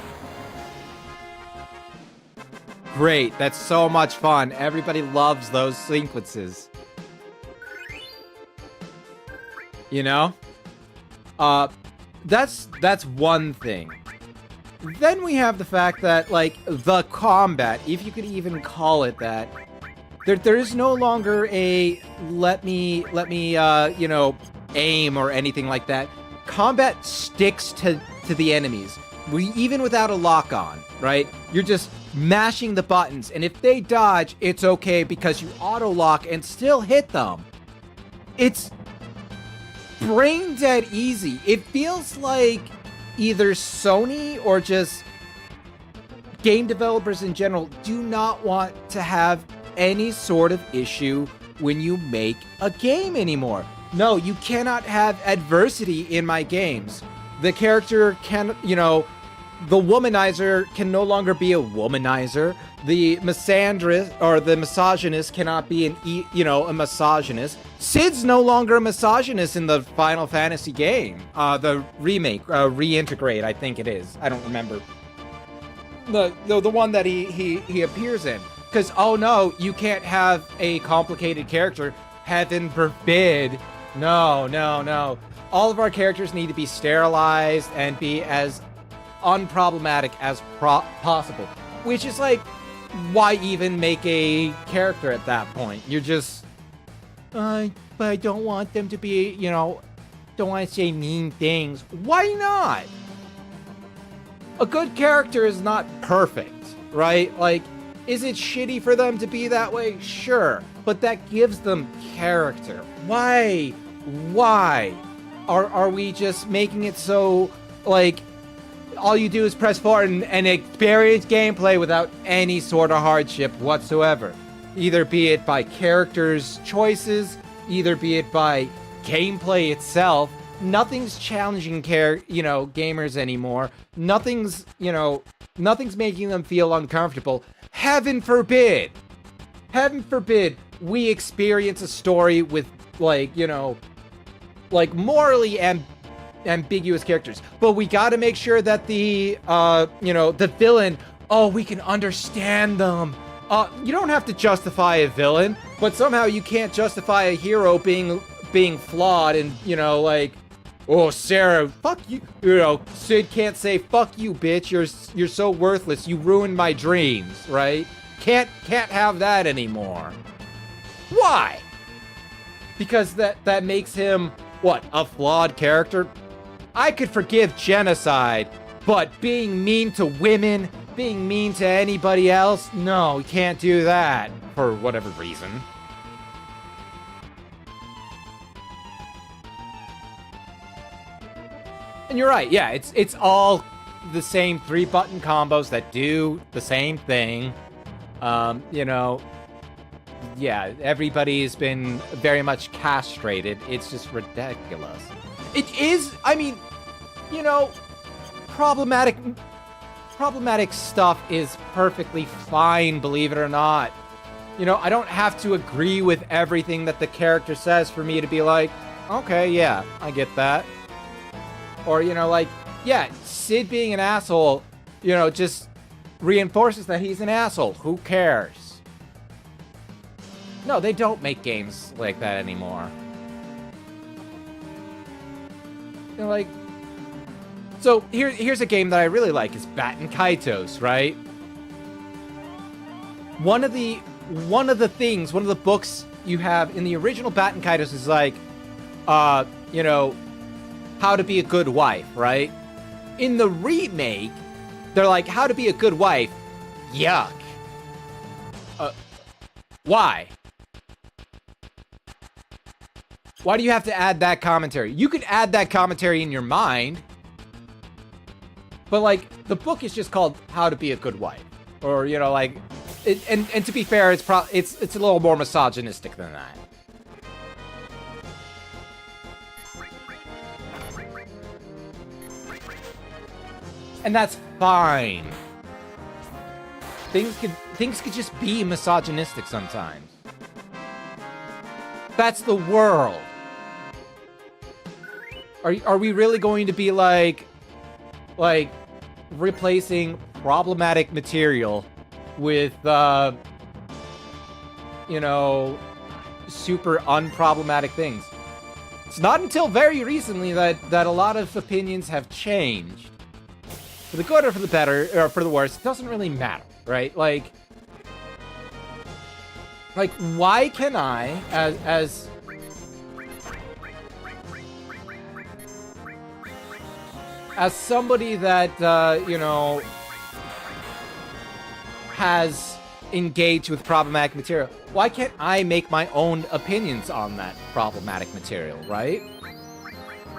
Speaker 1: Great, that's so much fun. Everybody loves those sequences. You know? That's one thing. Then we have the fact that, like, the combat, if you could even call it that, there is no longer a let me you know, aim or anything like that. Combat sticks to the enemies. Even without a lock-on, right? You're just mashing the buttons, and if they dodge, it's okay because you auto-lock and still hit them. It's brain dead easy. It feels like either Sony or just game developers in general do not want to have any sort of issue when you make a game anymore. No, you cannot have adversity in my games. The character can, you know, the womanizer can no longer be a womanizer. The misandrist or the misogynist cannot be a misogynist. Sid's no longer a misogynist in the Final Fantasy game. The remake, reintegrate, I think it is. I don't remember. The one that he appears in. Because, oh no, you can't have a complicated character. Heaven forbid. No. All of our characters need to be sterilized and be as unproblematic as possible. Which is like, why even make a character at that point? You're just... but I don't want them to be, you know... Don't want to say mean things. Why not? A good character is not perfect, right? Like, is it shitty for them to be that way? Sure. But that gives them character. Why? Are we just making it so, like, all you do is press forward and experience gameplay without any sort of hardship whatsoever? Either be it by characters' choices, either be it by gameplay itself. Nothing's challenging gamers anymore. Nothing's making them feel uncomfortable. heaven forbid we experience a story with, like, you know, like morally ambiguous characters, but we got to make sure that the you know, the villain, oh, we can understand them. You don't have to justify a villain, but somehow you can't justify a hero being flawed and, you know, like, oh, Sarah, fuck you. You know, Sid can't say fuck you, bitch. You're so worthless. You ruined my dreams, right? Can't have that anymore. Why? Because that makes him what? A flawed character? I could forgive genocide, but being mean to women, being mean to anybody else, no, you can't do that for whatever reason. And you're right, yeah, it's all the same 3-button combos that do the same thing. You know, yeah, everybody's been very much castrated. It's just ridiculous. It is, I mean, you know, problematic stuff is perfectly fine, believe it or not. You know, I don't have to agree with everything that the character says for me to be like, okay, yeah, I get that. Or, you know, like, yeah, Sid being an asshole, you know, just reinforces that he's an asshole. Who cares? No, they don't make games like that anymore. You know, like, so here's a game that I really like, is Batten Kaitos, right? One of the books you have in the original Batten Kaitos is like, you know, how to be a good wife, right? In the remake, they're like, how to be a good wife. Yuck. Why? Why do you have to add that commentary? You could add that commentary in your mind, but, like, the book is just called How to Be a Good Wife. Or, you know, like, and to be fair, it's a little more misogynistic than that. And that's fine. Things could just be misogynistic sometimes. That's the world. Are we really going to be like replacing problematic material with you know, super unproblematic things? It's not until very recently that a lot of opinions have changed. For the good or for the better, or for the worse, it doesn't really matter, right? Like, why can I, as somebody that, you know, has engaged with problematic material, why can't I make my own opinions on that problematic material, right?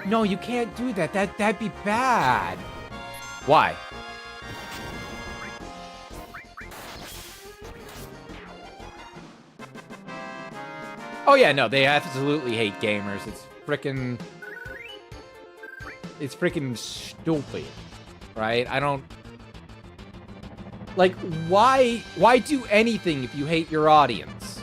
Speaker 1: No, you can't do that. That'd be bad. Why? Oh yeah, no, they absolutely hate gamers. It's freaking stupid, right? I don't... Like, why do anything if you hate your audience?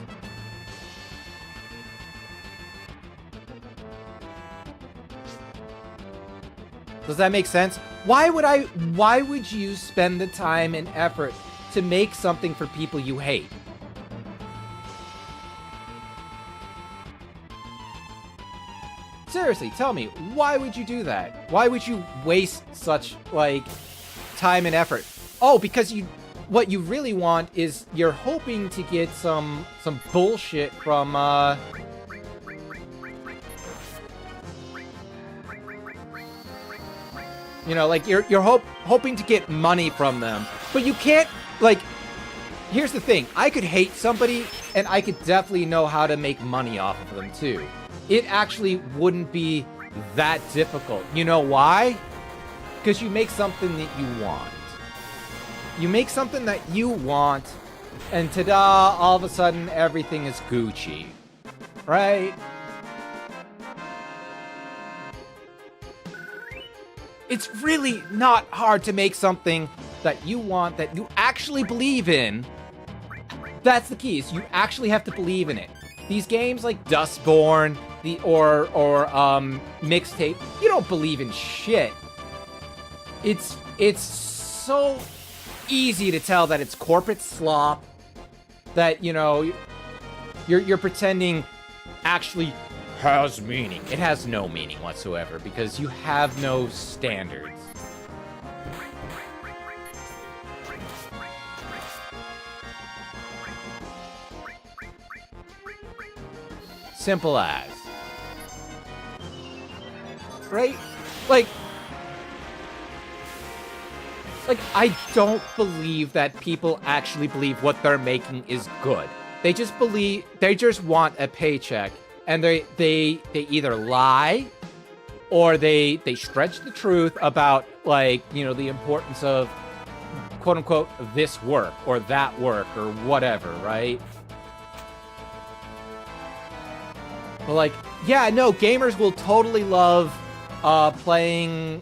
Speaker 1: Does that make sense? Why would you spend the time and effort to make something for people you hate? Seriously, tell me, why would you do that? Why would you waste such, like, time and effort? Oh, because what you really want is you're hoping to get some bullshit from, you know, like, you're hoping to get money from them. But you can't, like, here's the thing. I could hate somebody, and I could definitely know how to make money off of them, too. It actually wouldn't be that difficult. You know why? Because you make something that you want. You make something that you want, and ta-da, all of a sudden, everything is Gucci. Right? It's really not hard to make something that you want, that you actually believe in, That's the key, is you actually have to believe in it. These games like Dustborn, or Mixtape, you don't believe in shit. It's so easy to tell that it's corporate slop, that, you know, you're pretending actually has meaning. It has no meaning whatsoever, because you have no standards. Simple as. Right? Like, I don't believe that people actually believe what they're making is good. They just want a paycheck, and they either lie, or they stretch the truth about, like, you know, the importance of, quote unquote, this work or that work or whatever, right? But, like, yeah, no, gamers will totally love playing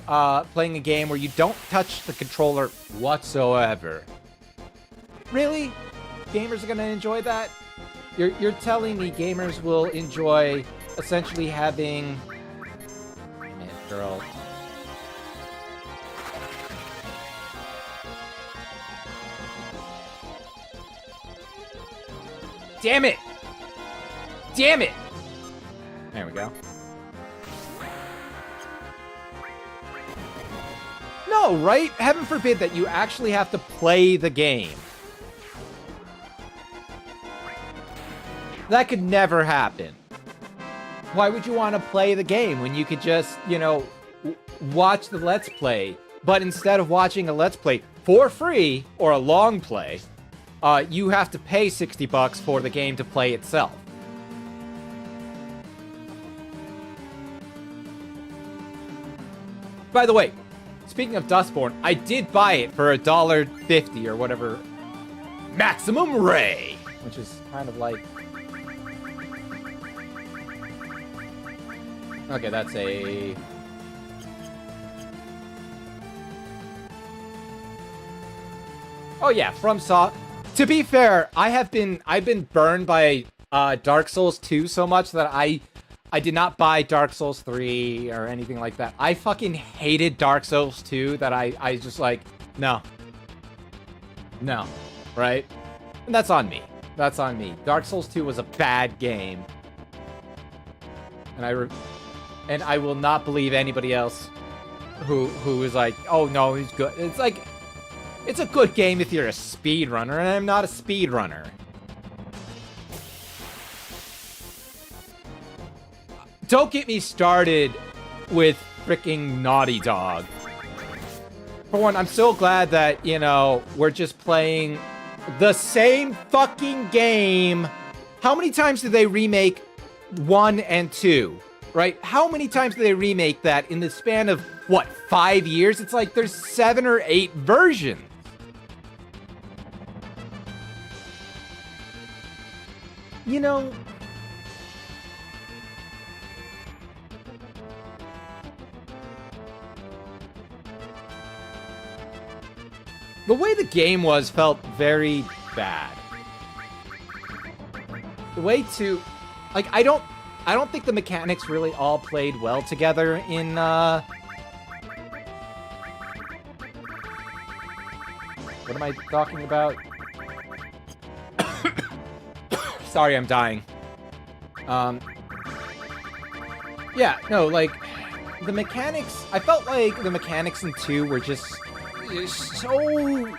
Speaker 1: a game where you don't touch the controller whatsoever. Really? Gamers are gonna enjoy that? You're telling me gamers will enjoy essentially having... Damn it, girl. Damn it! Damn it! There we go. No, right? Heaven forbid that you actually have to play the game. That could never happen. Why would you want to play the game when you could just, you know, watch the Let's Play? But instead of watching a Let's Play for free, or a long play, you have to pay $60 for the game to play itself. By the way, speaking of Dustborn, I did buy it for $1.50 or whatever. Maximum Ray! Which is kind of like... Okay, that's a... Oh yeah, To be fair, I've been burned by Dark Souls 2 so much that I did not buy Dark Souls 3 or anything like that. I fucking hated Dark Souls 2 that I just like, no. No. Right? And that's on me. That's on me. Dark Souls 2 was a bad game. And I will not believe anybody else who is like, oh no, he's good. It's like, it's a good game if you're a speedrunner, and I'm not a speedrunner. Don't get me started with freaking Naughty Dog. For one, I'm so glad that, you know, we're just playing the same fucking game. How many times did they remake 1 and 2? Right? How many times did they remake that in the span of, what, 5 years? It's like there's 7 or 8 versions. You know... The way the game was felt very bad. The way to... Like, I don't think the mechanics really all played well together in, What am I talking about? Sorry, I'm dying. Yeah, no, like, the mechanics... I felt like the mechanics in 2 were just so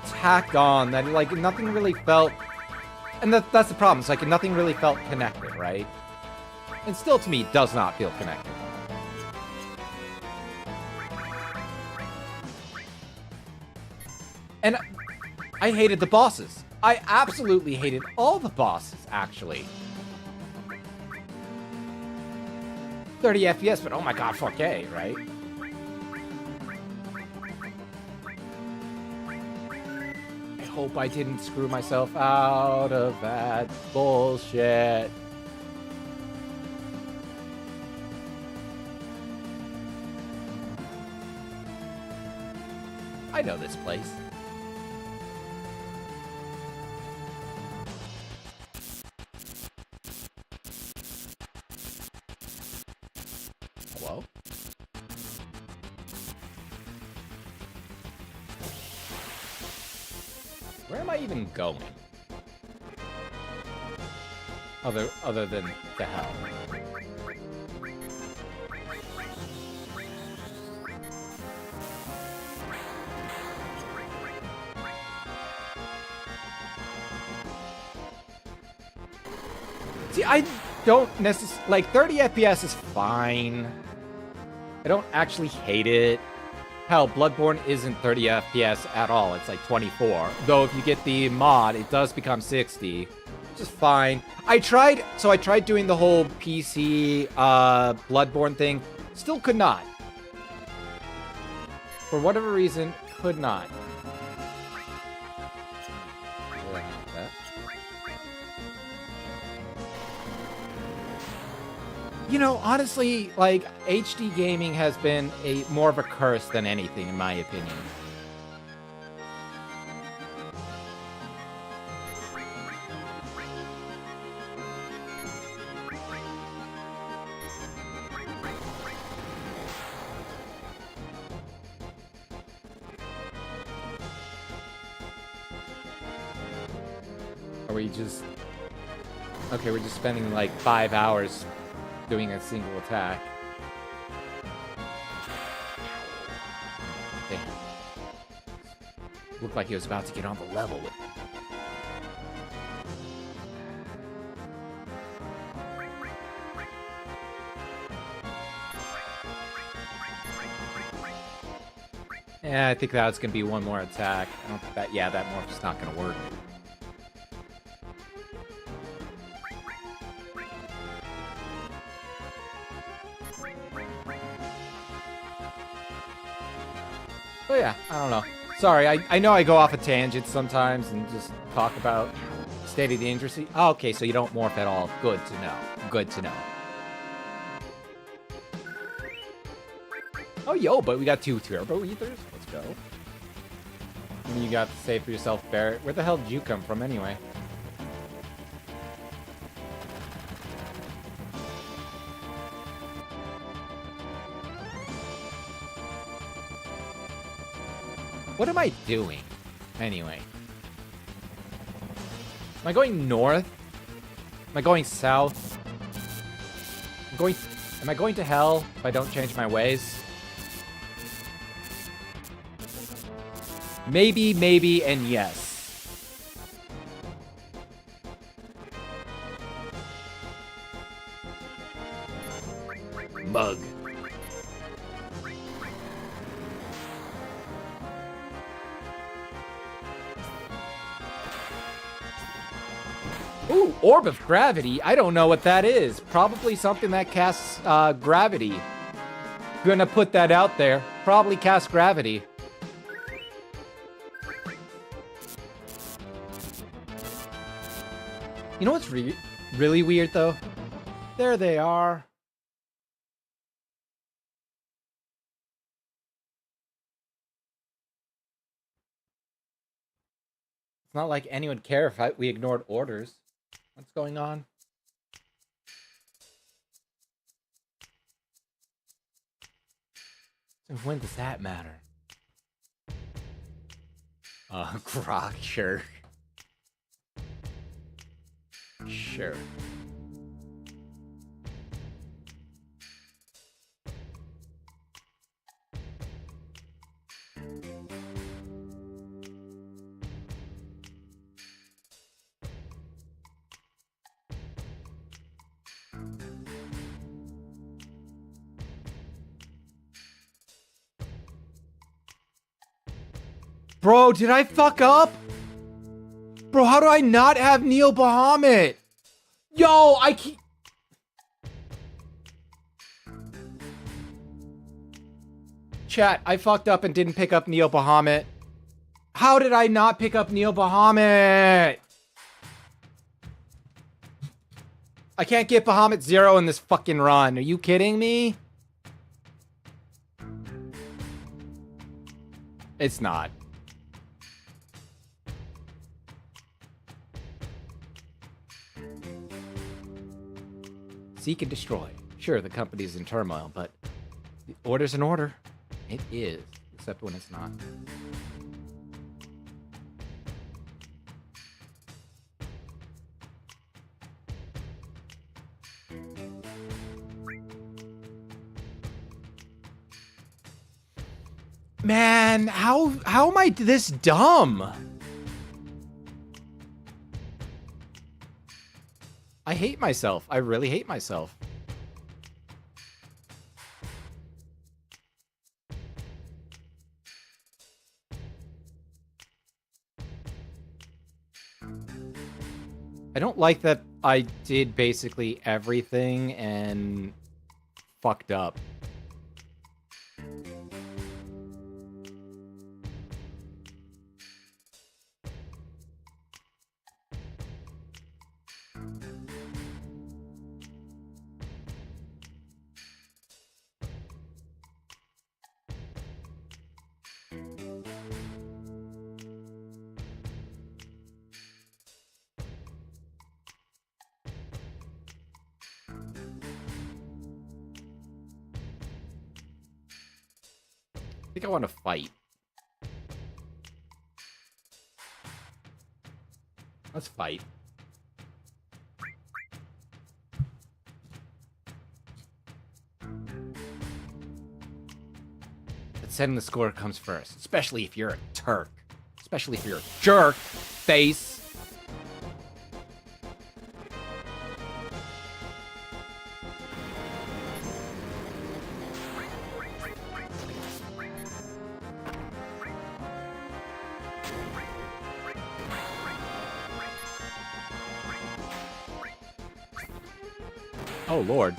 Speaker 1: tacked on that, like, nothing really felt... And that's the problem. It's like nothing really felt connected, right? And still, to me, does not feel connected. And I hated the bosses. I absolutely hated all the bosses, actually. 30 FPS, but oh my god, 4K, right? I hope I didn't screw myself out of that bullshit. I know this place. Where am I even going? Other than to hell. See, I don't necessarily... Like, 30 FPS is fine. I don't actually hate it. Hell, Bloodborne isn't 30 FPS at all. It's like 24. Though if you get the mod, it does become 60. Which is fine. I tried doing the whole PC Bloodborne thing. Still could not. For whatever reason, could not. You know, honestly, like, HD gaming has been more of a curse than anything, in my opinion. Are we just... Okay, we're just spending like 5 hours doing a single attack. Damn. Looked like he was about to get on the level with me. Yeah, I think that was gonna be one more attack. I don't think that... Yeah, that morph's not gonna work. But yeah, I don't know. Sorry, I know I go off a tangent sometimes and just talk about State of Dangerously. Oh, okay, so you don't morph at all. Good to know. Good to know. Oh, yo, but we got 2 Turbo Ethers. Let's go. And you got to say for yourself, Barrett. Where the hell did you come from anyway? What am I doing? Anyway. Am I going north? Am I going south? Am I going to hell if I don't change my ways? Maybe, maybe, and yes. Mug. Ooh, Orb of Gravity. I don't know what that is. Probably something that casts gravity. Gonna put that out there. Probably casts gravity. You know what's really weird, though? There they are. It's not like anyone would care if we ignored orders. What's going on? So when does that matter? Grok, sure. Sure. Bro, did I fuck up? Bro, how do I not have Neil Bahamut? Yo, I keep... Chat, I fucked up and didn't pick up Neil Bahamut. How did I not pick up Neil Bahamut? I can't get Bahamut 0 in this fucking run. Are you kidding me? It's not. Seek and destroy. Sure, the company's in turmoil, but the order's an order. It is, except when it's not. Man, how am I this dumb? I hate myself. I really hate myself. I don't like that I did basically everything and fucked up. I think I want to fight. Let's fight. But setting the score comes first, especially if you're a Turk. Especially if you're a jerk face. Oh, Lord.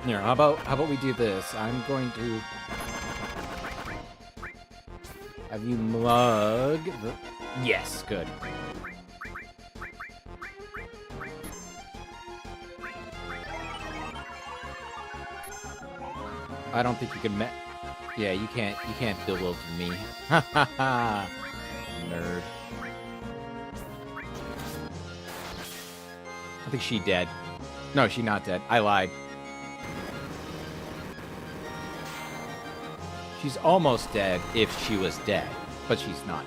Speaker 1: Here, how about we do this? I'm going to have you mug the... Yes, good. I don't think you can yeah, you can't bewilder me. Ha ha ha. Nerd. I think she dead. No, she not dead. I lied. She's almost dead if she was dead, but she's not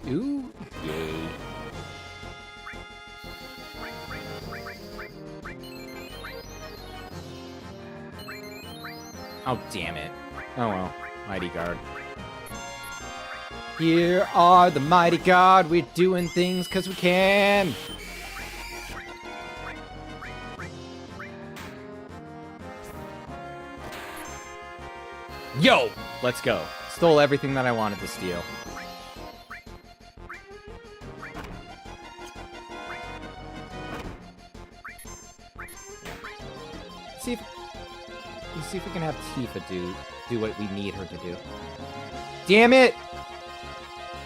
Speaker 1: dead. Ooh, yay. Oh, damn it. Oh well. Mighty Guard. Here are the Mighty Guard. We're doing things because we can. Yo! Let's go. Stole everything that I wanted to steal. Let's see if we can have Tifa do what we need her to do. Damn it!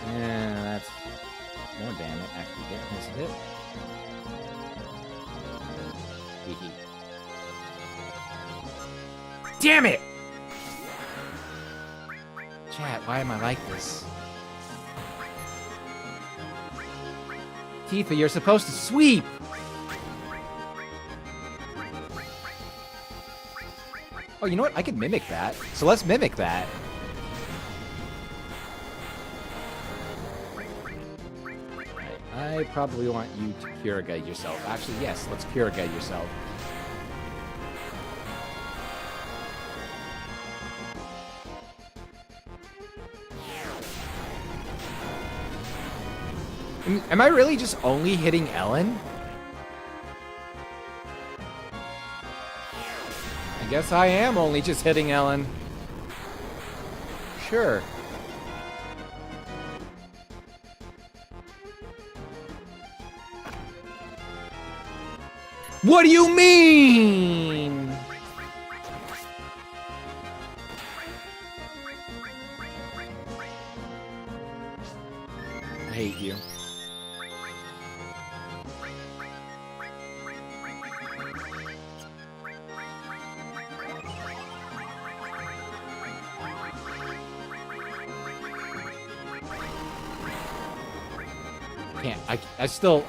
Speaker 1: Yeah, that's more damn it. Actually getting this hit. Hee. Damn it! Chat, why am I like this? Tifa, you're supposed to sweep! Oh, you know what? I can mimic that. So let's mimic that. Right. I probably want you to Kiriga yourself. Actually, yes, let's Kiriga yourself. Am I really just only hitting Ellen? I guess I am only just hitting Ellen. Sure. What do you mean? I hate you.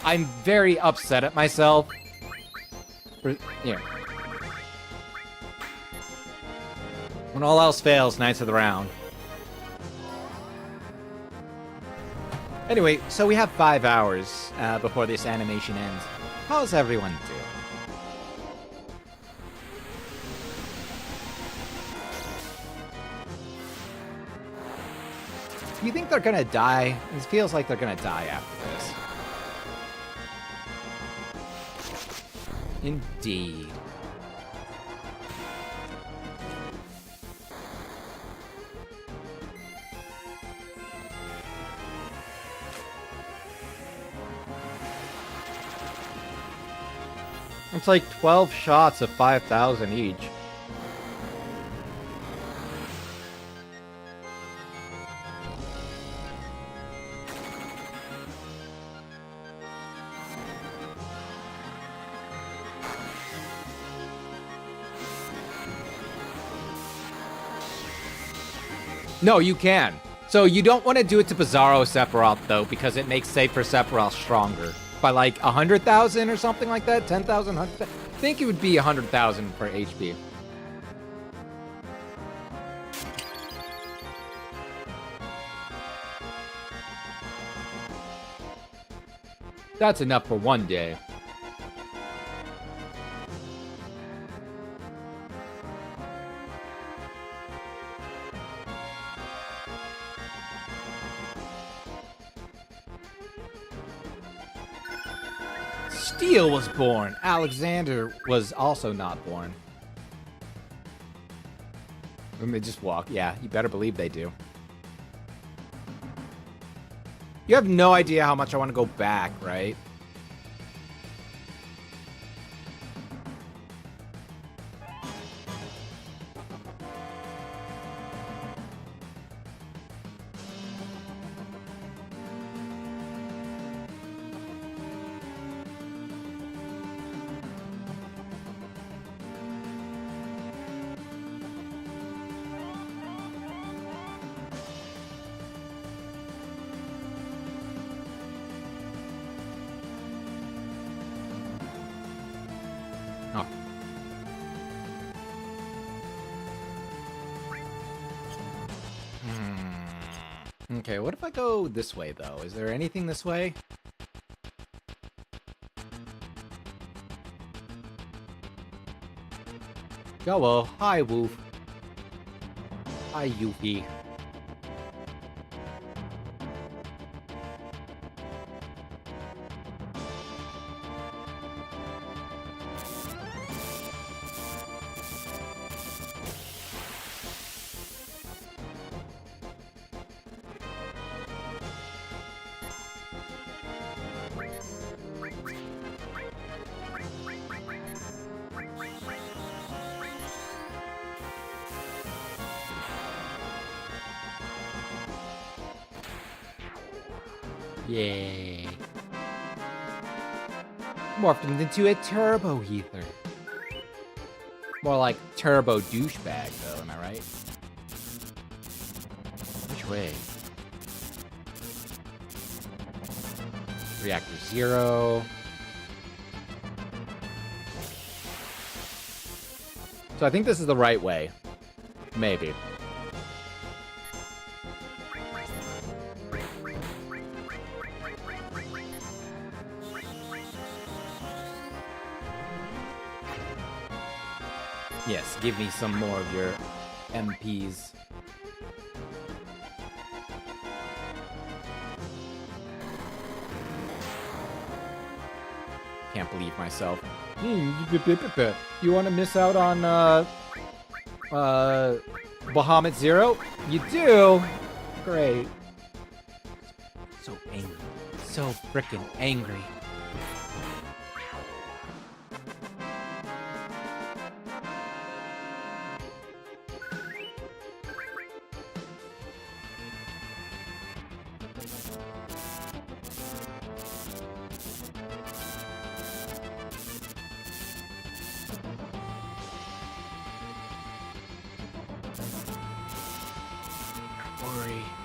Speaker 1: I'm very upset at myself. Yeah. When all else fails, Knights of the Round. Anyway, so we have 5 hours before this animation ends. How's everyone doing? Do you think they're gonna die? It feels like they're gonna die after this. Indeed. It's like 12 shots of 5,000 each. No, you can. So you don't want to do it to Bizarro Sephiroth, though, because it makes Safer Sephiroth stronger. By like 100,000 or something like that? 10,000? I think it would be 100,000 for HP. That's enough for one day. Steel was born. Alexander was also not born. And they just walk. Yeah, you better believe they do. You have no idea how much I want to go back, right? Oh. Okay, what if I go this way, though? Is there anything this way? Oh, well. Hi, Woof. Hi, Yuffie. Yay. Morphed him into a turbo ether. More like turbo douchebag, though, am I right? Which way? Reactor 0. So I think this is the right way. Maybe. Yes, give me some more of your MPs. Can't believe myself. You want to miss out on Bahamut Zero? You do? Great. So angry. So frickin' angry.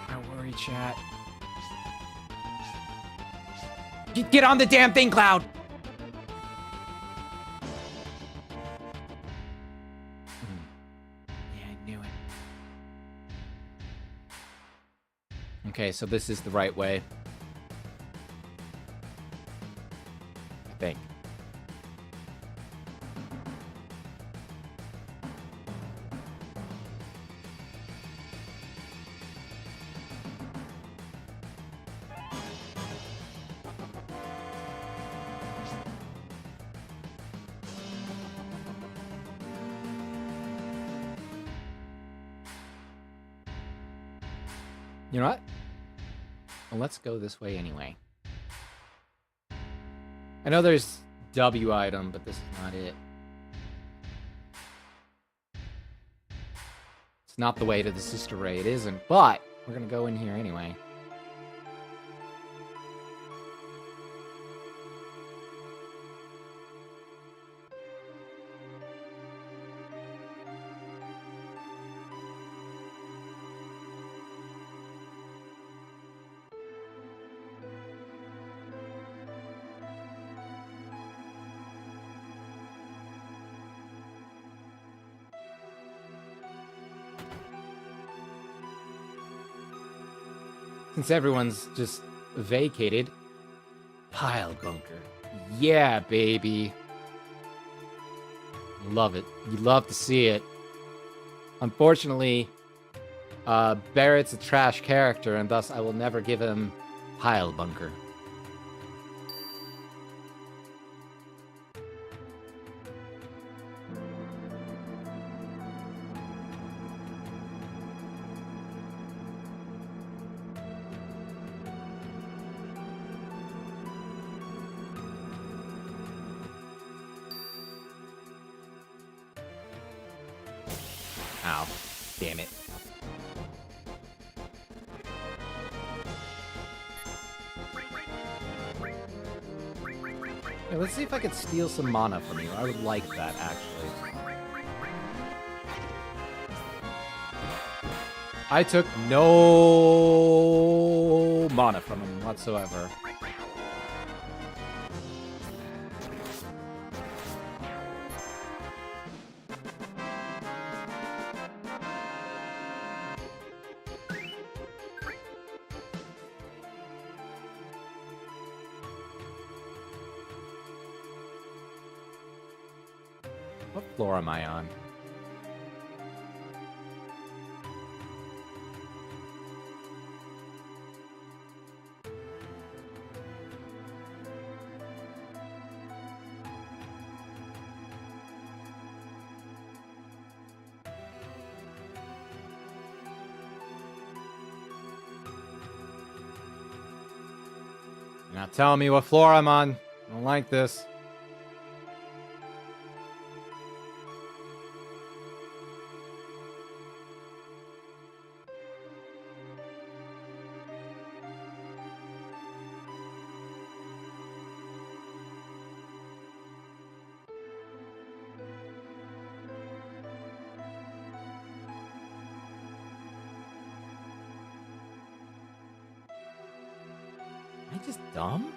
Speaker 1: I worry, chat. Get on the damn thing, Cloud! Yeah, I knew it. Okay, so this is the right way. think. You know what? Well, let's go this way anyway. I know there's W item, but this is not it. It's not the way to the sister ray. It isn't, but we're gonna go in here anyway. Since everyone's just vacated. Pile bunker. Yeah, baby. Love it. You love to see it. Unfortunately, Barrett's a trash character, and thus I will never give him Pile bunker. Ow. Damn it. Yeah, let's see if I could steal some mana from you. I would like that, actually. I took no mana from him whatsoever. What floor am I on? You're not telling me what floor I'm on. I don't like this. Am I just dumb?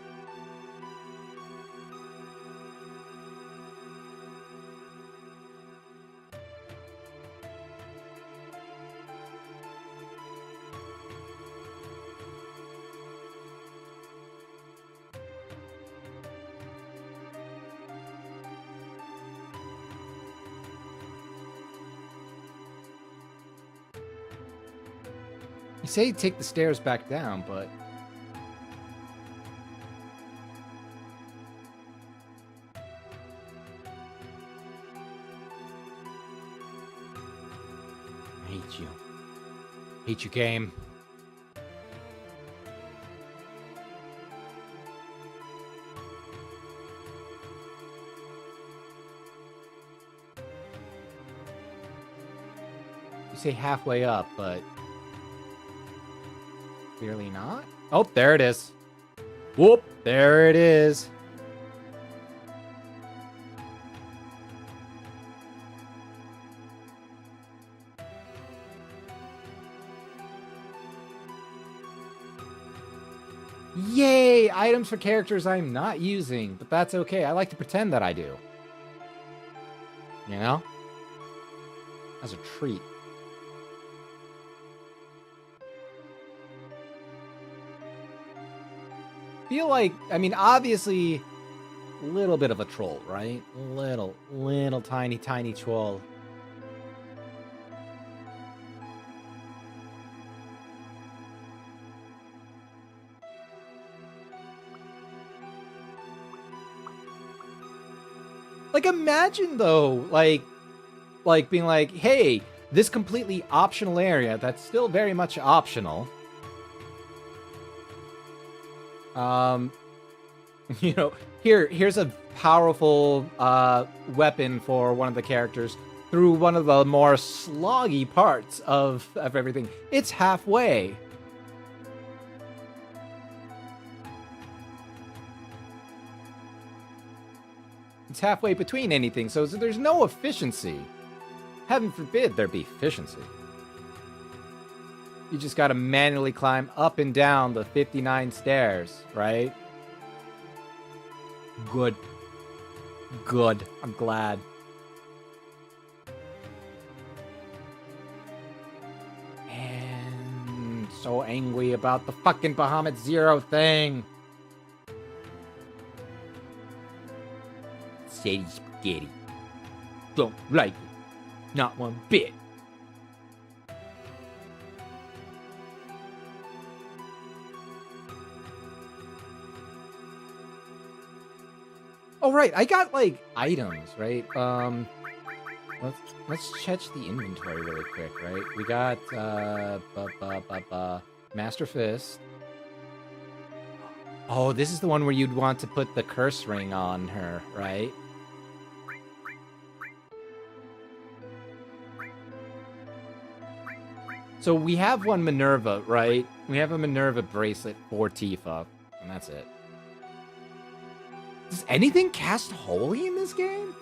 Speaker 1: You say take the stairs back down, but... I hate you. Hate you, game. You say halfway up, but... clearly not. Oh, there it is. Whoop, there it is. Yay! Items for characters I'm not using, but that's okay. I like to pretend that I do. You know? As a treat. Feel like, I mean, obviously, little bit of a troll, right? Little tiny troll. Like, imagine though, like being like, hey, this completely optional area that's still very much optional. You know, here's a powerful weapon for one of the characters through one of the more sloggy parts of everything. It's halfway. It's halfway between anything, so there's no efficiency. Heaven forbid there be efficiency. You just gotta manually climb up and down the 59 stairs, right? Good. Good. I'm glad. And so angry about the fucking Bahamut Zero thing. Sadie spaghetti. Don't like it. Not one bit. Oh right, I got like items, right? Let's check the inventory really quick, right? We got Master Fist. Oh, this is the one where you'd want to put the curse ring on her, right? So we have one Minerva, right? We have a Minerva bracelet for Tifa, and that's it. Does anything cast holy in this game?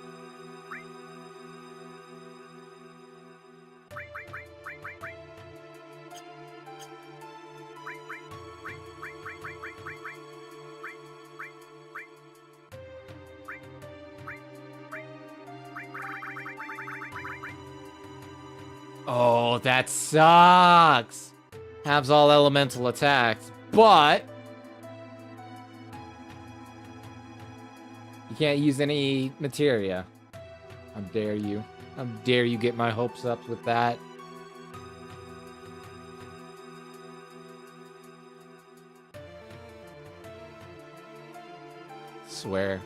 Speaker 1: Oh, that sucks. Has all elemental attacks, but you can't use any materia. How dare you? How dare you get my hopes up with that? Swear.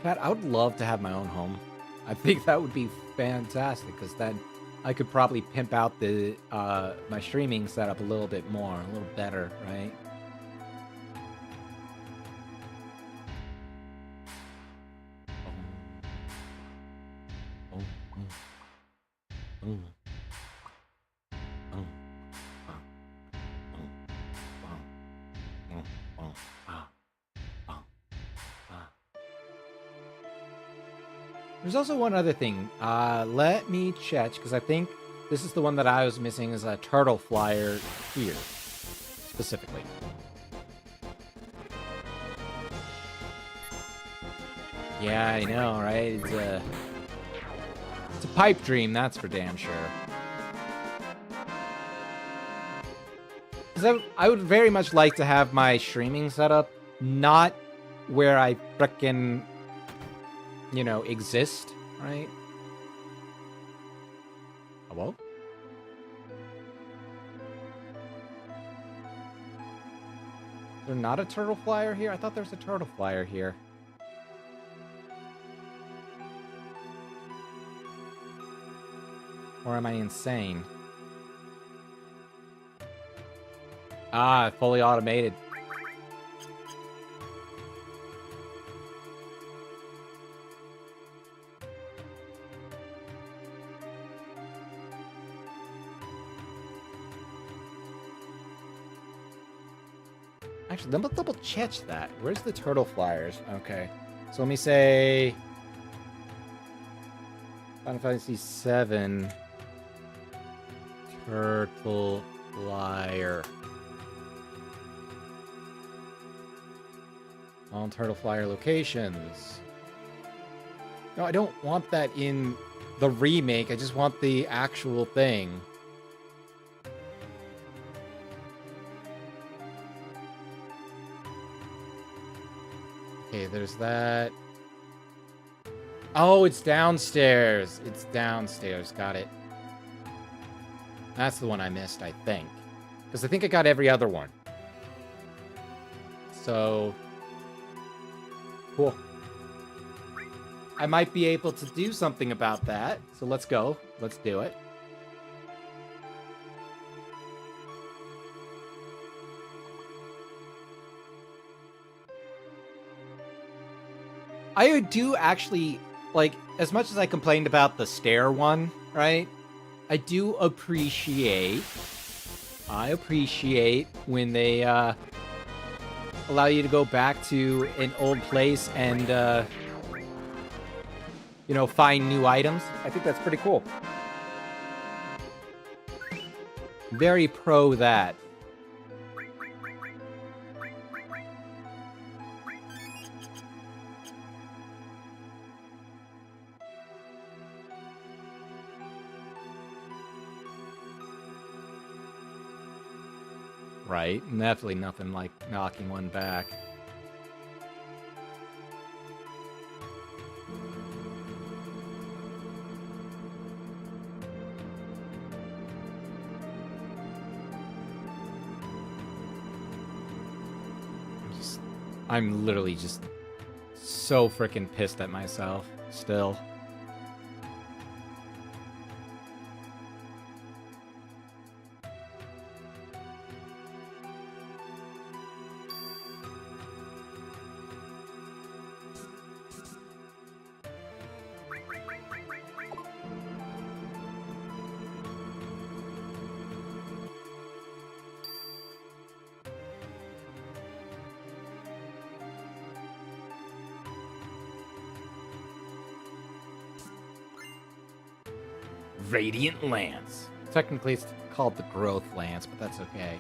Speaker 1: Pat, I would love to have my own home. I think that would be fantastic, because then I could probably pimp out the my streaming setup a little bit more, a little better, right? There's also one other thing. Let me check, because I think this is the one that I was missing, is a turtle flyer here, specifically. Yeah, I know, right? It's a pipe dream, that's for damn sure. Because I would very much like to have my streaming setup not where I frickin', you know, exist, right? Hello? Is there not a turtle flyer here? I thought there was a turtle flyer here. Or am I insane? Ah, fully automated. Actually, let me double check that. Where's the turtle flyers? Okay. So let me say Final Fantasy VII turtle flyer. All turtle flyer locations. No, I don't want that in the remake. I just want the actual thing. Okay, there's that. Oh, it's downstairs. It's downstairs. Got it. That's the one I missed, I think. Because I think I got every other one. So... cool. I might be able to do something about that. So let's go. Let's do it. I do actually, like, as much as I complained about the stair one, right? I do appreciate... I appreciate when they, allow you to go back to an old place and, you know, find new items. I think that's pretty cool. Very pro that. Right, definitely nothing like knocking one back. I'm literally just so freaking pissed at myself still. Radiant Lance. Technically, it's called the Growth Lance, but that's okay.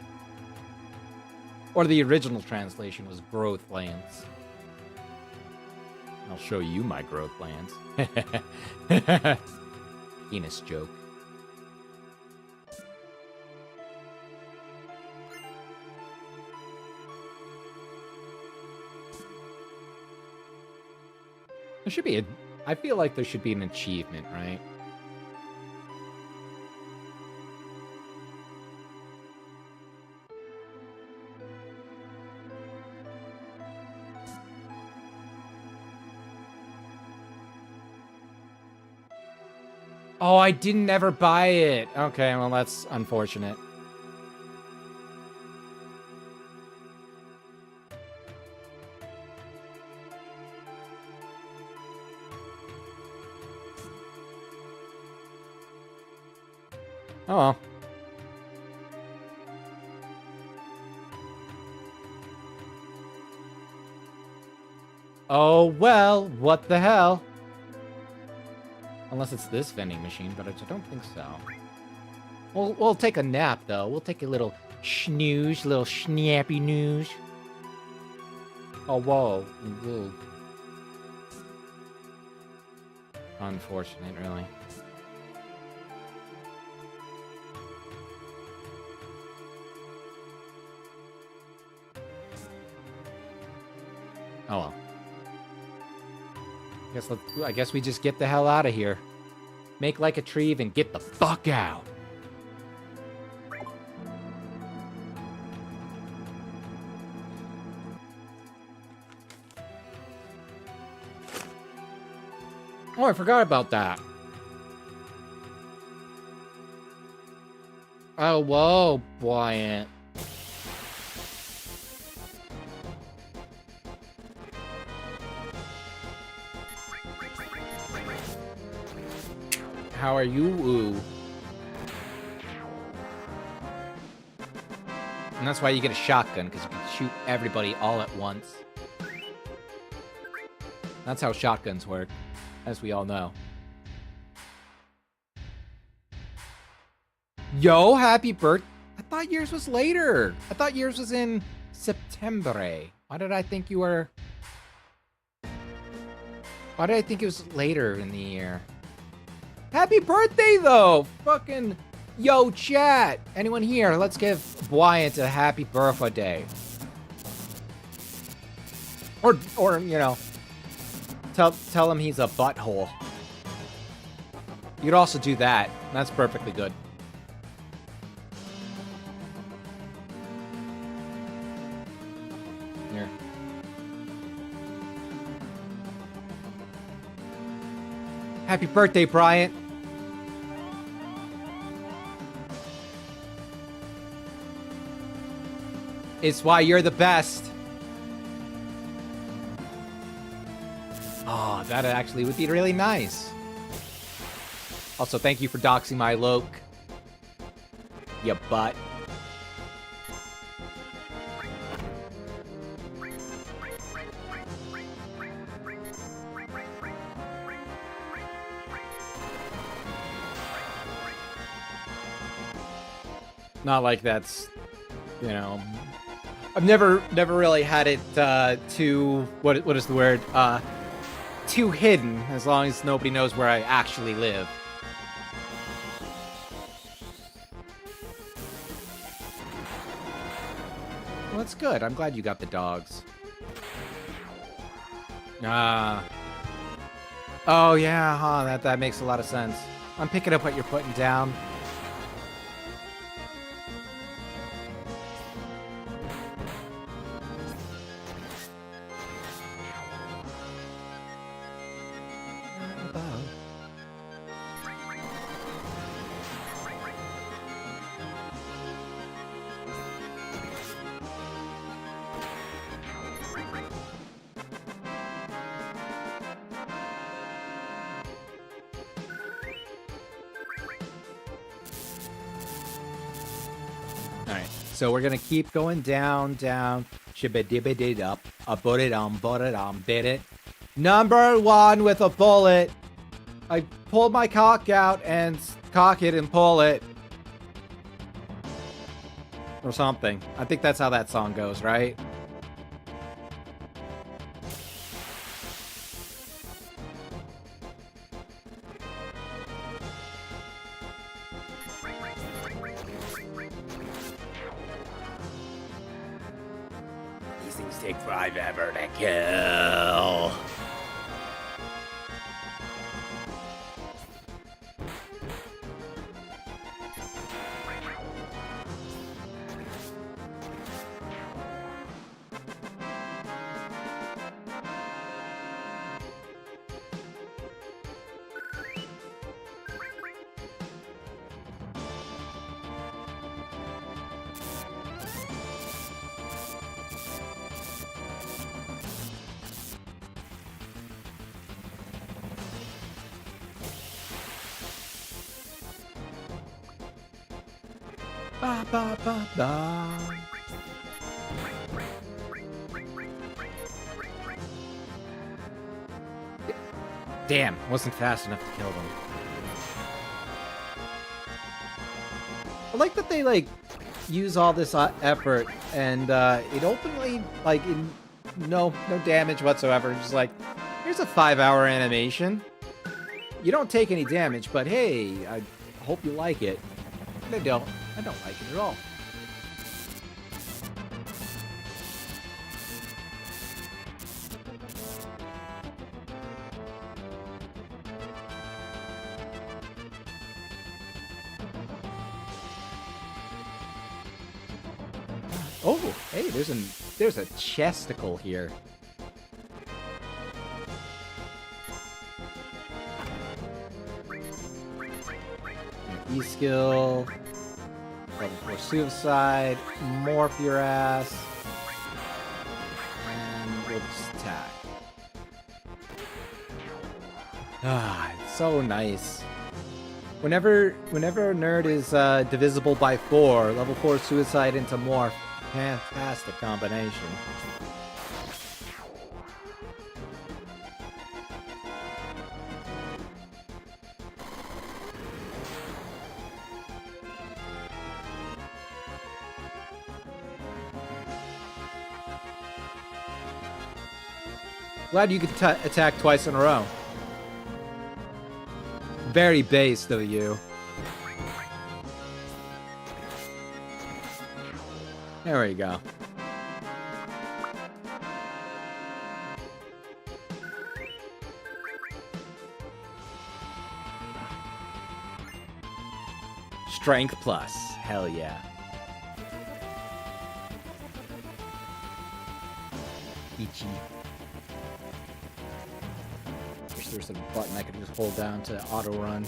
Speaker 1: Or the original translation was Growth Lance. I'll show you my Growth Lance. Penis joke. There should be a... I feel like there should be an achievement, right? Oh, I didn't ever buy it. Okay, well, that's unfortunate. Oh, well. Oh, well, what the hell? Unless it's this vending machine, but I don't think so. We'll take a nap, though. We'll take a little snooze, little snappy news. Oh, whoa. Ooh. Unfortunate, really. Oh, well. I guess we just get the hell out of here. Make like a tree and get the fuck out. Oh, I forgot about that. Oh, whoa, Wyatt. How are you? Ooh. And that's why you get a shotgun, because you can shoot everybody all at once. That's how shotguns work, as we all know. Yo, happy birthday. I thought yours was later. I thought yours was in September. Why did I think you were... Why did I think it was later in the year? Happy birthday, though! Fucking... Yo, chat! Anyone here? Let's give Wyatt a happy birthday. Or you know, tell him he's a butthole. You could also do that. That's perfectly good. Here. Happy birthday, Bryant. It's why you're the best. Oh, that actually would be really nice. Also, thank you for doxing my Loke. You butt. Not like that's, you know, I've never really had it too, what is the word? Too hidden, as long as nobody knows where I actually live. Well, that's good. I'm glad you got the dogs. Oh yeah, huh, that makes a lot of sense. I'm picking up what you're putting down. Alright, so we're gonna keep going down, shibba-dibba-did up, put it on, bit it. Number 1 with a bullet. I pulled my cock out and cock it and pull it. Or something. I think that's how that song goes, right? These things take forever to kill. Ba ba ba ba. Damn, wasn't fast enough to kill them. I like that they like use all this effort and it openly like no damage whatsoever. Just like, here's a 5-hour animation. You don't take any damage, but hey, I hope you like it. They don't. I don't like it at all. Oh, hey, there's a chesticle here. E-skill. Level 4 suicide. Morph your ass. And we'll just attack. Ah, it's so nice. Whenever a nerd is divisible by 4, level 4 suicide into morph. Fantastic combination. Glad you could attack twice in a row. Very based of you. There we go. Strength plus. Hell yeah. Ichi. Wish there was a button I could just hold down to auto run.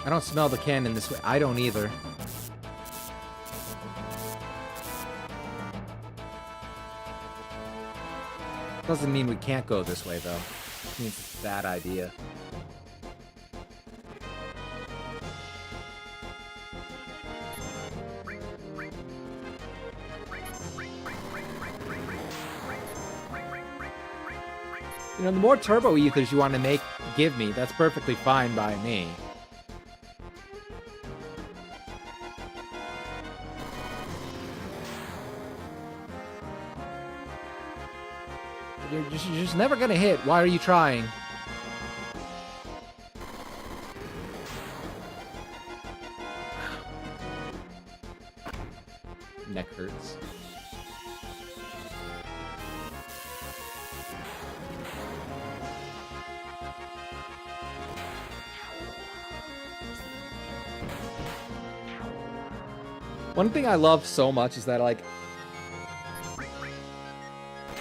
Speaker 1: I don't smell the cannon this way. I don't either. Doesn't mean we can't go this way, though. It means it's a bad idea. You know, the more turbo ethers you want to give me, that's perfectly fine by me. You're just never gonna hit. Why are you trying? Neck hurts. One thing I love so much is that, like,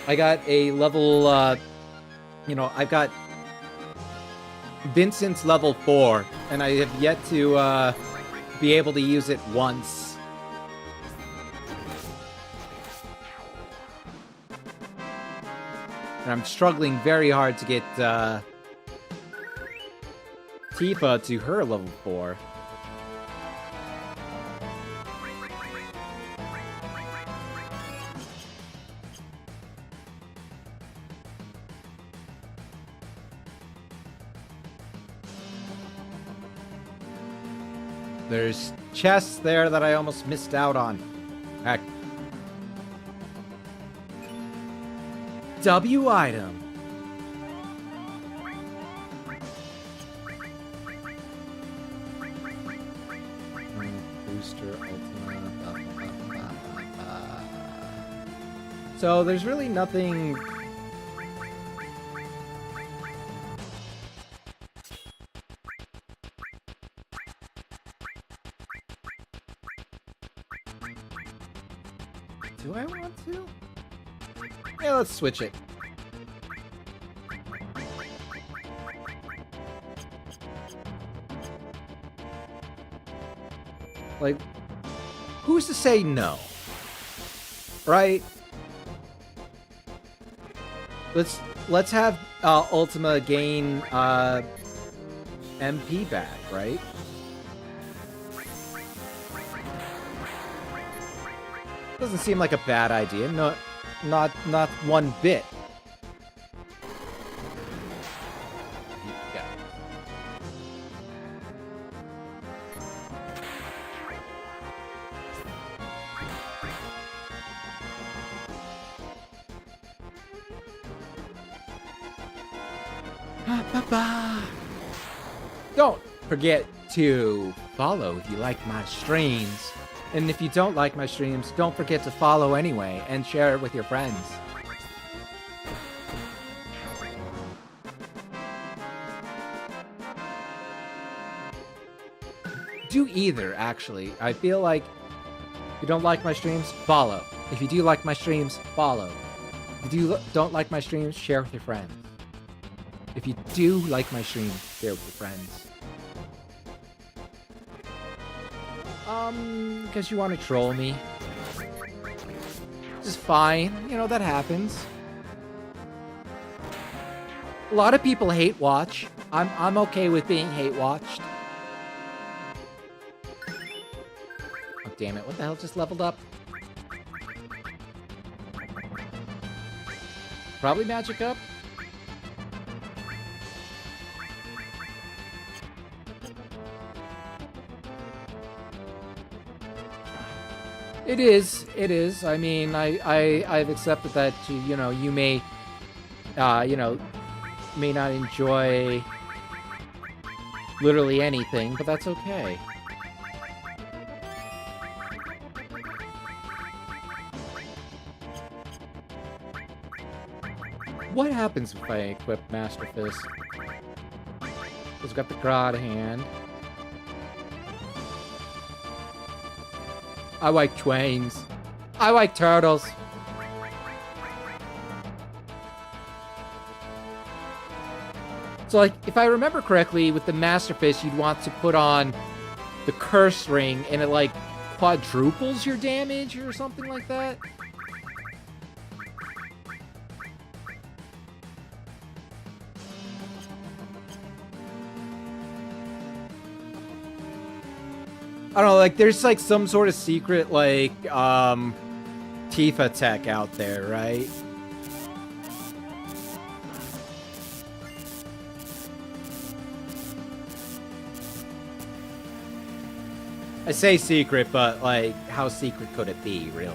Speaker 1: I got a level, you know, I've got Vincent's level 4, and I have yet to, be able to use it once. And I'm struggling very hard to get, Tifa to her level 4. There's chests there that I almost missed out on. Heck. W item. Booster Ultima. So there's really nothing. Do I want to? Yeah, let's switch it. Like, who's to say no? Right? Let's have Ultima gain MP back, right? Doesn't seem like a bad idea. No, not one bit. Don't forget to follow if you like my streams. And if you don't like my streams, don't forget to follow anyway and share it with your friends. Do either, actually. I feel like if you don't like my streams, follow. If you do like my streams, follow. If you don't like my streams, share with your friends. If you do like my streams, share with your friends. Because you want to troll me. Which is fine. You know, that happens. A lot of people hate watch. I'm okay with being hate watched. Oh, damn it. What the hell just leveled up? Probably magic up. It is. I mean, I've accepted that, you know, you may, you know, may not enjoy literally anything, but that's okay. What happens if I equip Master Fist? He's got the Crod hand. I like twains. I like turtles. So, like, if I remember correctly, with the Master Fist, you'd want to put on the Curse Ring, and it, like, quadruples your damage or something like that. I don't know, like, there's, like, some sort of secret, like, Tifa tech out there, right? I say secret, but, like, how secret could it be, really?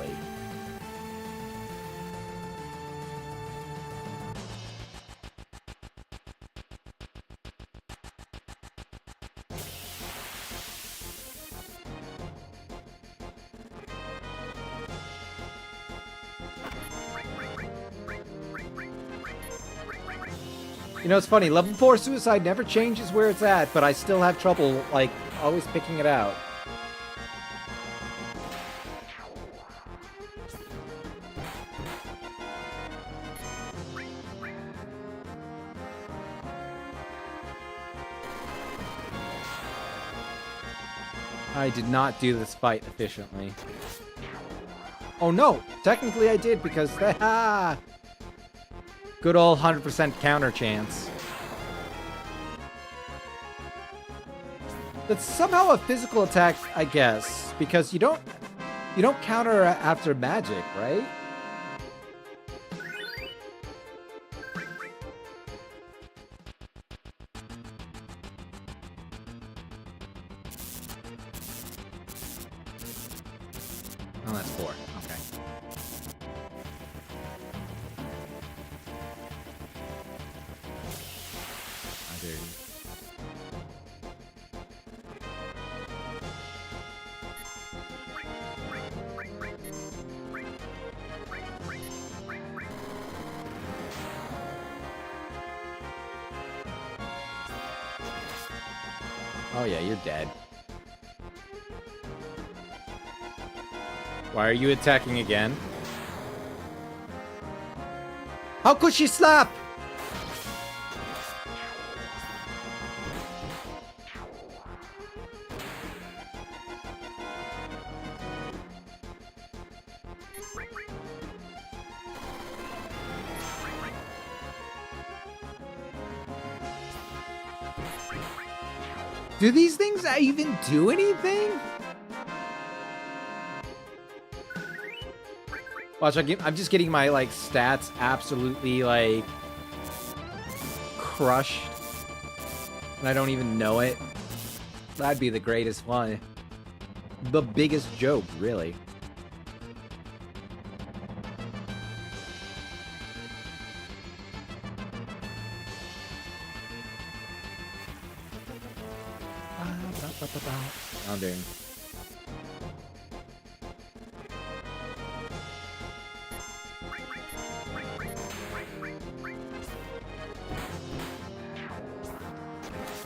Speaker 1: You know, it's funny, level 4 suicide never changes where it's at, but I still have trouble, like, always picking it out. I did not do this fight efficiently. Oh no! Technically I did, because good old 100% counter chance. That's somehow a physical attack, I guess, because you don't counter after magic, right? Oh, that's 4. Okay. I do. Oh yeah, you're dead. Why are you attacking again? How could she slap? Do these things even do anything? Watch, I'm just getting my, like, stats absolutely, like, crushed. And I don't even know it. That'd be the greatest one. The biggest joke, really. I'm doing.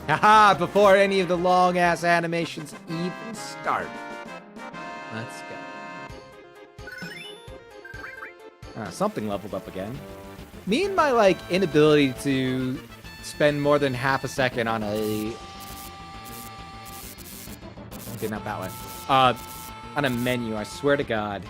Speaker 1: Haha, before any of the long-ass animations even start. Let's go. Something leveled up again. Me and my, like, inability to spend more than half a second on a... Okay, not that one. On a menu, I swear to God.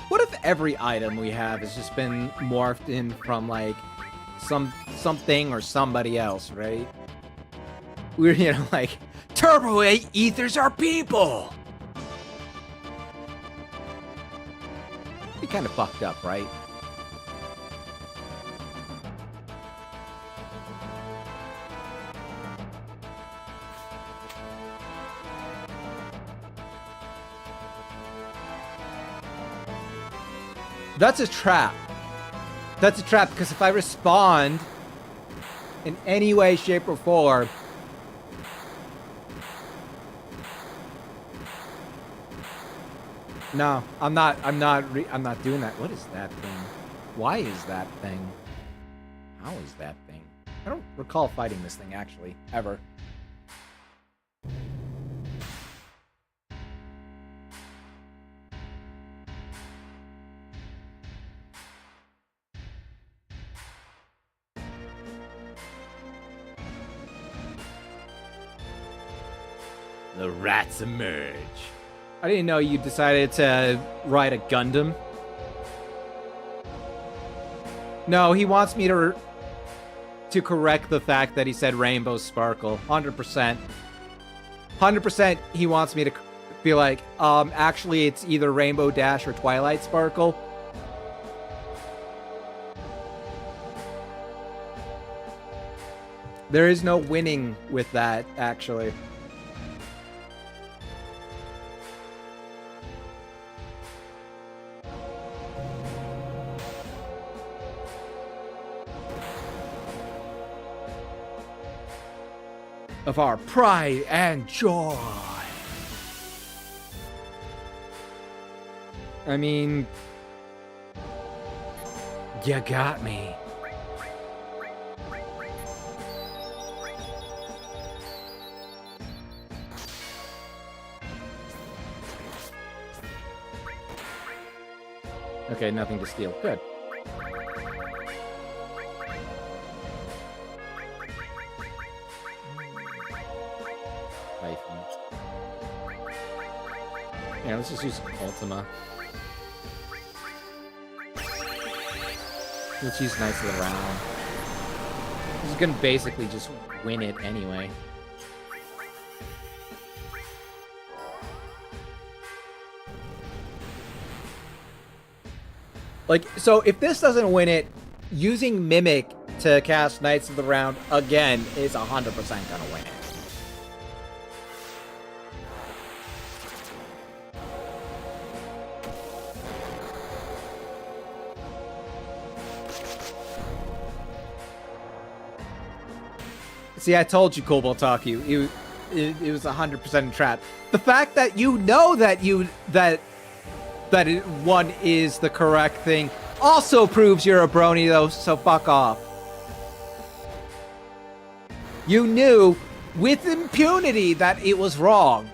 Speaker 1: What if every item we have has just been morphed in from, like, something or somebody else, right? We're, you know, like, Turbo Ethers are people! Be kind of fucked up, right? That's a trap. That's a trap, because if I respond in any way, shape, or form, no, I'm not doing that. What is that thing? Why is that thing? How is that thing? I don't recall fighting this thing, actually, ever. The rats emerge. I didn't know you decided to ride a Gundam. No, he wants me to correct the fact that he said Rainbow Sparkle. 100%. 100% he wants me to be like, actually it's either Rainbow Dash or Twilight Sparkle. There is no winning with that, actually. Of our pride and joy. I mean, you got me. Okay, nothing to steal. Good. Yeah, let's just use Ultima. Let's use Knights of the Round. This is gonna basically just win it anyway. Like, so if this doesn't win it, using Mimic to cast Knights of the Round again is 100% gonna win it. See, I told you, Cobalt Taku. It was 100% a trap. The fact that you know that one is the correct thing also proves you're a brony, though. So fuck off. You knew with impunity that it was wrong.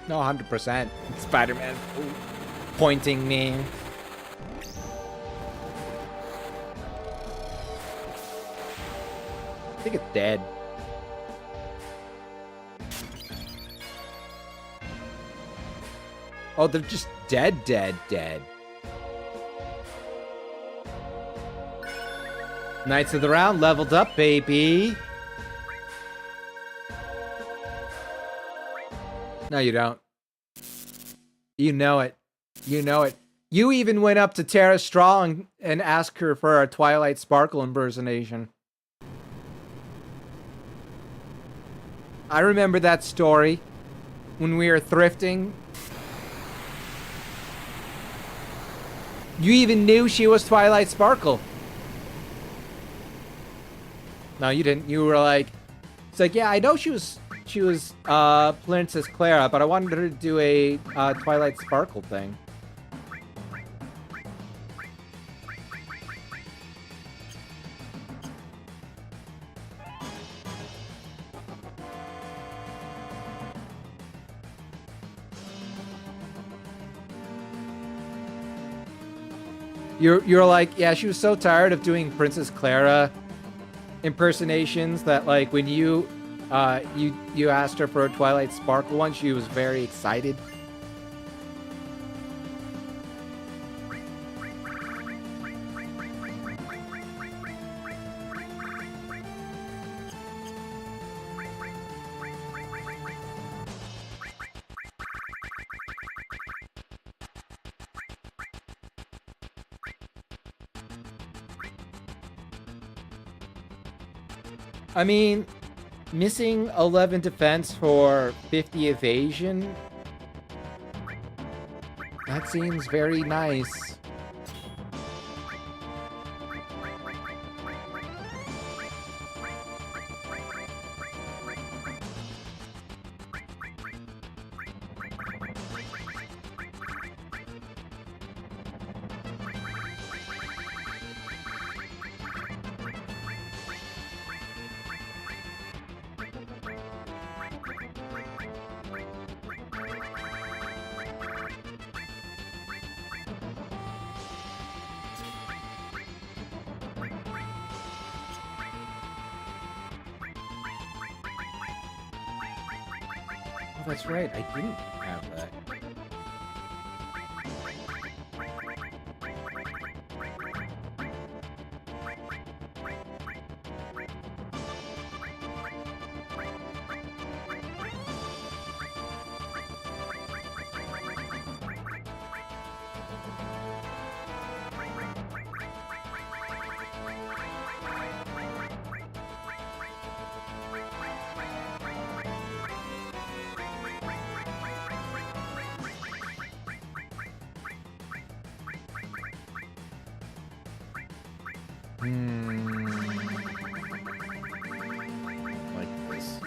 Speaker 1: No, 100%. Spider-Man pointing me. I think it's dead. Oh, they're just dead. Knights of the Round leveled up, baby. No, you don't. You know it. You know it. You even went up to Tara Strong and asked her for a Twilight Sparkle impersonation. I remember that story when we were thrifting. You even knew she was Twilight Sparkle. No, you didn't. You were like, it's like, yeah, I know she was Princess Clara, but I wanted her to do a Twilight Sparkle thing. You're like, yeah, she was so tired of doing Princess Clara impersonations that, like, when you asked her for a Twilight Sparkle one, she was very excited. I mean, missing 11 defense for 50 evasion. That seems very nice. Oh, that's right. I didn't have that. Like this.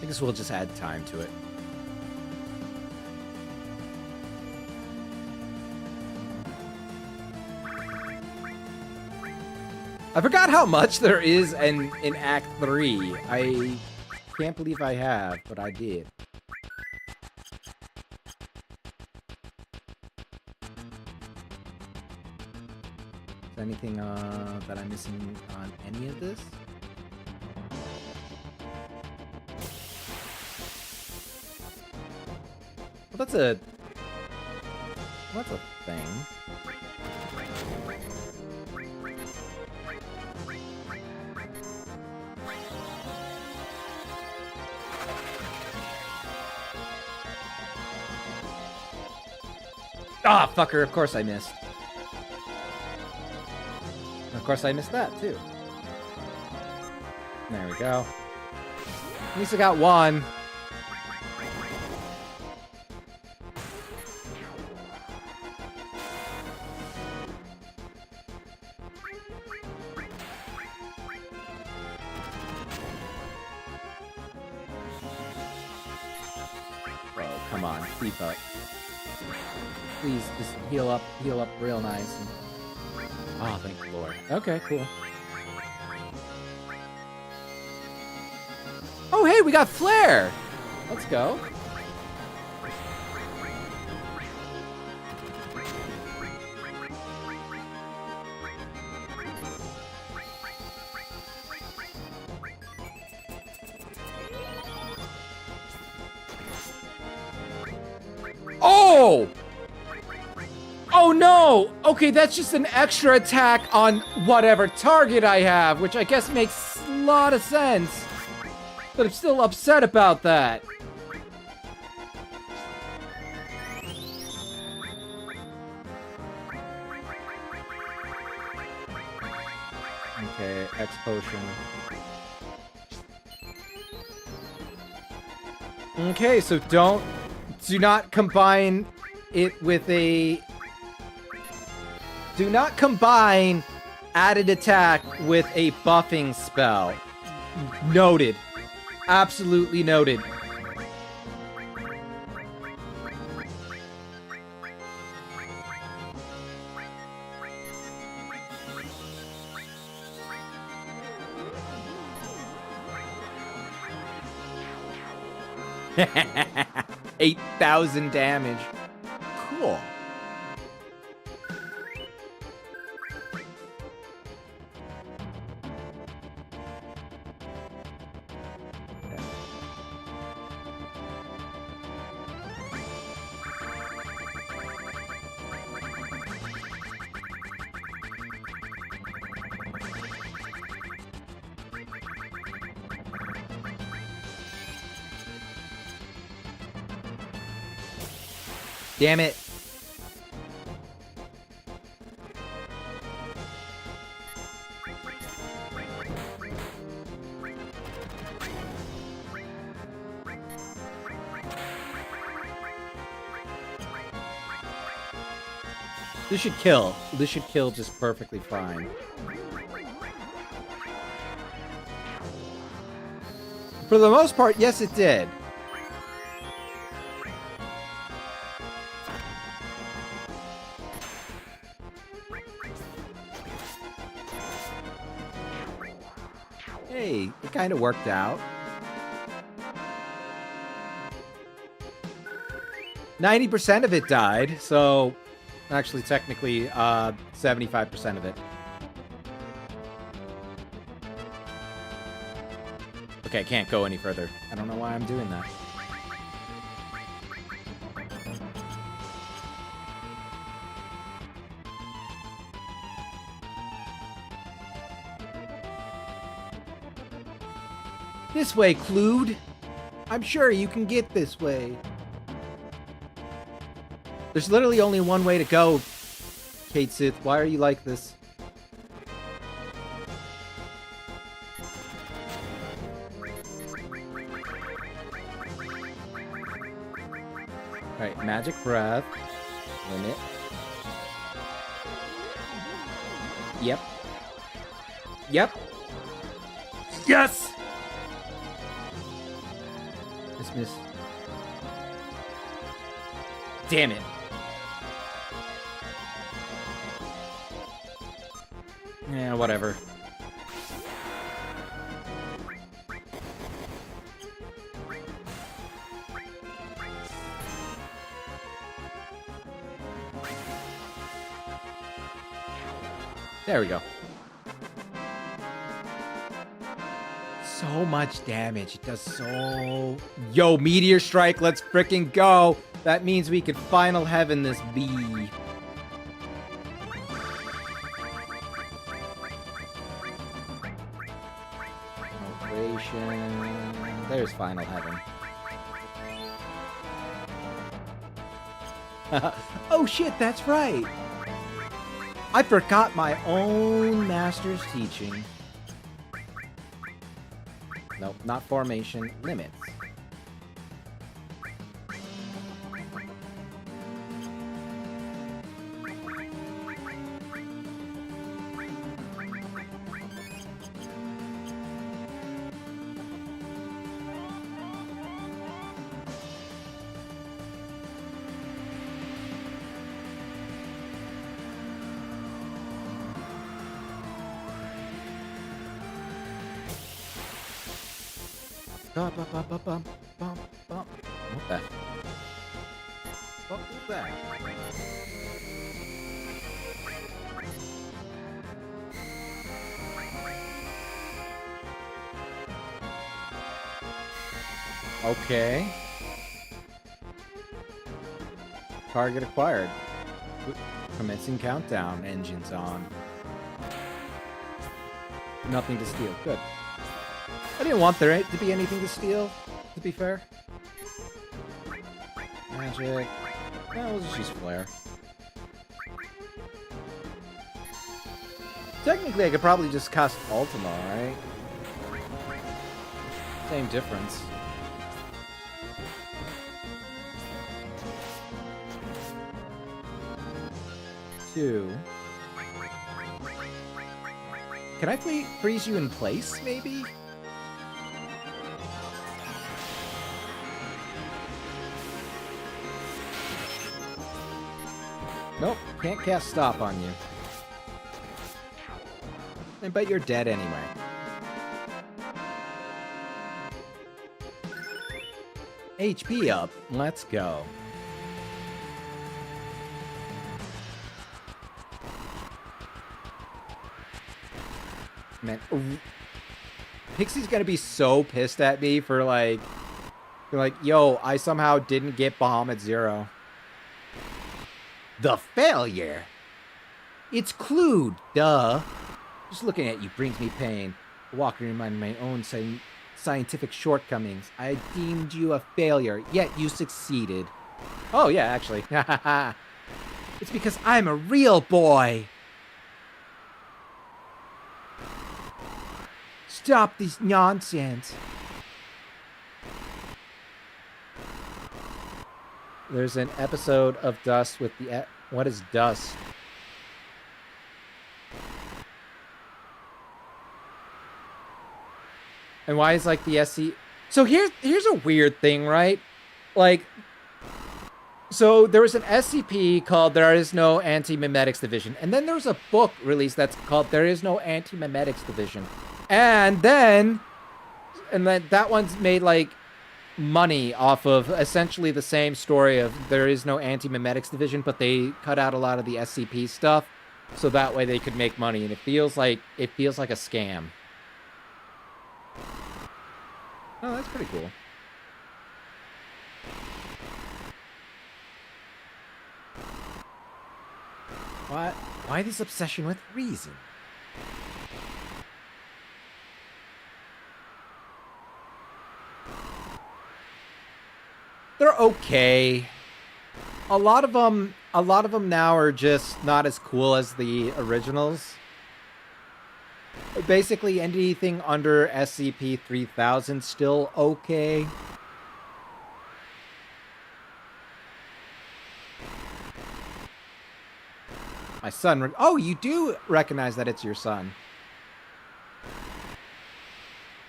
Speaker 1: I guess we'll just add time to it. I forgot how much there is in Act 3. I can't believe I have, but I did. Is there anything that I'm missing on any of this? Well, that's a thing. Ah, fucker, of course I missed. Of course I missed that, too. There we go. At least I got one. Bro, come on, keep up. Please, just heal up real nice. Oh, thank the Lord. Okay, cool. Oh, hey, we got Flare! Let's go. Oh! Oh no! Okay, that's just an extra attack on whatever target I have, which I guess makes a lot of sense. But I'm still upset about that. Okay, X potion. Okay, so do not combine it with a... Do not combine added attack with a buffing spell. Noted. Absolutely noted. $8,000 damage. Cool. Damn it. This should kill. This should kill just perfectly fine. For the most part, yes, it did. Hey, it kind of worked out. 90% of it died, so actually technically 75% of it. Okay, I can't go any further. I don't know why I'm doing that. This way, Clued. I'm sure you can get this way. There's literally only one way to go, Kate Sith. Why are you like this? Alright, magic breath. Limit. Yep. Yep. Yes! Dismiss. Damn it. Yeah, whatever. There we go. So much damage. It does so... Yo, Meteor Strike, let's frickin' go! That means we could final heaven this bee. There's final heaven. Oh shit, that's right! I forgot my own master's teaching. Nope, not formation, limits. What the? What was that? Okay. Target acquired. Commencing countdown. Engines on. Nothing to steal. Good. I didn't want there to be anything to steal, to be fair. Magic. No, we'll just use Flare. Technically, I could probably just cast Ultima, right? Same difference. Two. Can I freeze you in place, maybe? Nope, can't cast Stop on you. But you're dead anyway. HP up. Let's go. Man, Pixie's gonna be so pissed at me for like, yo, I somehow didn't get Bahamut 0. The failure? It's Clued, duh. Just looking at you brings me pain. Walking in my own scientific shortcomings. I deemed you a failure, yet you succeeded. Oh, yeah, actually. It's because I'm a real boy. Stop this nonsense. There's an episode of Dust with the... What is Dust? And why is, like, the SC... So here's a weird thing, right? Like... So there was an SCP called There Is No Anti-Memetics Division. And then there was a book released that's called There Is No Anti-Memetics Division. And then that one's made, like, money off of essentially the same story of There Is No Anti-Memetics Division, but they cut out a lot of the SCP stuff so that way they could make money, and it feels like a scam. Oh, that's pretty cool. What? Why this obsession with reason? They're okay. A lot of them now are just not as cool as the originals. Basically, anything under SCP-3000 still okay. My son... Oh, you do recognize that it's your son.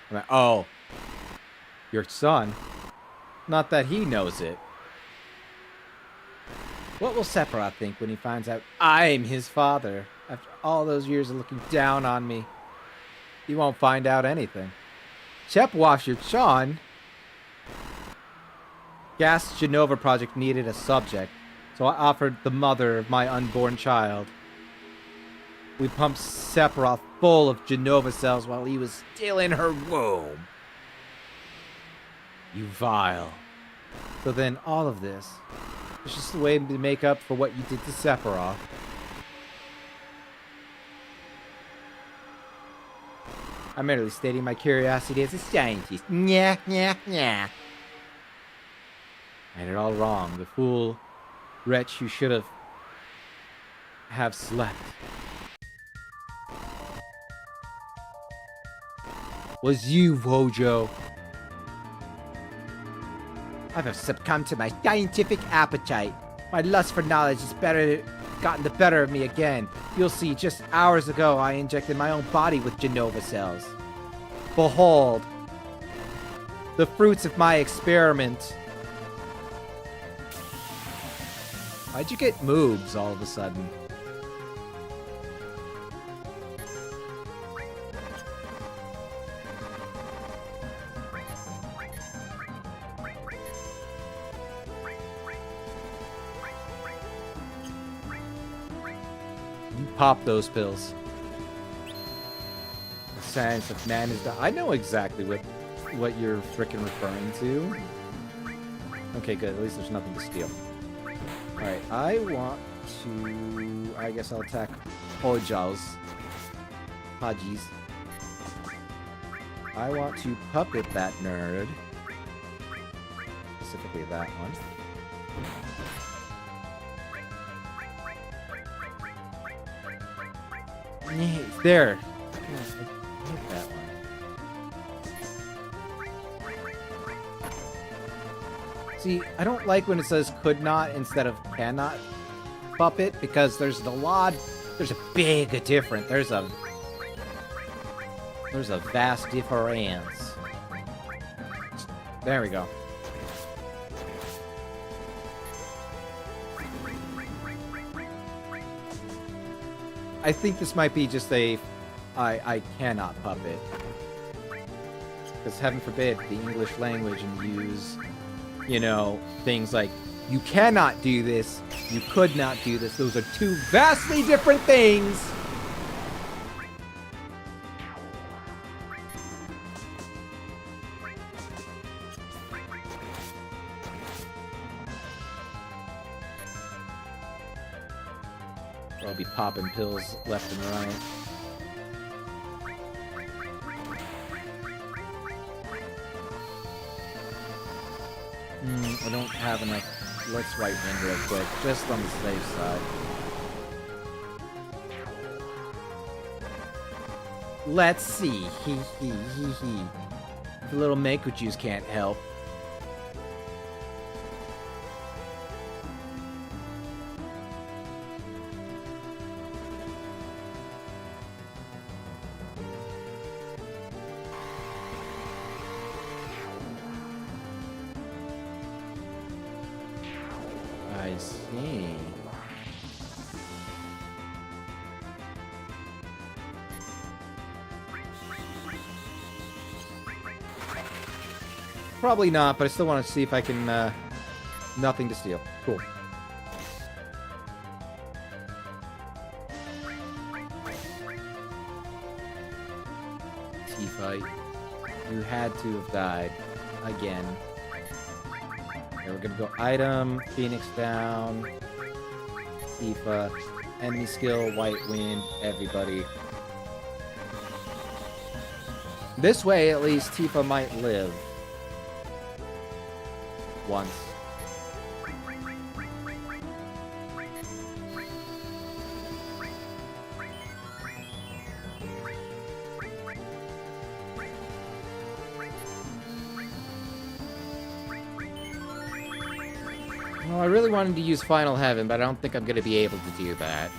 Speaker 1: I'm like, oh. Your son? Not that he knows it. What will Sephiroth think when he finds out I'm his father? After all those years of looking down on me. He won't find out anything. Chepwasher-chan. Gas Genova project needed a subject, so I offered the mother of my unborn child. We pumped Sephiroth full of Genova cells while he was still in her womb. You vile. So then all of this is just a way to make up for what you did to Sephiroth. I'm merely stating my curiosity as a scientist. Nyah, nyah, nyah. I had it all wrong. The fool wretch who should have slept was you, Wojo. I've succumbed to my scientific appetite. My lust for knowledge has gotten the better of me again. You'll see, just hours ago, I injected my own body with Genova cells. Behold, the fruits of my experiment. Why'd you get moobs all of a sudden? Pop those pills. The science of man is I know exactly what you're frickin' referring to. Okay, good. At least there's nothing to steal. Alright, I want to... I guess I'll attack Hojals. Hajis. I want to puppet that nerd. Specifically that one. There. I hit that one. See, I don't like when it says could not instead of cannot puppet because there's a big difference. There's a vast difference. There we go. I think this might be just I cannot puppet. Because heaven forbid the English language and use, you know, things like, you cannot do this, you could not do this. Those are two vastly different things. I'll be popping pills left and right. I don't have enough let's White Wind real quick, just on the safe side. Let's see. Hee hee hee hee. The little Mako juice can't help. I see. Probably not, but I still want to see if I can, nothing to steal. Cool. T-fight. You had to have died. Again. Okay, we're gonna go item, Phoenix down, Tifa, enemy skill, White Wind, everybody. This way, at least, Tifa might live. Once. Well, I really wanted to use Final Heaven, but I don't think I'm going to be able to do that.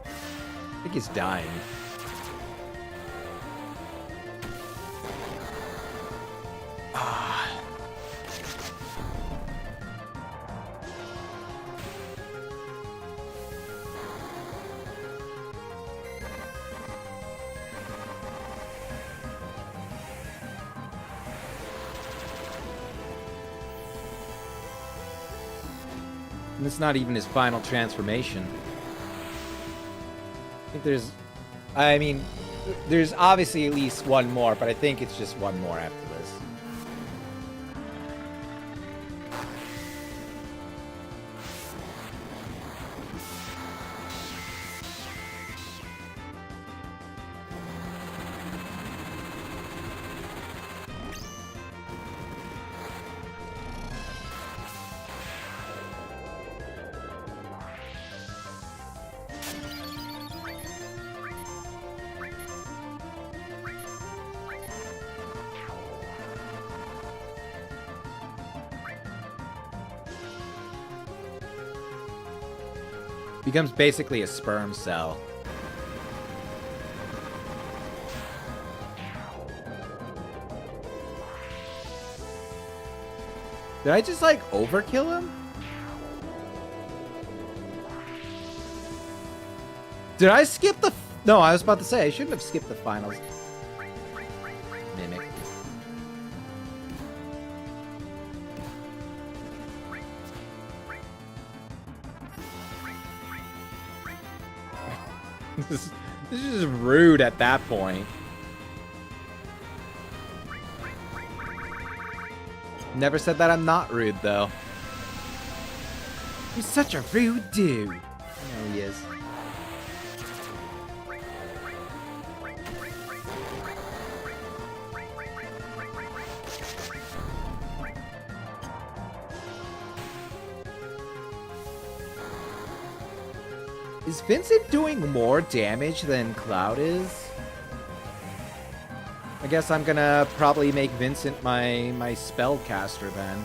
Speaker 1: I think he's dying. And it's not even his final transformation. I think there's... I mean, there's obviously at least one more, but I think it's just one more after this. Becomes basically a sperm cell. Did I just, like, overkill him? Did I skip the... No, I was about to say, I shouldn't have skipped the finals. Mimic. This is just rude at that point. Never said that I'm not rude, though. You're such a rude dude. I know he is. Is Vincent doing more damage than Cloud is? I guess I'm gonna probably make Vincent my spellcaster then.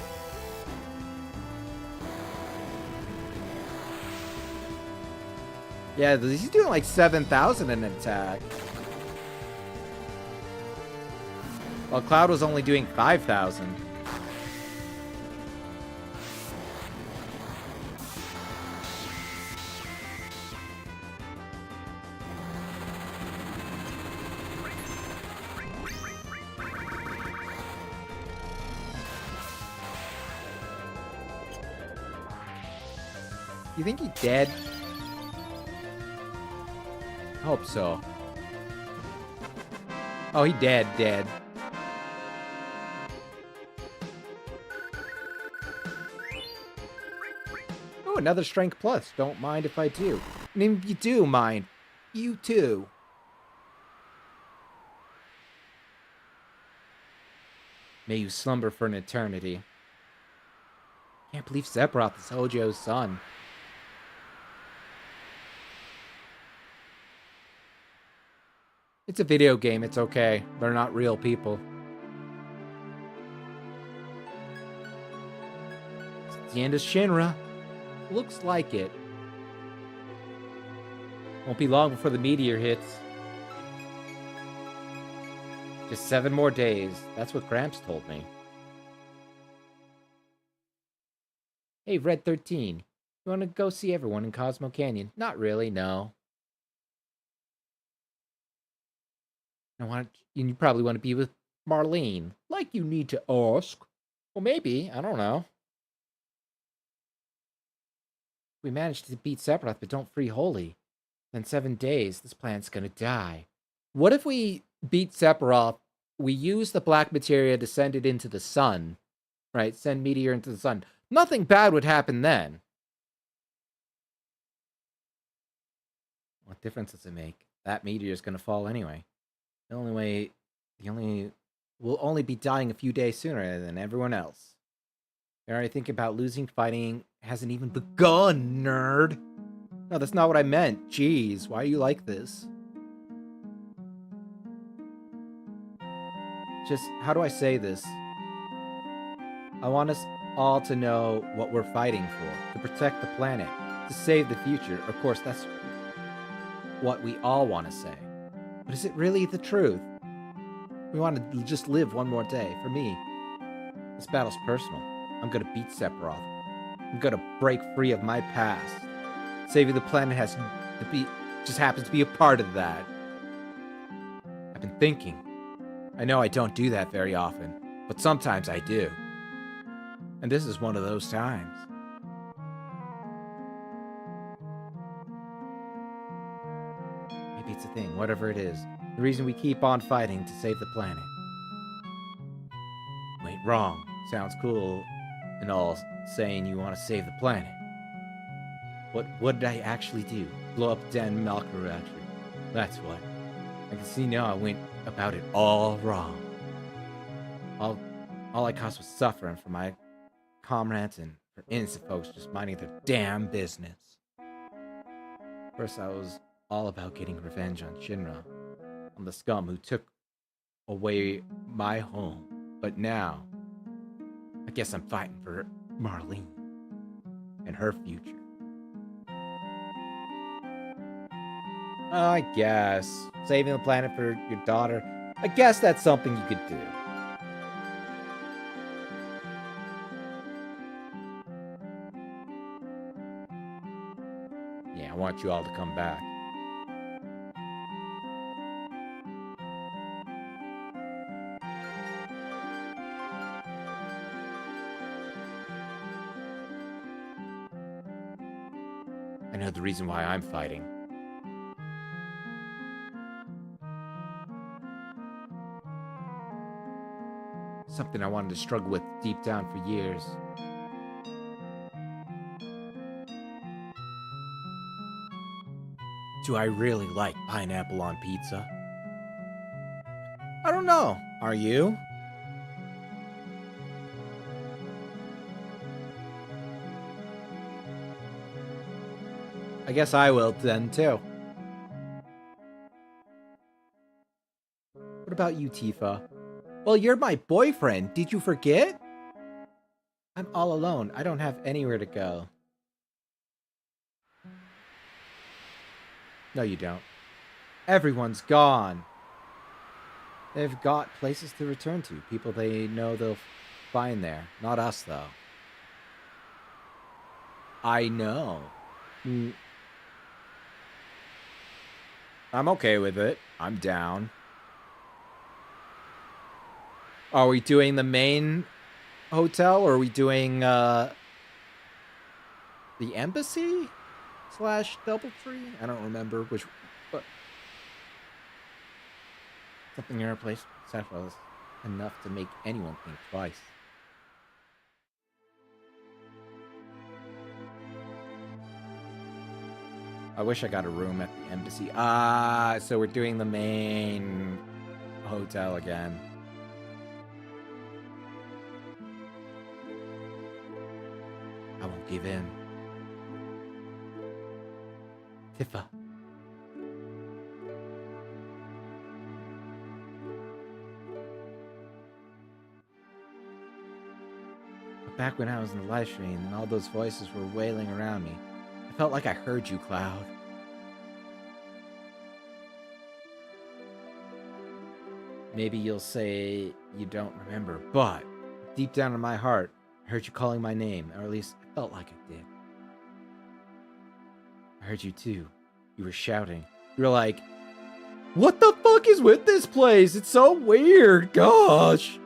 Speaker 1: Yeah, he's doing like 7,000 in attack. While Cloud was only doing 5,000. You think he's dead? I hope so. Oh, he dead. another strength plus. Don't mind if I do. And if you do mind, you too. May you slumber for an eternity. Can't believe Sephiroth is Hojo's son. It's a video game, it's okay. They're not real people. It's the end of Shinra. Looks like it. Won't be long before the meteor hits. Just 7 more days. That's what Gramps told me. Hey, Red 13. You want to go see everyone in Cosmo Canyon? Not really, no. You probably want to be with Marlene. Like you need to ask. Well, maybe. I don't know. We managed to beat Sephiroth, but don't free Holy. Then 7 days, this planet's gonna die. What if we beat Sephiroth, we use the black materia to send it into the sun, right? Send meteor into the sun. Nothing bad would happen then. What difference does it make? That meteor's gonna fall anyway. We'll only be dying a few days sooner than everyone else. You're already thinking about losing, fighting hasn't even begun, nerd. No, that's not what I meant. Jeez, why are you like this? Just, how do I say this? I want us all to know what we're fighting for. To protect the planet. To save the future. Of course, that's what we all want to say. But is it really the truth? We want to just live one more day. For me, this battle's personal. I'm gonna beat Sephiroth. I'm gonna break free of my past. Saving the planet just happens to be a part of that. I've been thinking. I know I don't do that very often, but sometimes I do. And this is one of those times. Maybe it's a thing, whatever it is. The reason we keep on fighting to save the planet. Wait, wrong. Sounds cool and all, saying you want to save the planet. What did I actually do? Blow up Dan Malker actually. That's what. I can see now I went about it all wrong. All I caused was suffering for my comrades and for innocent folks just minding their damn business. First I was all about getting revenge on Shinra, on the scum who took away my home. But now, I guess I'm fighting for Marlene and her future. I guess. Saving the planet for your daughter. I guess that's something you could do. Yeah, I want you all to come back. I know the reason why I'm fighting. Something I wanted to struggle with deep down for years. Do I really like pineapple on pizza? I don't know. Are you? I guess I will then too. What about you, Tifa? Well, you're my boyfriend. Did you forget? I'm all alone. I don't have anywhere to go. No, you don't. Everyone's gone. They've got places to return to. People they know they'll find there. Not us, though. I know. I'm okay with it. I'm down. Are we doing the main hotel, or are we doing the embassy / Doubletree? I don't remember which, but something in our place was enough to make anyone think twice. I wish I got a room at the embassy. So we're doing the main hotel again. I won't give in. Tifa. But back when I was in the live stream and all those voices were wailing around me, I felt like I heard you, Cloud. Maybe you'll say you don't remember, but deep down in my heart, I heard you calling my name, or at least it felt like it did. I heard you too. You were shouting. You were like, "What the fuck is with this place? It's so weird, gosh."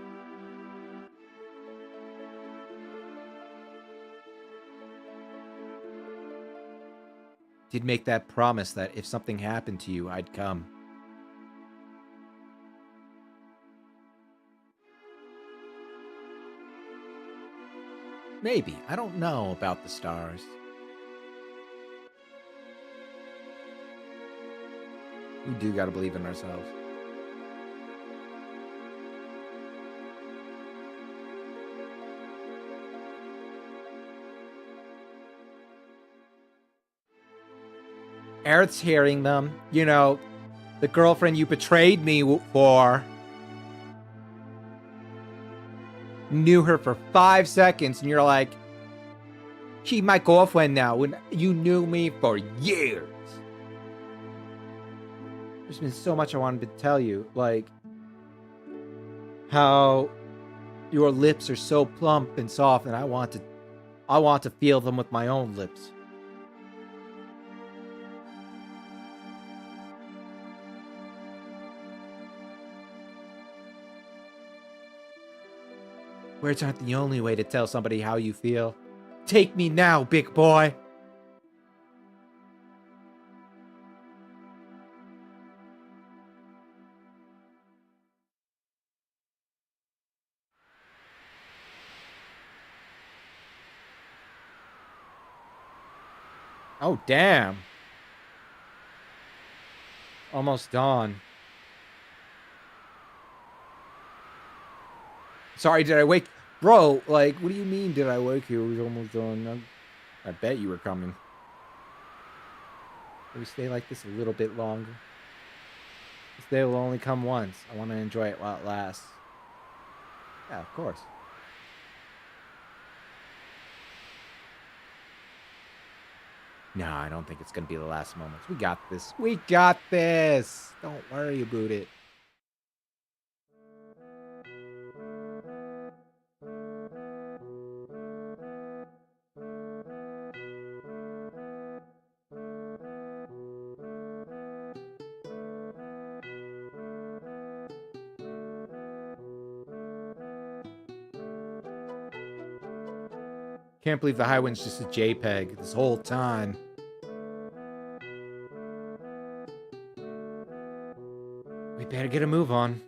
Speaker 1: Did make that promise that if something happened to you, I'd come. Maybe. I don't know about the stars. We do gotta believe in ourselves. Aerith's hearing them. You know, the girlfriend you betrayed me for. Knew her for 5 seconds, and you're like, "She my girlfriend now," when you knew me for years. There's been so much I wanted to tell you, like how your lips are so plump and soft, and I want to feel them with my own lips. Words aren't the only way to tell somebody how you feel. Take me now, big boy. Oh, damn. Almost dawn. Sorry, did I wake... Bro, like, what do you mean, did I wake you? It was almost dawn. I bet you were coming. Can we stay like this a little bit longer? This day will only come once. I want to enjoy it while it lasts. Yeah, of course. No, I don't think it's going to be the last moments. We got this. We got this. Don't worry about it. Can't believe the high wind's just a JPEG this whole time. We better get a move on.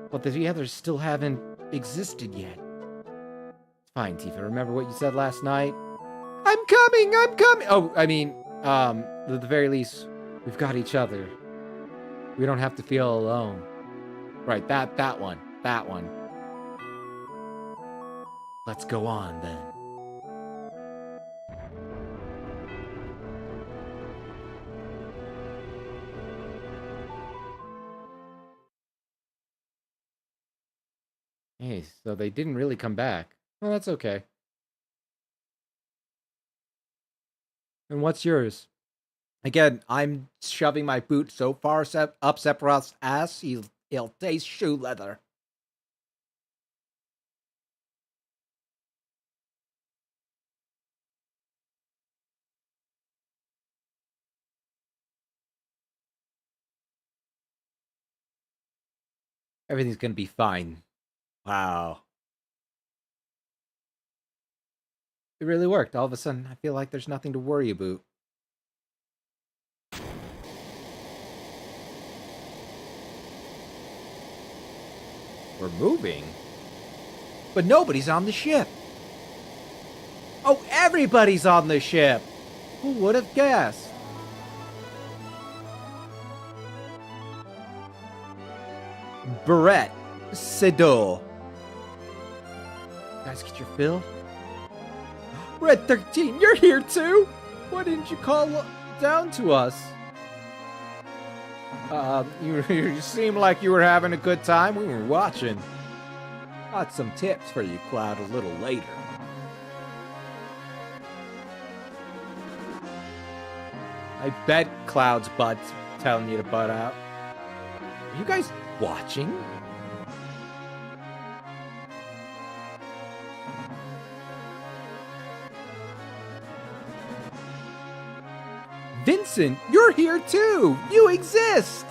Speaker 1: But the others still haven't existed yet. It's fine, Tifa. Remember what you said last night? I'm coming! I'm coming! Oh, I mean, at the very least, we've got each other. We don't have to feel alone. Right, that one. That one. Let's go on, then. Hey, so they didn't really come back. Well, that's okay. And what's yours? Again, I'm shoving my boot so far up Sephiroth's ass, he'll taste shoe leather. Everything's gonna be fine. Wow. It really worked. All of a sudden, I feel like there's nothing to worry about. We're moving? But nobody's on the ship. Oh, everybody's on the ship. Who would have guessed? Barrett. Sedor. Guys, get your fill. Red 13, you're here too? Why didn't you call down to us? You seem like you were having a good time. We were watching. Got some tips for you, Cloud, a little later. I bet Cloud's butt's telling you to butt out. Are you guys watching? Vincent, you're here too! You exist!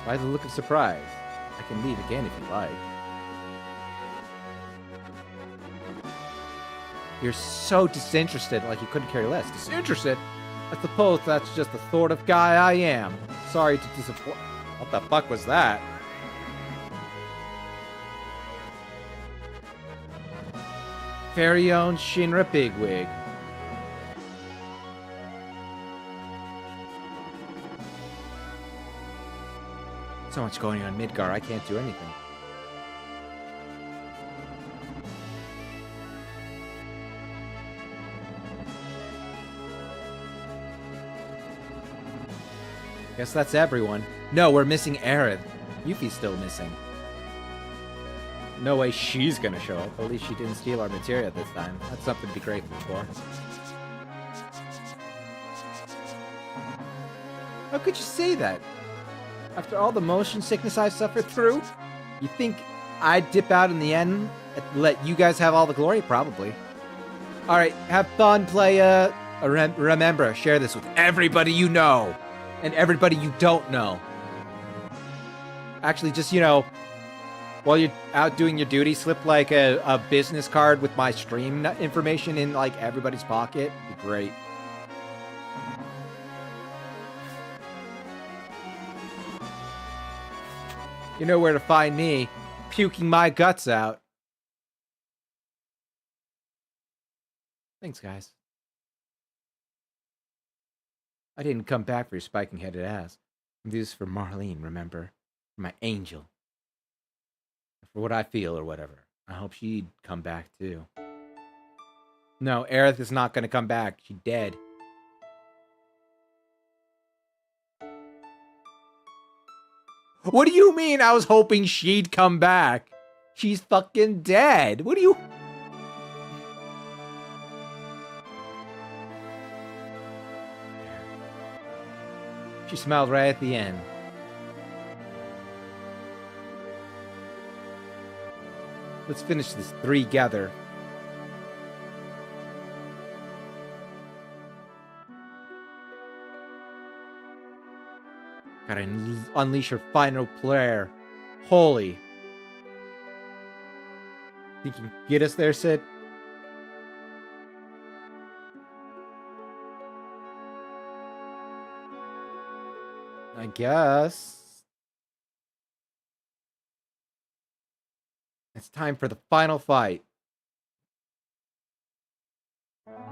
Speaker 1: Why the look of surprise? I can leave again if you like. You're so disinterested, like you couldn't care less. Disinterested? I suppose that's just the sort of guy I am. Sorry to disappoint. What the fuck was that? Very own Shinra Bigwig. So much going on Midgar, I can't do anything. Guess that's everyone. No, we're missing Aerith. Yuffie's still missing. No way she's gonna show up. At least she didn't steal our materia this time. That's something to be grateful for. How could you say that? After all the motion sickness I've suffered through? You think I'd dip out in the end and let you guys have all the glory? Probably. Alright, have fun, playa. Remember, share this with everybody you know. And everybody you don't know. Actually, just, you know, while you're out doing your duty, slip like a business card with my stream information in like everybody's pocket. It'd be great. You know where to find me, puking my guts out. Thanks, guys. I didn't come back for your spiking-headed ass. I'm doing this for Marlene, remember? For my angel. For what I feel or whatever. I hope she'd come back, too. No, Aerith is not going to come back. She's dead. What do you mean I was hoping she'd come back? She's fucking dead. What do you... She smiled right at the end. Let's finish this three together. Gotta unleash her final prayer. Holy. Think you can get us there, Sid? I guess. It's time for the final fight.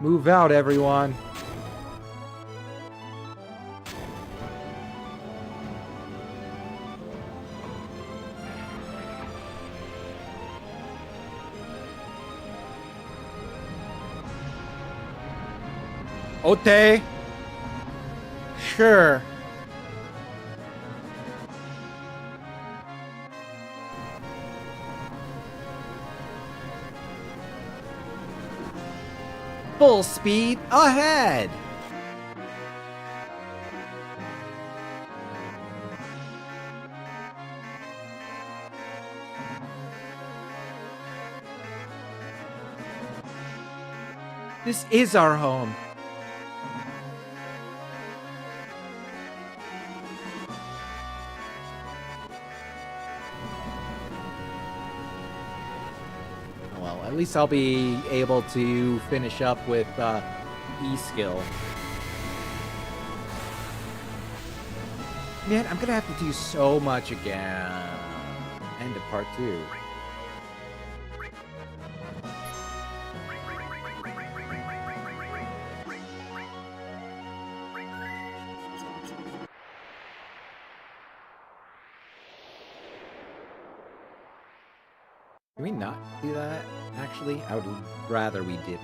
Speaker 1: Move out, everyone. Okay. Sure. Full speed ahead! This is our home. At least I'll be able to finish up with E-skill. Man, I'm gonna have to do so much again. End of part 2. Can we not do that, actually? I would rather we didn't.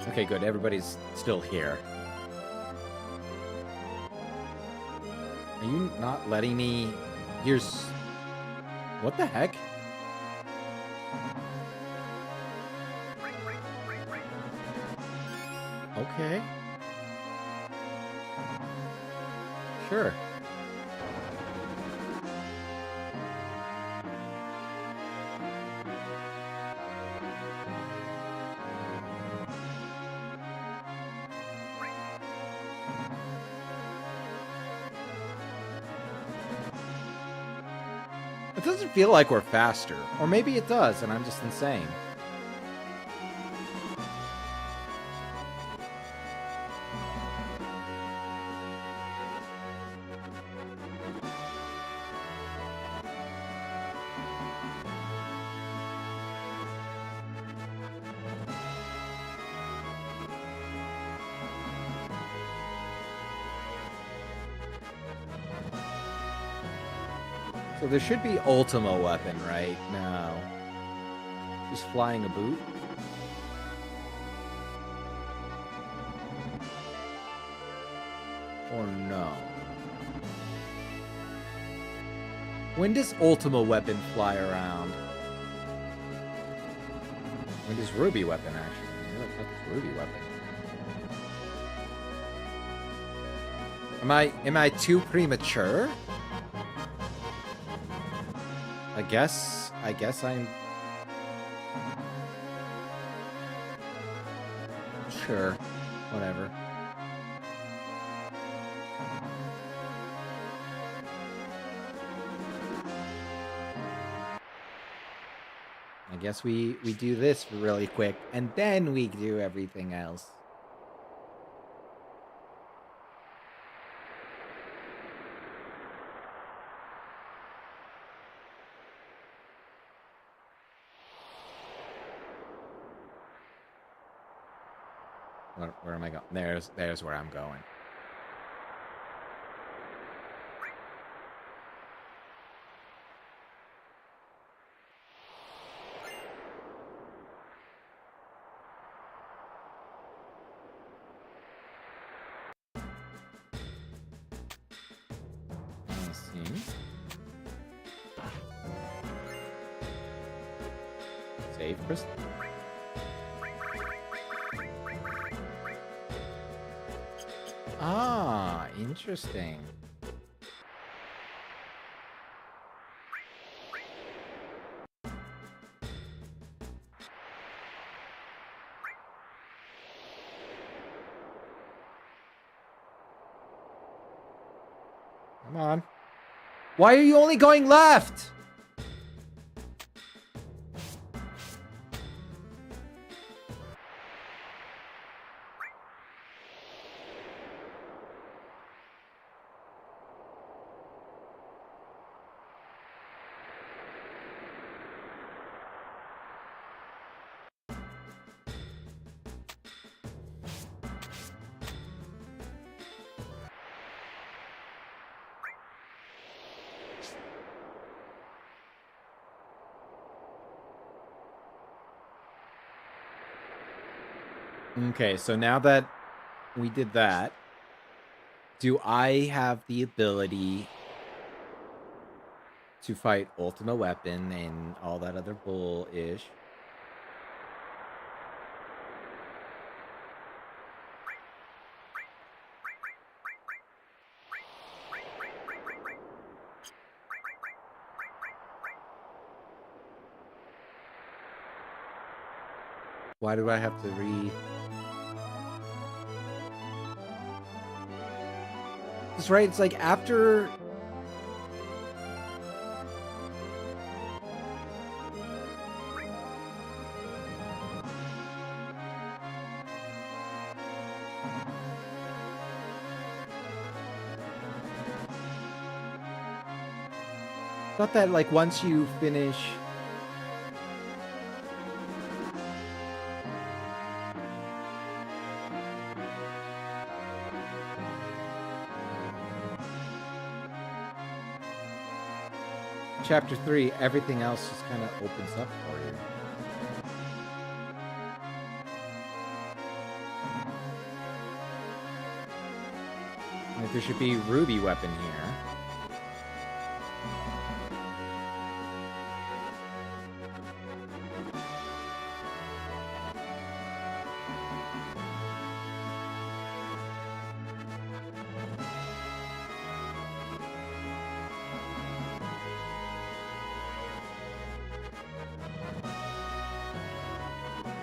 Speaker 1: Okay, good. Everybody's still here. Are you not letting me... Here's... What the heck? Okay. Sure. It doesn't feel like we're faster. Or maybe it does, and I'm just insane. So there should be Ultima weapon, right? No. Just flying a boot? Or no? When does Ultima weapon fly around? When does Ruby weapon actually? Where the fuck is Ruby weapon? Am I too premature? I guess I'm... Sure. Whatever. I guess we do this really quick, and then we do everything else. Where am I going? There's where I'm going. Let's see. Save crystal. Ah, interesting. Come on. Why are you only going left? Okay, so now that we did that, do I have the ability to fight Ultima Weapon and all that other bull-ish? Why do I have to read? That's right, it's like after... I thought that, like, once you finish... chapter 3, everything else just kind of opens up for you. Like, there should be ruby weapon here.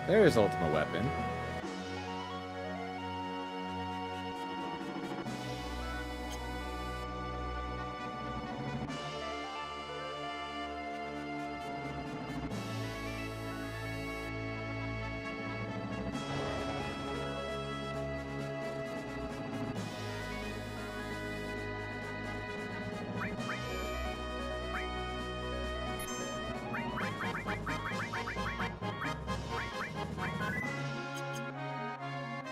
Speaker 1: There is ultimate weapon.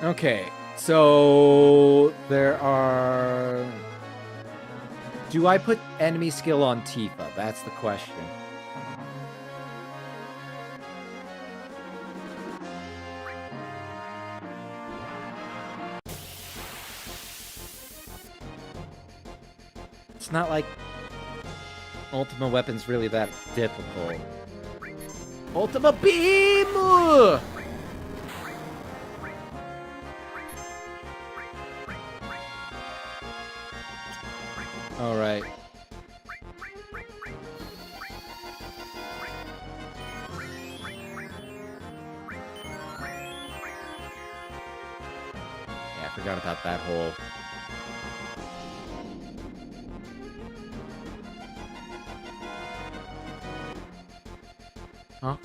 Speaker 1: Okay, so there are... Do I put enemy skill on Tifa? That's the question. It's not like Ultimate Weapon's really that difficult. Ultima Beam! Alright. Yeah, I forgot about that hole. Huh?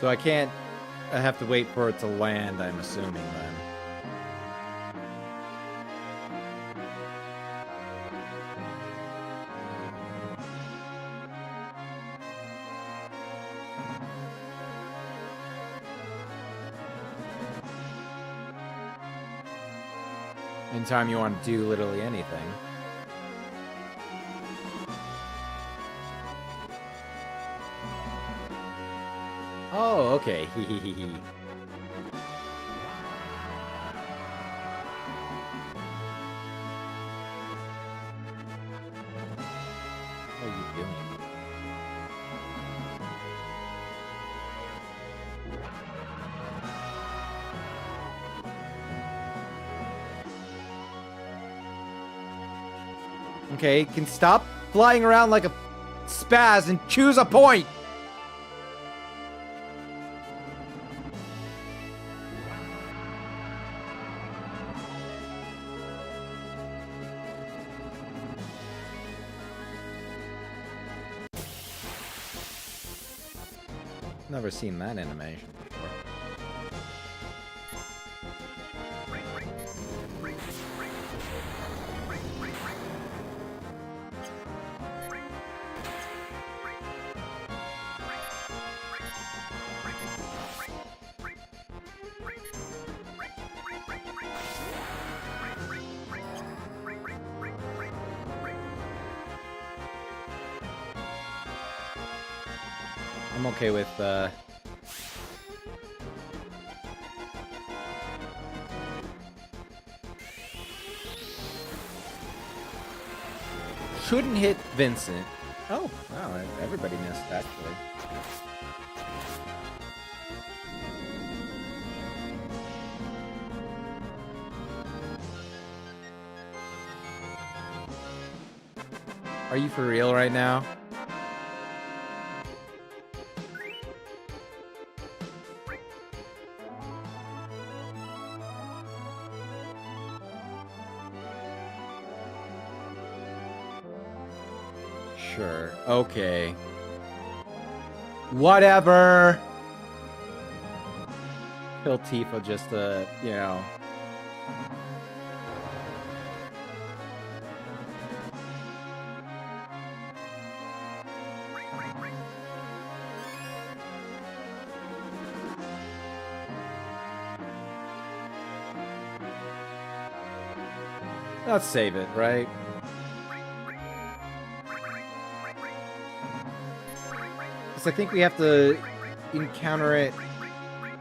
Speaker 1: So I can't... I have to wait for it to land, I'm assuming, then. Anytime you want to do literally anything. Oh, okay. Hee hee hee hee. What are you doing? Okay, can stop flying around like a spaz and choose a point! Never seen that animation before. I'm okay with, shouldn't hit Vincent. Oh, wow, everybody missed, actually. Are you for real right now? Sure. Okay. Whatever. Kill Tifa just to, you know. Let's save it, right? Because I think we have to encounter it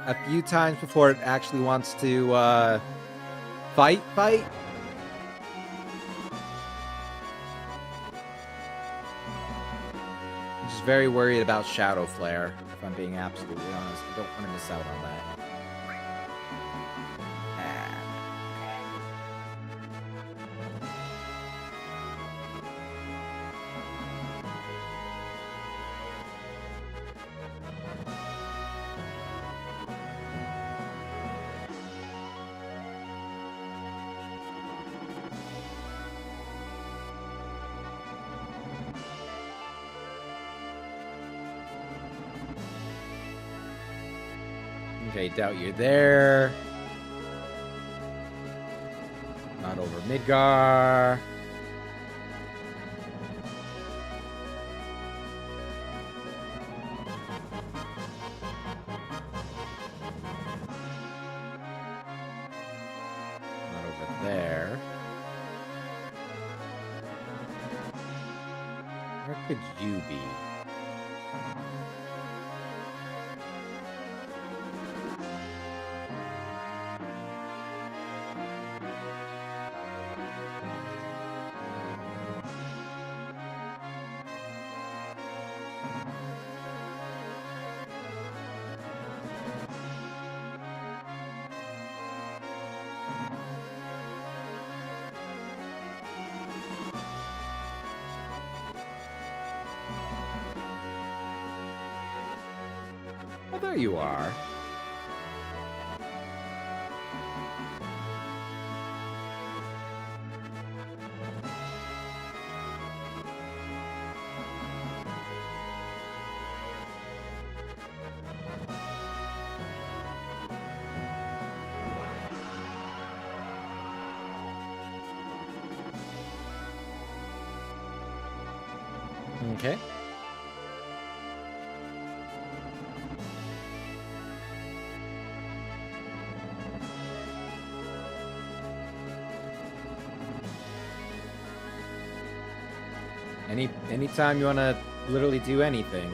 Speaker 1: a few times before it actually wants to fight. I'm just very worried about Shadow Flare, if I'm being absolutely honest. I don't want to miss out on that. Okay, doubt you're there. Not over Midgar. Not over there. Where could you be? Oh, there you are. Okay. Anytime you want to literally do anything.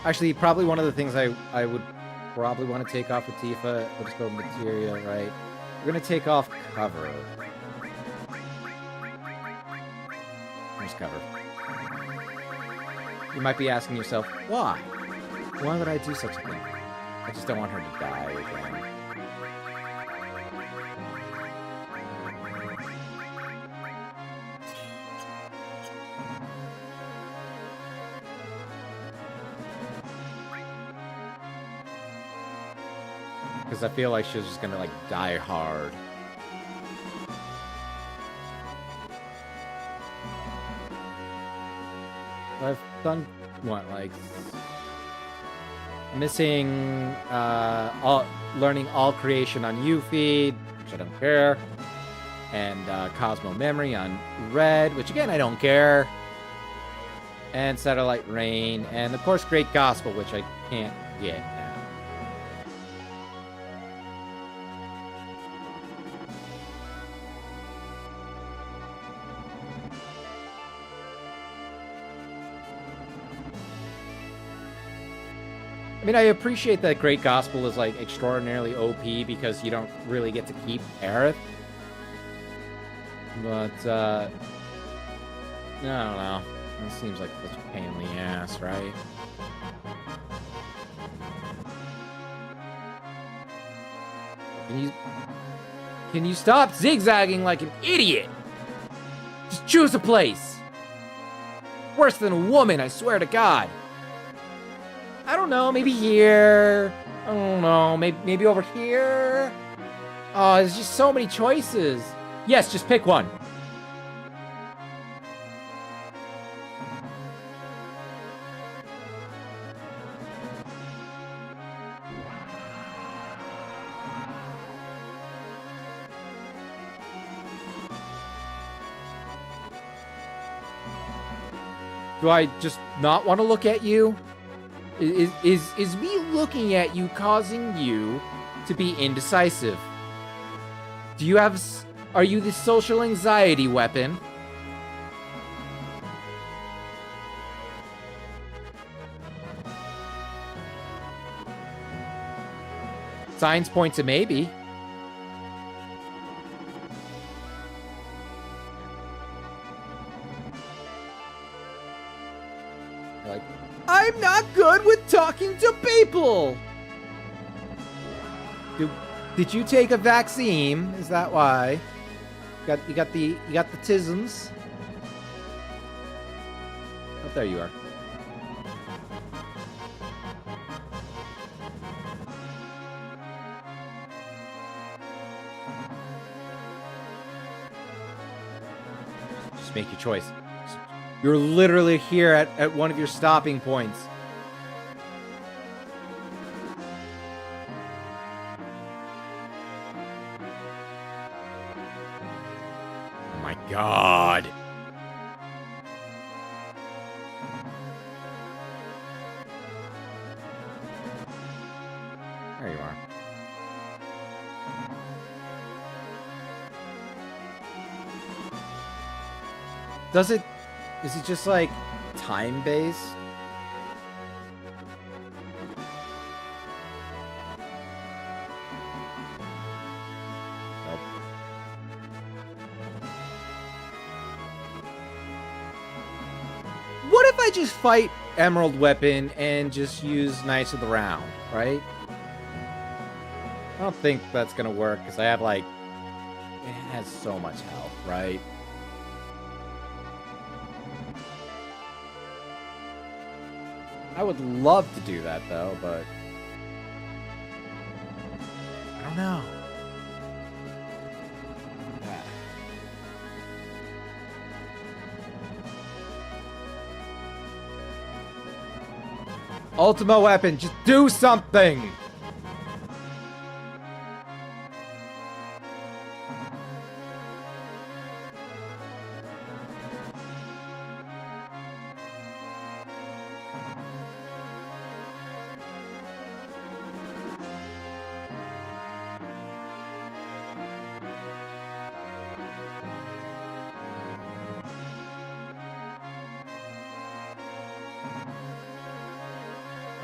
Speaker 1: Actually, probably one of the things I would probably want to take off with Tifa. Let's go materia, right? We're going to take off cover. Where's cover? You might be asking yourself, why? Why would I do such a thing? I just don't want her to die again. Because I feel like she's just gonna, like, die hard. I've done, what, like... missing, learning all creation on Yuffie, which I don't care. And, Cosmo Memory on Red, which, again, I don't care. And Satellite Rain, and, of course, Great Gospel, which I can't get now. I mean, I appreciate that Great Gospel is, like, extraordinarily OP because you don't really get to keep Aerith. But, I don't know. It seems like such a pain in the ass, right? Can you stop zigzagging like an idiot? Just choose a place. Worse than a woman, I swear to God. I don't know, maybe here. I don't know, maybe over here. Oh, there's just so many choices. Yes, just pick one. Do I just not want to look at you? Is me looking at you causing you to be indecisive? Do you have... Are you the social anxiety weapon? Signs point to maybe. Like, I'm not good with talking to people. Did you take a vaccine? Is that why? You got the tisms. Oh, there you are. Just make your choice. You're literally here at one of your stopping points. Oh my god. There you are. Is it just like time-based? Nope. What if I just fight Emerald Weapon and just use Knights of the Round, right? I don't think that's gonna work because I have like... It has so much health, right? I would love to do that, though, but... I don't know. Ah. Ultima Weapon, just do something!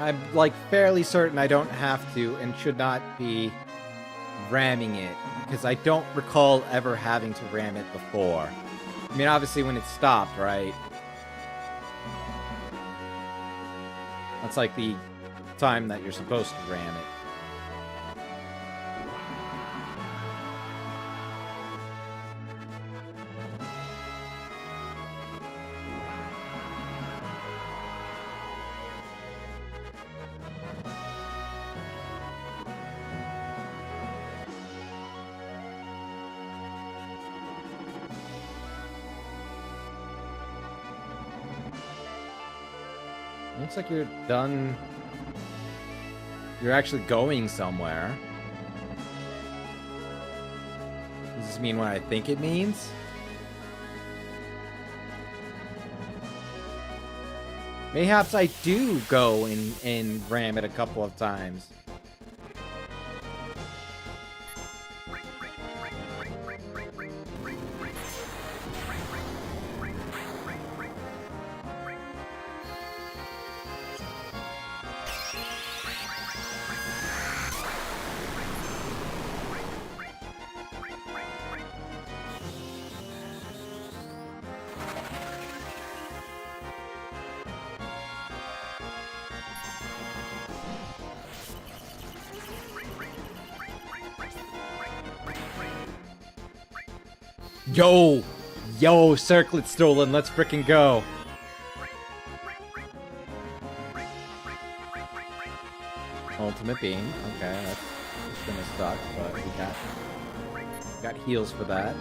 Speaker 1: I'm, like, fairly certain I don't have to and should not be ramming it, because I don't recall ever having to ram it before. I mean, obviously when it stopped, right? That's like the time that you're supposed to ram it. Looks like you're done. You're actually going somewhere. Does this mean what I think it means? Mayhaps I do go and ram it a couple of times. Yo, circlet stolen, let's frickin' go. Ultimate beam, okay, that's gonna suck, but we got heals for that.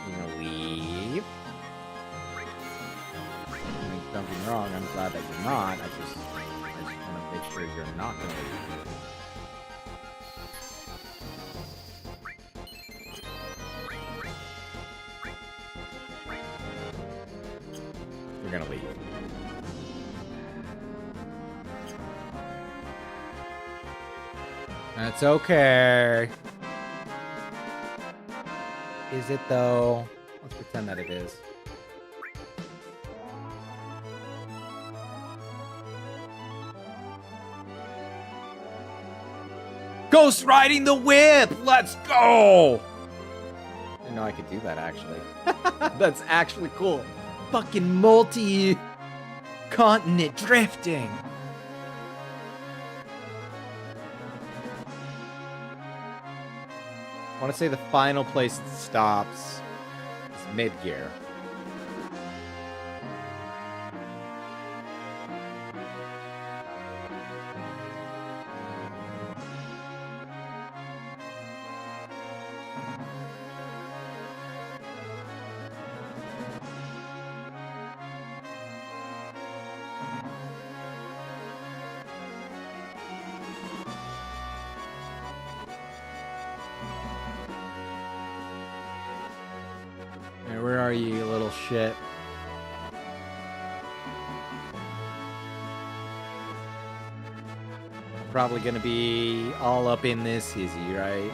Speaker 1: You gonna leave? I mean, don't get me wrong, I'm glad that you're not, I just want to make sure you're not going to leave. You're gonna leave. That's okay. Is it though? Let's pretend that it is. Ghost riding the whip! Let's go! I didn't know I could do that, actually. That's actually cool. Fucking multi-continent drifting. I want to say the final place it stops is mid-gear. Where are you, you little shit? Probably gonna be all up in this hizzy, right?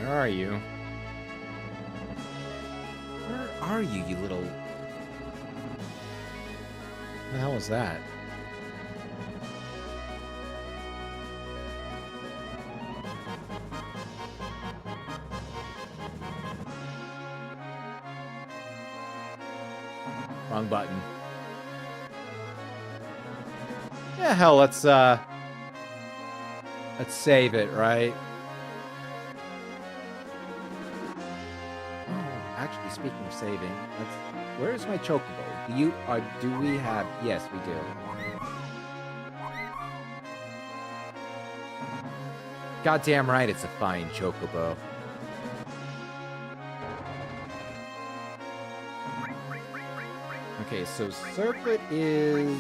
Speaker 1: Where are you? Where are you, you little... What the hell was that? Wrong button. Yeah, hell, let's save it, right? Actually, speaking of saving, where's my chocobo? Do we have? Yes, we do. Goddamn right, it's a fine chocobo. Okay, so circuit is.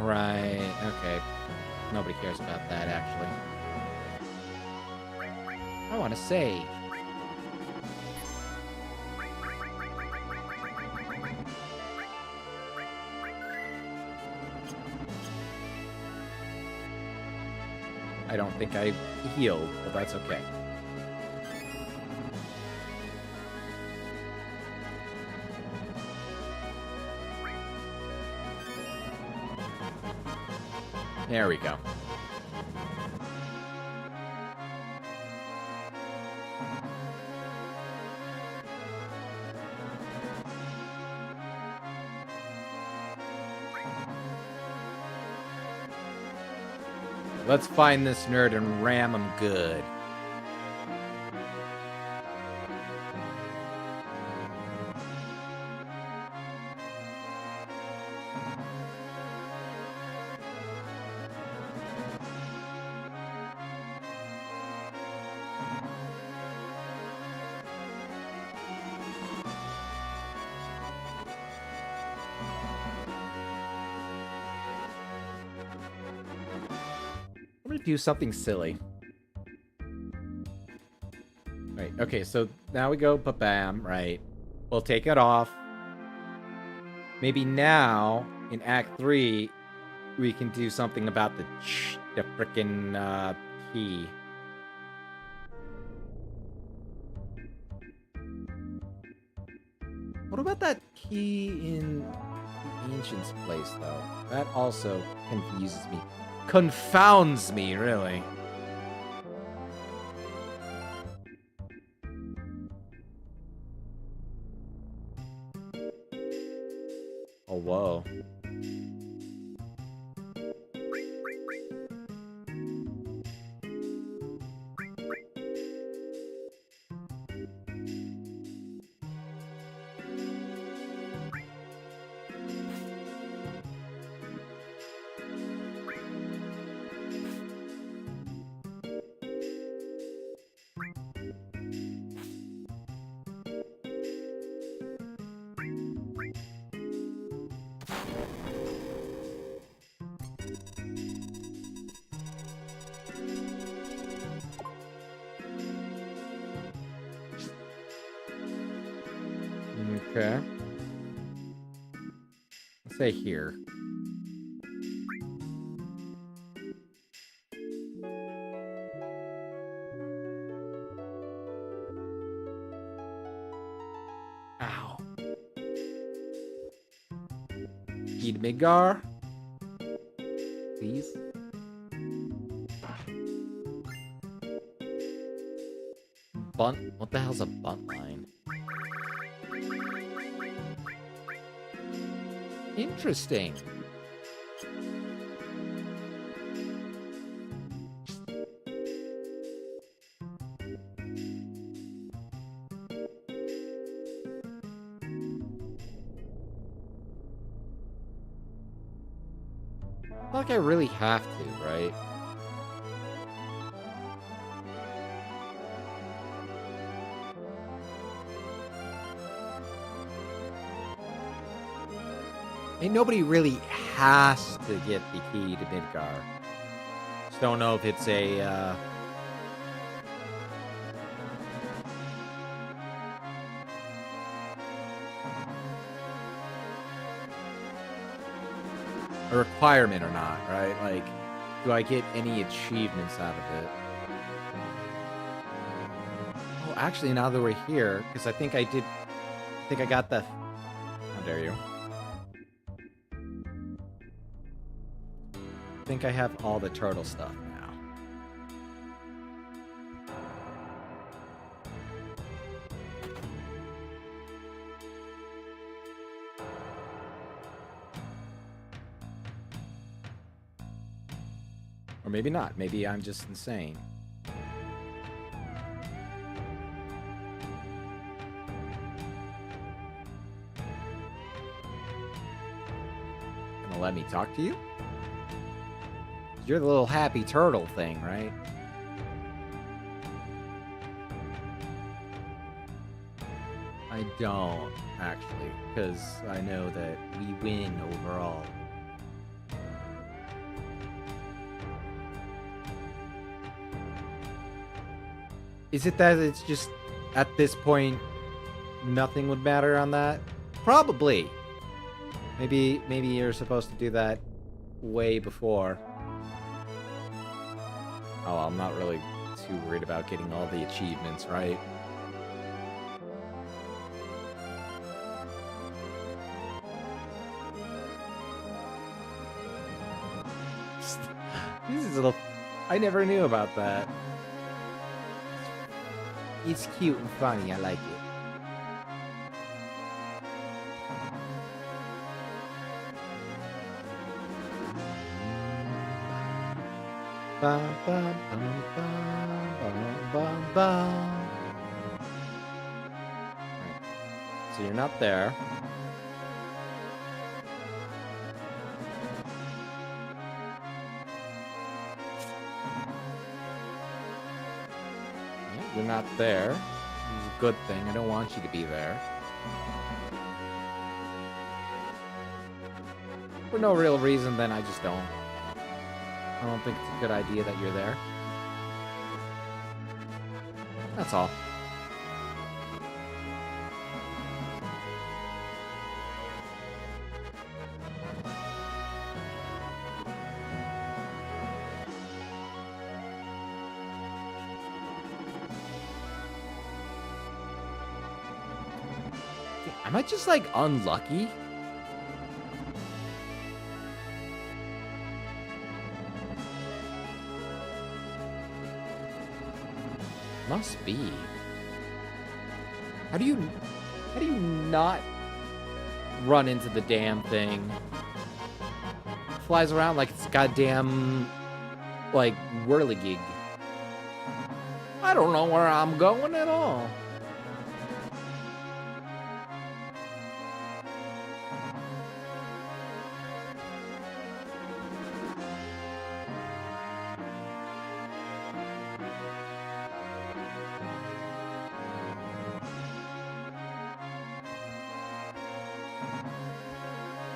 Speaker 1: Right, okay. Nobody cares about that, actually. I want to save. I don't think I healed, but that's okay. There we go. Let's find this nerd and ram him good. I'm gonna do something silly. Right, okay, so now we go ba-bam, right? We'll take it off. Maybe now, in Act 3, we can do something about the frickin' key. What about that key in the Ancient's place, though? That also confuses me. Confounds me, really. Oh, whoa. Okay. Let's say here. Ow. Eat Midgar. Please. Bunt? What the hell's a bunt line? Interesting. Not like I really have to, right? And nobody really has to get the key to Midgar. Just don't know if it's a requirement or not, right? Like, do I get any achievements out of it? Oh, actually, now that we're here, because I think I got the... How dare you? I think I have all the turtle stuff now. Or maybe not. Maybe I'm just insane. Gonna let me talk to you? You're the little happy turtle thing, right? I don't, actually, because I know that we win overall. Is it that it's just, at this point, nothing would matter on that? Probably. Maybe you're supposed to do that way before. Oh, I'm not really too worried about getting all the achievements, right? This is a little... I never knew about that. It's cute and funny, I like it. Bum, bum, bum, bum, bum, bum, bum. Right. So you're not there. Yeah, you're not there. This is a good thing. I don't want you to be there. For no real reason, then I just don't. I don't think it's a good idea that you're there. That's all. Am I just, like, unlucky? Must be. How do you not run into the damn thing? Flies around like it's goddamn, like, whirligig. I don't know where I'm going at all.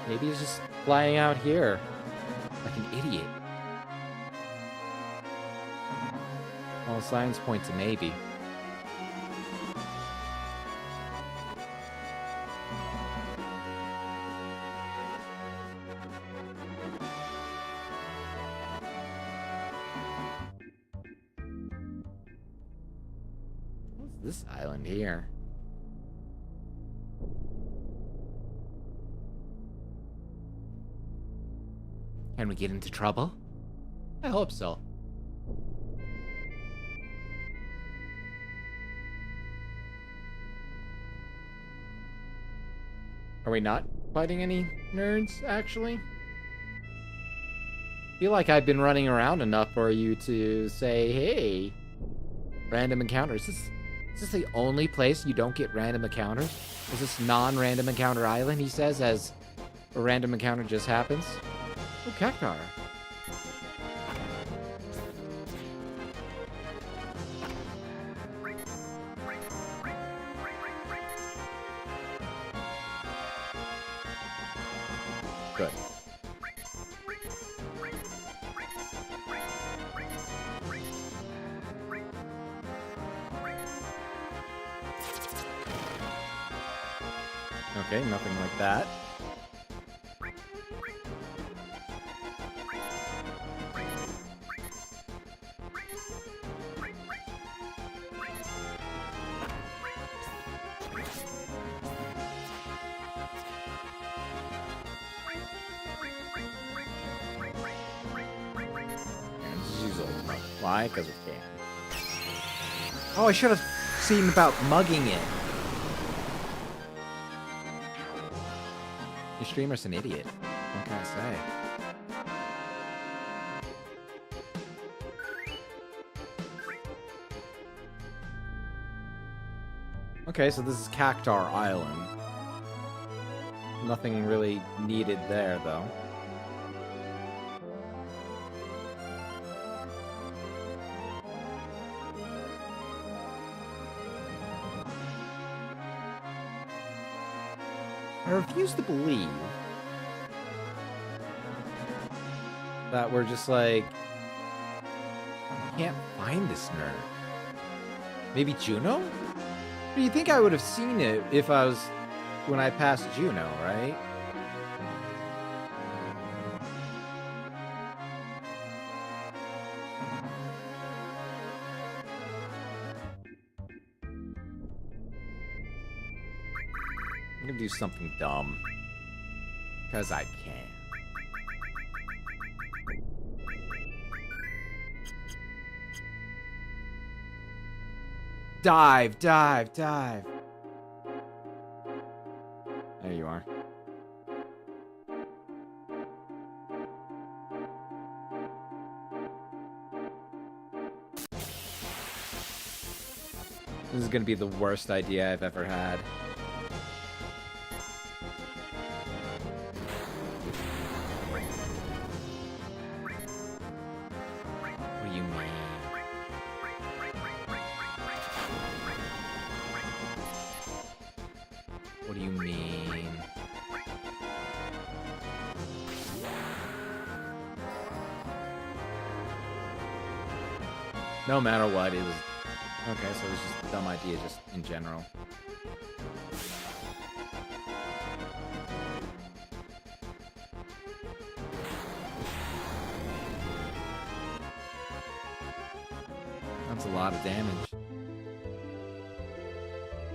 Speaker 1: Maybe he's just flying out here like an idiot. All signs point to maybe. this island here? Can we get into trouble? I hope so. Are we not fighting any nerds, actually? I feel like I've been running around enough for you to say, hey, random encounters. Is this the only place you don't get random encounters? Is this non-random encounter island, he says, as a random encounter just happens? Oh, Cactar. Good. Okay, nothing like that. Why? Because we can. Oh, I should have seen about mugging it. Your streamer's an idiot. What can I say? Okay, so this is Cactar Island. Nothing really needed there, though. I refuse to believe that we're just like, can't find this nerd. Maybe Juno? But you think I would have seen it if I was when I passed Juno, right? I'm gonna do something dumb. Because I can. Dive, dive, dive. There you are. This is gonna be the worst idea I've ever had. What do you mean? What do you mean? No matter what, it was... Okay, so it was just a dumb idea, just in general. That's a lot of damage.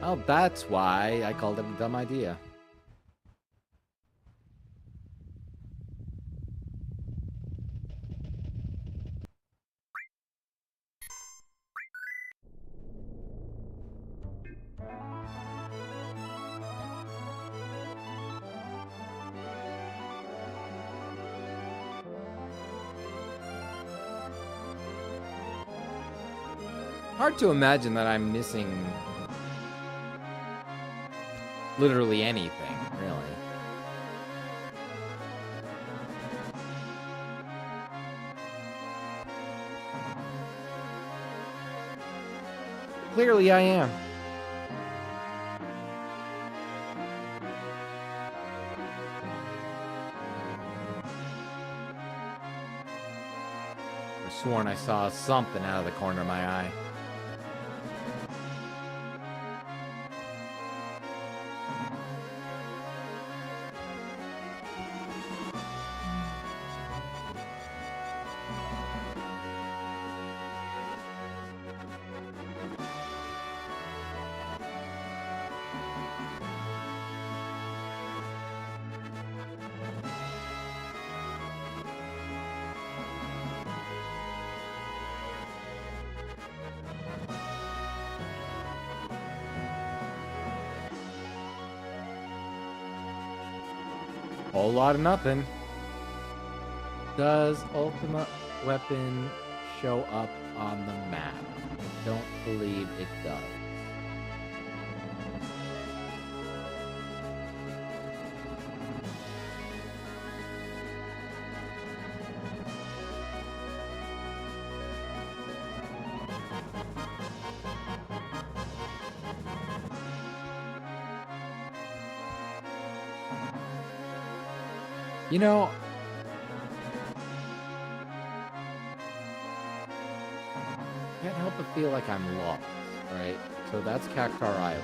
Speaker 1: Oh, that's why I called it a dumb idea. Hard to imagine that I'm missing literally anything, really. Clearly I am. I sworn I saw something out of the corner of my eye. Whole lot of nothing. Does Ultimate Weapon show up on the map? I don't believe it does. You know, can't help but feel like I'm lost, right? So that's Cactar Island.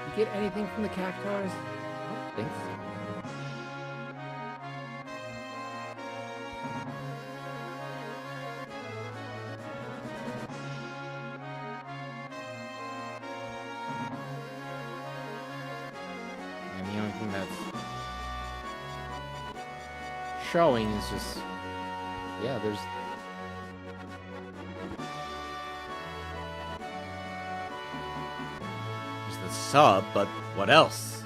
Speaker 1: You get anything from the Cactars? I don't think so. And the only thing that's showing is just, yeah, there's the sub, but what else?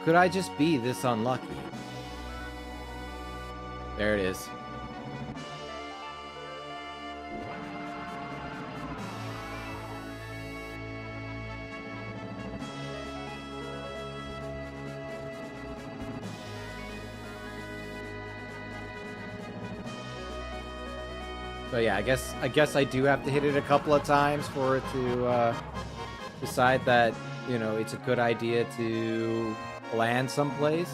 Speaker 1: Could I just be this unlucky? There it is. So yeah, I guess I do have to hit it a couple of times for it to decide that, you know, it's a good idea to land someplace.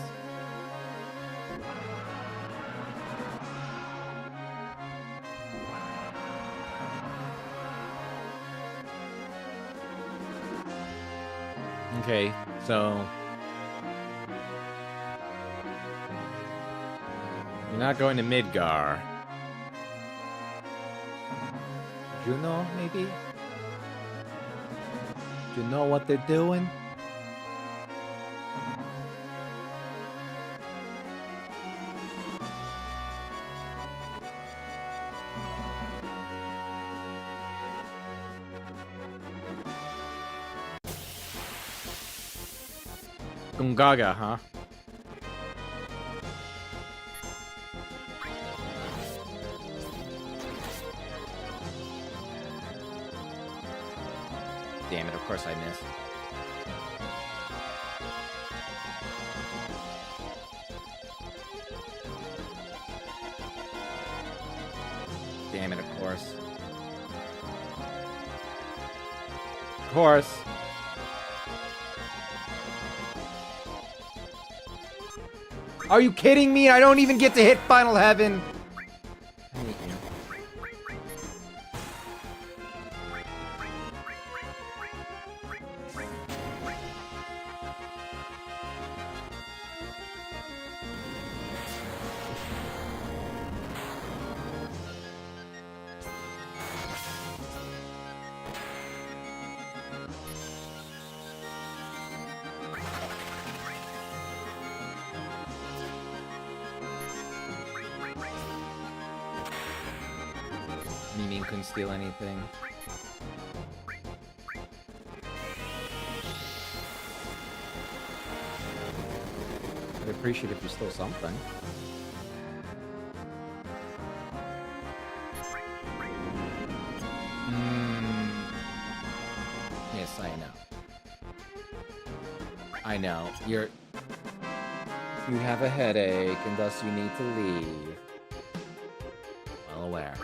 Speaker 1: Okay, so you're not going to Midgar. Juno, maybe? Do you know what they're doing? Gungaga, huh? Damn it, of course I missed. Damn it, of course. Of course. Are you kidding me? I don't even get to hit Final Heaven. I hate you. You mean couldn't steal anything? I'd appreciate if you stole something. Yes, I know. I know. You have a headache and thus you need to leave. Well aware.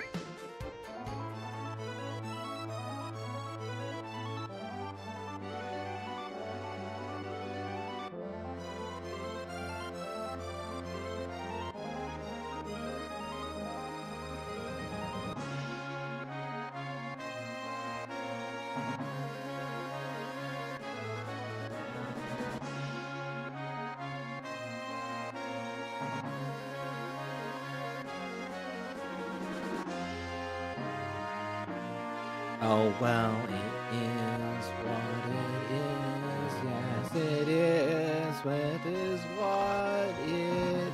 Speaker 1: Oh, well, it is what it is, yes. it is. What is what it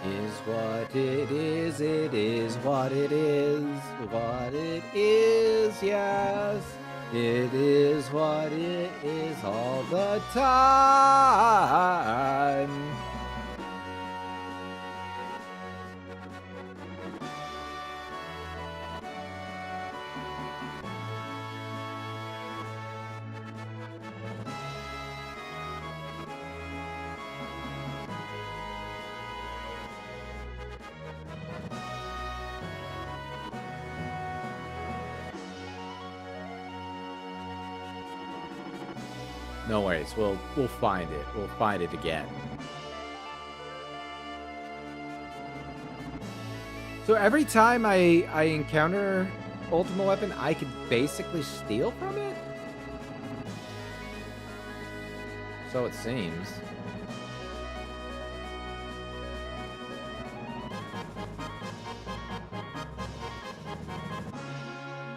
Speaker 1: is what it is. It is what it is. What it is, yes. It is what it is all the time. No worries, we'll find it. We'll find it again. So every time I encounter Ultimate Weapon, I could basically steal from it? So it seems.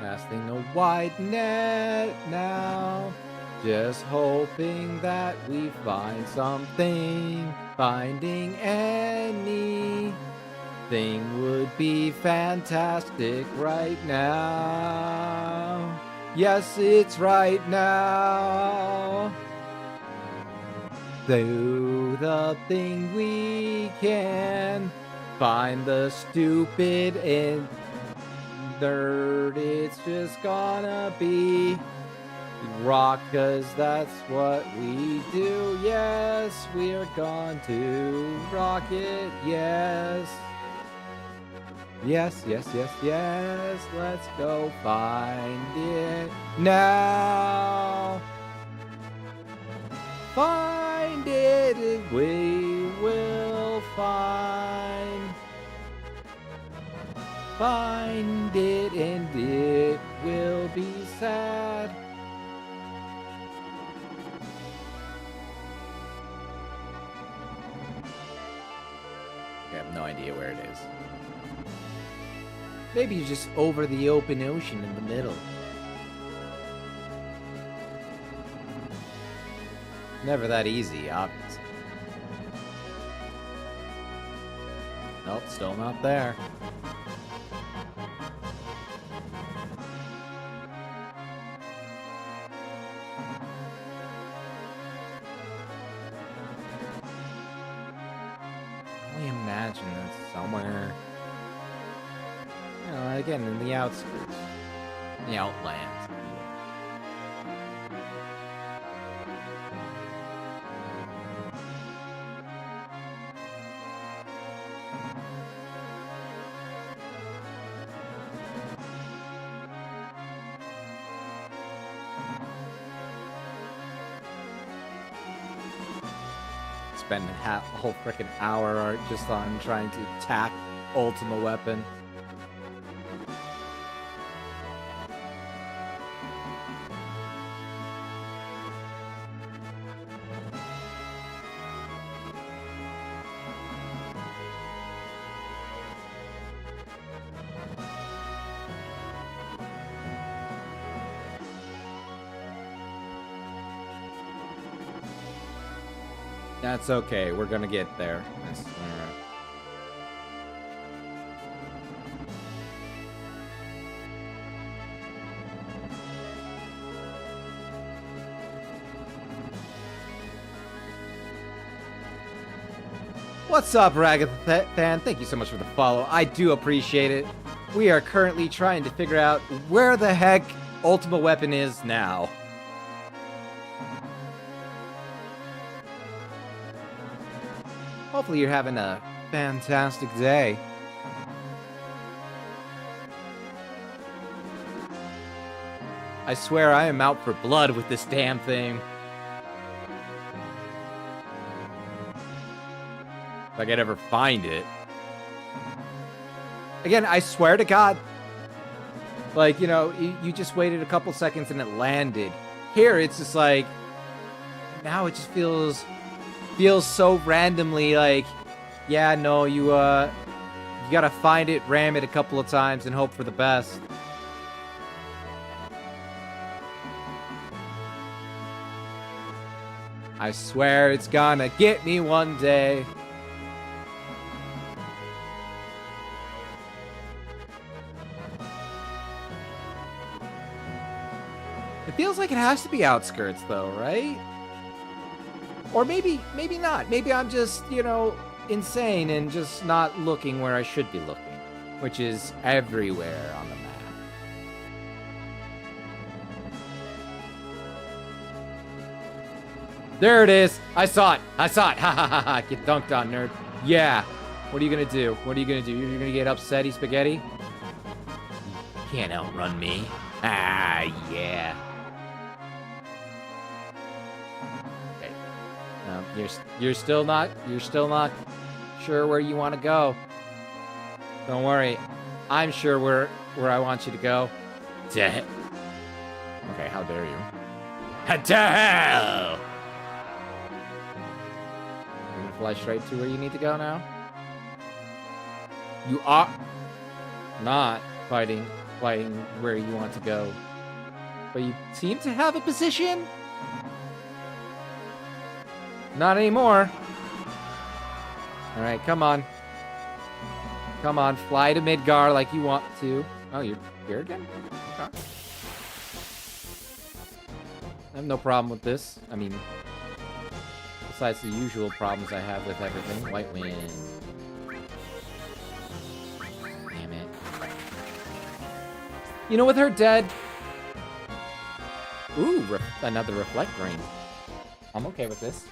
Speaker 1: Casting a wide net now. Just hoping that we find something. Finding anything would be fantastic right now. Yes, it's right now. Do the thing we can. Find the stupid and nerd. It's just gonna be rock, cause that's what we do. Yes, we're going to rock it. Yes. Yes, yes, yes, yes. Let's go find it now. Find it, we will find. Find it, and it will be sad. I have no idea where it is. Maybe you're just over the open ocean in the middle. Never that easy, obviously. Nope, still not there. I imagine it's somewhere, you know, again, in the outskirts, the outlands. Spend a whole freaking hour just on trying to attack Ultimate Weapon. That's okay, we're gonna get there. I swear. What's up, Ragatha fan? Thank you so much for the follow. I do appreciate it. We are currently trying to figure out where the heck Ultimate Weapon is now. Hopefully you're having a fantastic day. I swear I am out for blood with this damn thing. If I could ever find it. Again, I swear to God, like, you know, you just waited a couple seconds and it landed. Here, it's just like, now it just feels so randomly like, yeah, no, you gotta find it, ram it a couple of times, and hope for the best. I swear it's gonna get me one day. It feels like it has to be outskirts, though, right? Or maybe not. Maybe I'm just, insane and just not looking where I should be looking, which is everywhere on the map. There it is. I saw it. Ha ha ha. Get dunked on, nerd. Yeah. What are you gonna do? What are you gonna do? You're gonna get upsetty spaghetti? You can't outrun me. Ah, yeah. Okay. You're still not sure where you want to go. Don't worry. I'm sure where I want you to go. Okay, how dare you? To hell! You're gonna fly straight to where you need to go now? You are not fighting where you want to go. But you seem to have a position? Not anymore. Alright, come on. Come on, fly to Midgar like you want to. Oh, you're here again? Okay. I have no problem with this. I mean, besides the usual problems I have with everything. White wind. Damn it. You know, with her dead... Ooh, another reflect ring. I'm okay with this.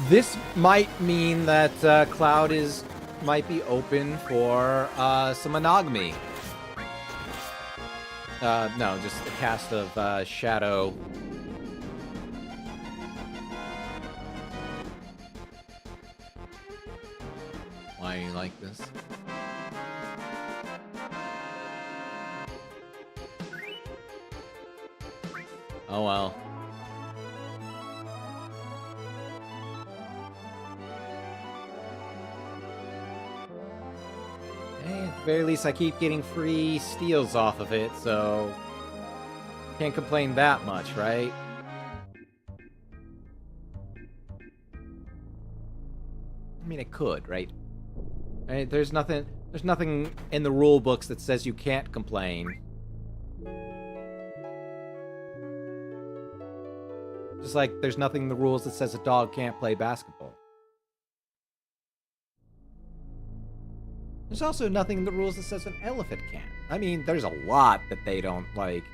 Speaker 1: This might mean that Cloud might be open for some monogamy. No, just a cast of Shadow. Why do you like this? Oh well. Hey, at the very least I keep getting free steals off of it, so... Can't complain that much, right? I mean, it could, right? There's nothing in the rule books that says you can't complain. Just like there's nothing in the rules that says a dog can't play basketball. There's also nothing in the rules that says an elephant can't. I mean, there's a lot that they don't, like,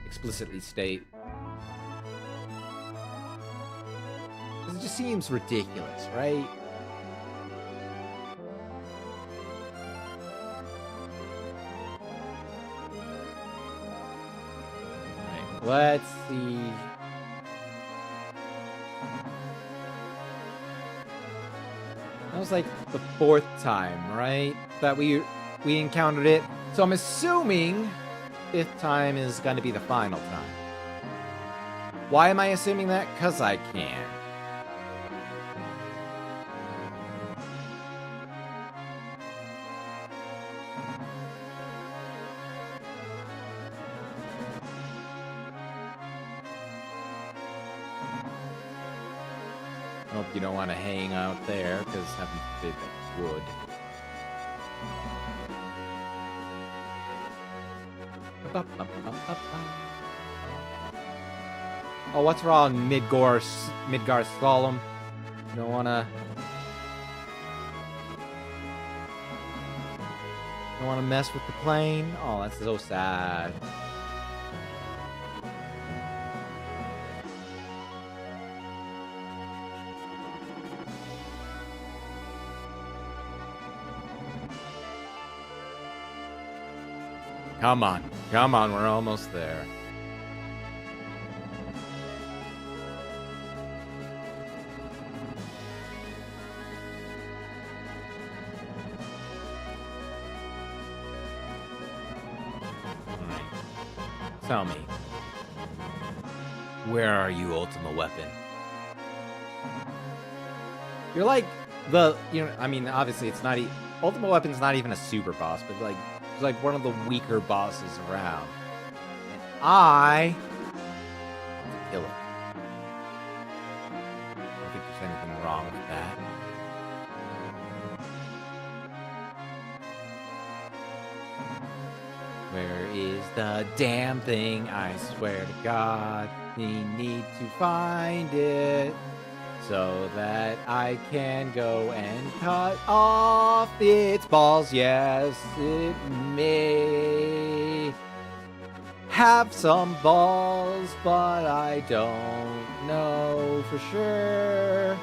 Speaker 1: explicitly state. It just seems ridiculous, right? Alright, let's see... That was like the 4th time, right? That we encountered it. So I'm assuming 5th time is going to be the final time. Why am I assuming that? 'Cause I can. Hope you don't want to hang out there, because heaven forbid that you would. Oh, what's wrong, Midgar Solemn? You don't wanna mess with the plane? Oh, that's so sad. Come on, we're almost there. Alright. Tell me. Where are you, Ultima Weapon? You're like I mean, obviously it's not Ultima Weapon's not even a super boss, but like it's like one of the weaker bosses around. And I want to kill it. Where is the damn thing? I swear to God, we need to find it so that I can go and cut off its balls. Yes, it may have some balls, but I don't know for sure.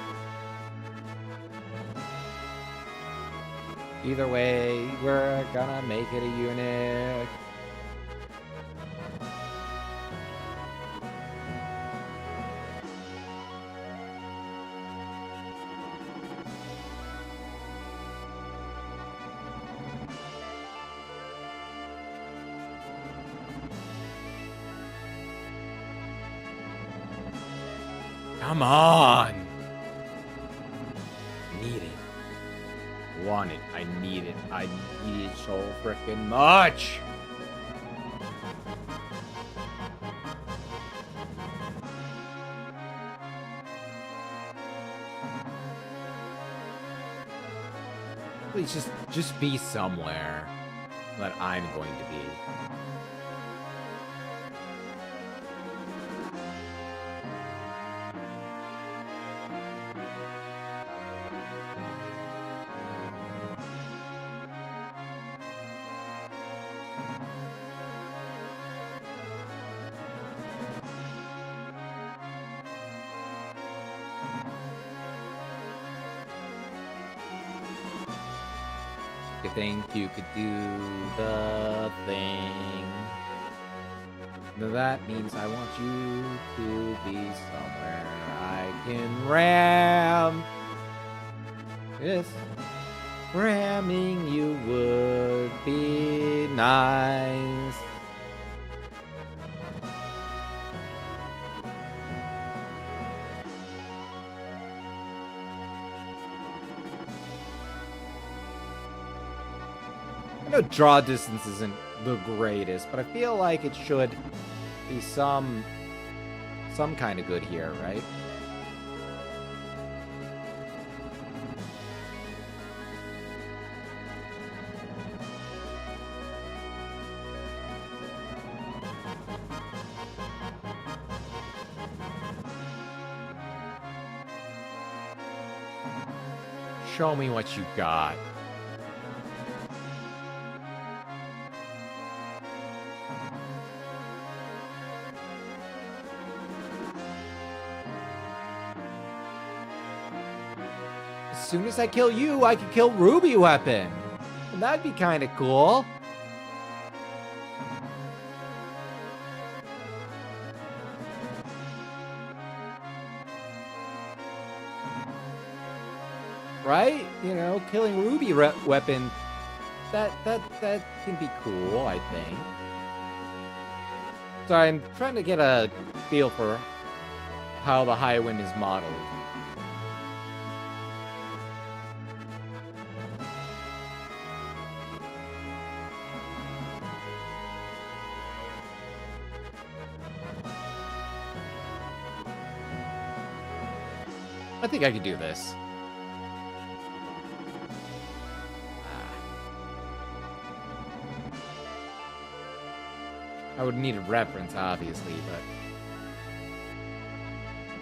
Speaker 1: Either way, we're gonna make it a unit. Come on! Need it. Want it. I need it. I need it so freaking much! Please just be somewhere that I'm going to be. You think you could do the thing? That means I want you to be somewhere I can ram. Yes, ramming you would be nice. I know draw distance isn't the greatest, but I feel like it should be some kind of good here, right? Show me what you got. As soon as I kill you, I can kill Ruby Weapon. And that'd be kind of cool. Right? You know, killing Ruby Weapon, that can be cool, I think. So I'm trying to get a feel for how the High Wind is modeled. I think I could do this. I would need a reference, obviously, but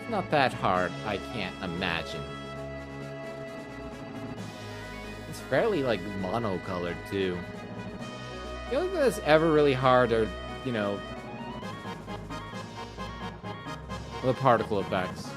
Speaker 1: it's not that hard, I can't imagine. It's fairly, like, monocolored, too. The only thing that's ever really hard are, you know, the particle effects.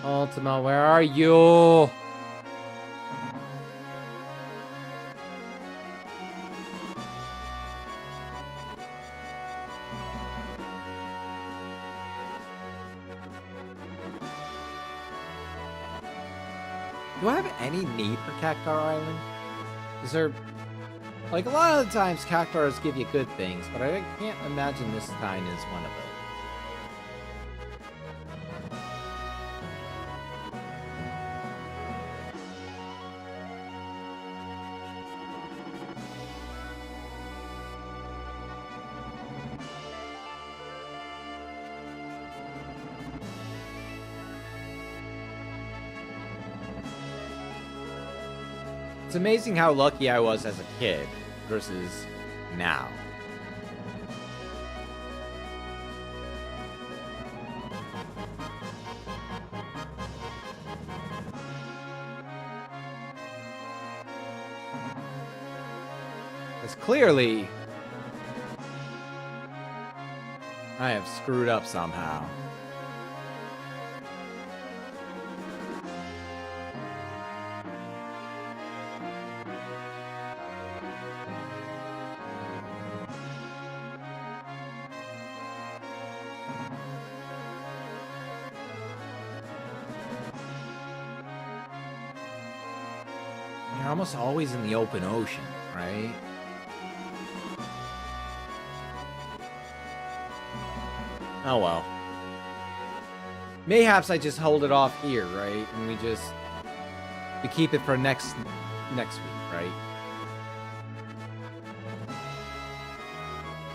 Speaker 1: Ultima, where are you? Do I have any need for Cactar Island? Is there Like, a lot of the times, cactuars give you good things, but I can't imagine this kind is one of those. It's amazing how lucky I was as a kid versus now. Because clearly, I have screwed up somehow. You're almost always in the open ocean, right? Oh well. Mayhaps I just hold it off here, right? And we keep it for next week, right?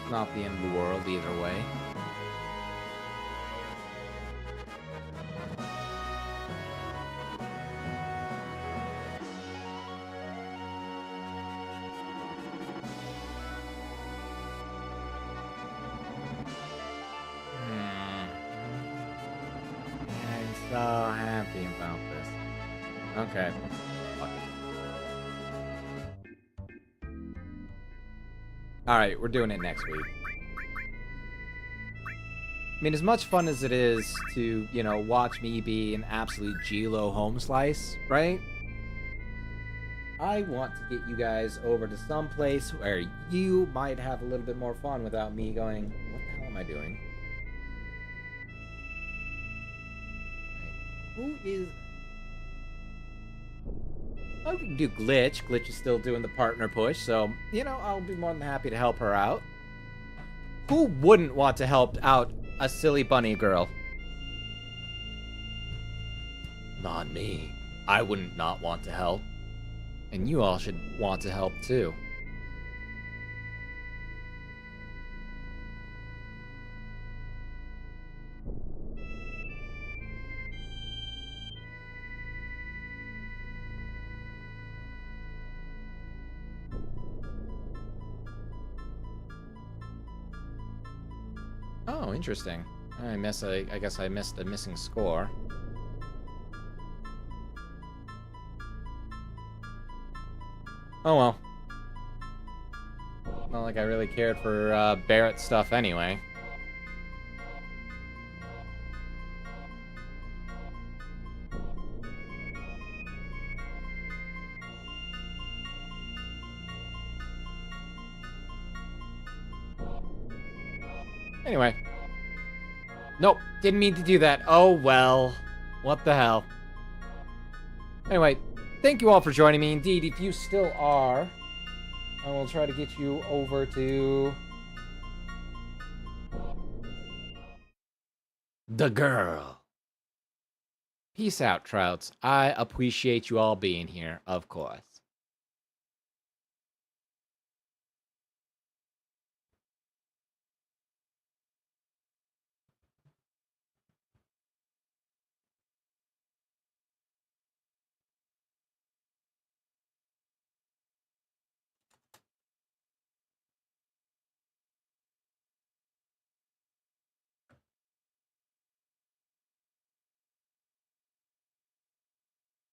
Speaker 1: It's not the end of the world either way. So happy about this. Okay. Fuck it. Alright, we're doing it next week. I mean, as much fun as it is to, you know, watch me be an absolute G-Lo home slice, right? I want to get you guys over to some place where you might have a little bit more fun without me going, what the hell am I doing? Who is... Oh, we can do Glitch. Glitch is still doing the partner push, so, you know, I'll be more than happy to help her out. Who wouldn't want to help out a silly bunny girl? Not me. I wouldn't not want to help. And you all should want to help, too. Oh, interesting. I guess I missed a missing score. Oh well. Not like I really cared for Barrett stuff anyway. Anyway. Nope, didn't mean to do that. Oh well. What the hell. Anyway, thank you all for joining me. Indeed, if you still are, I will try to get you over to the girl. Peace out, Trouts. I appreciate you all being here, of course.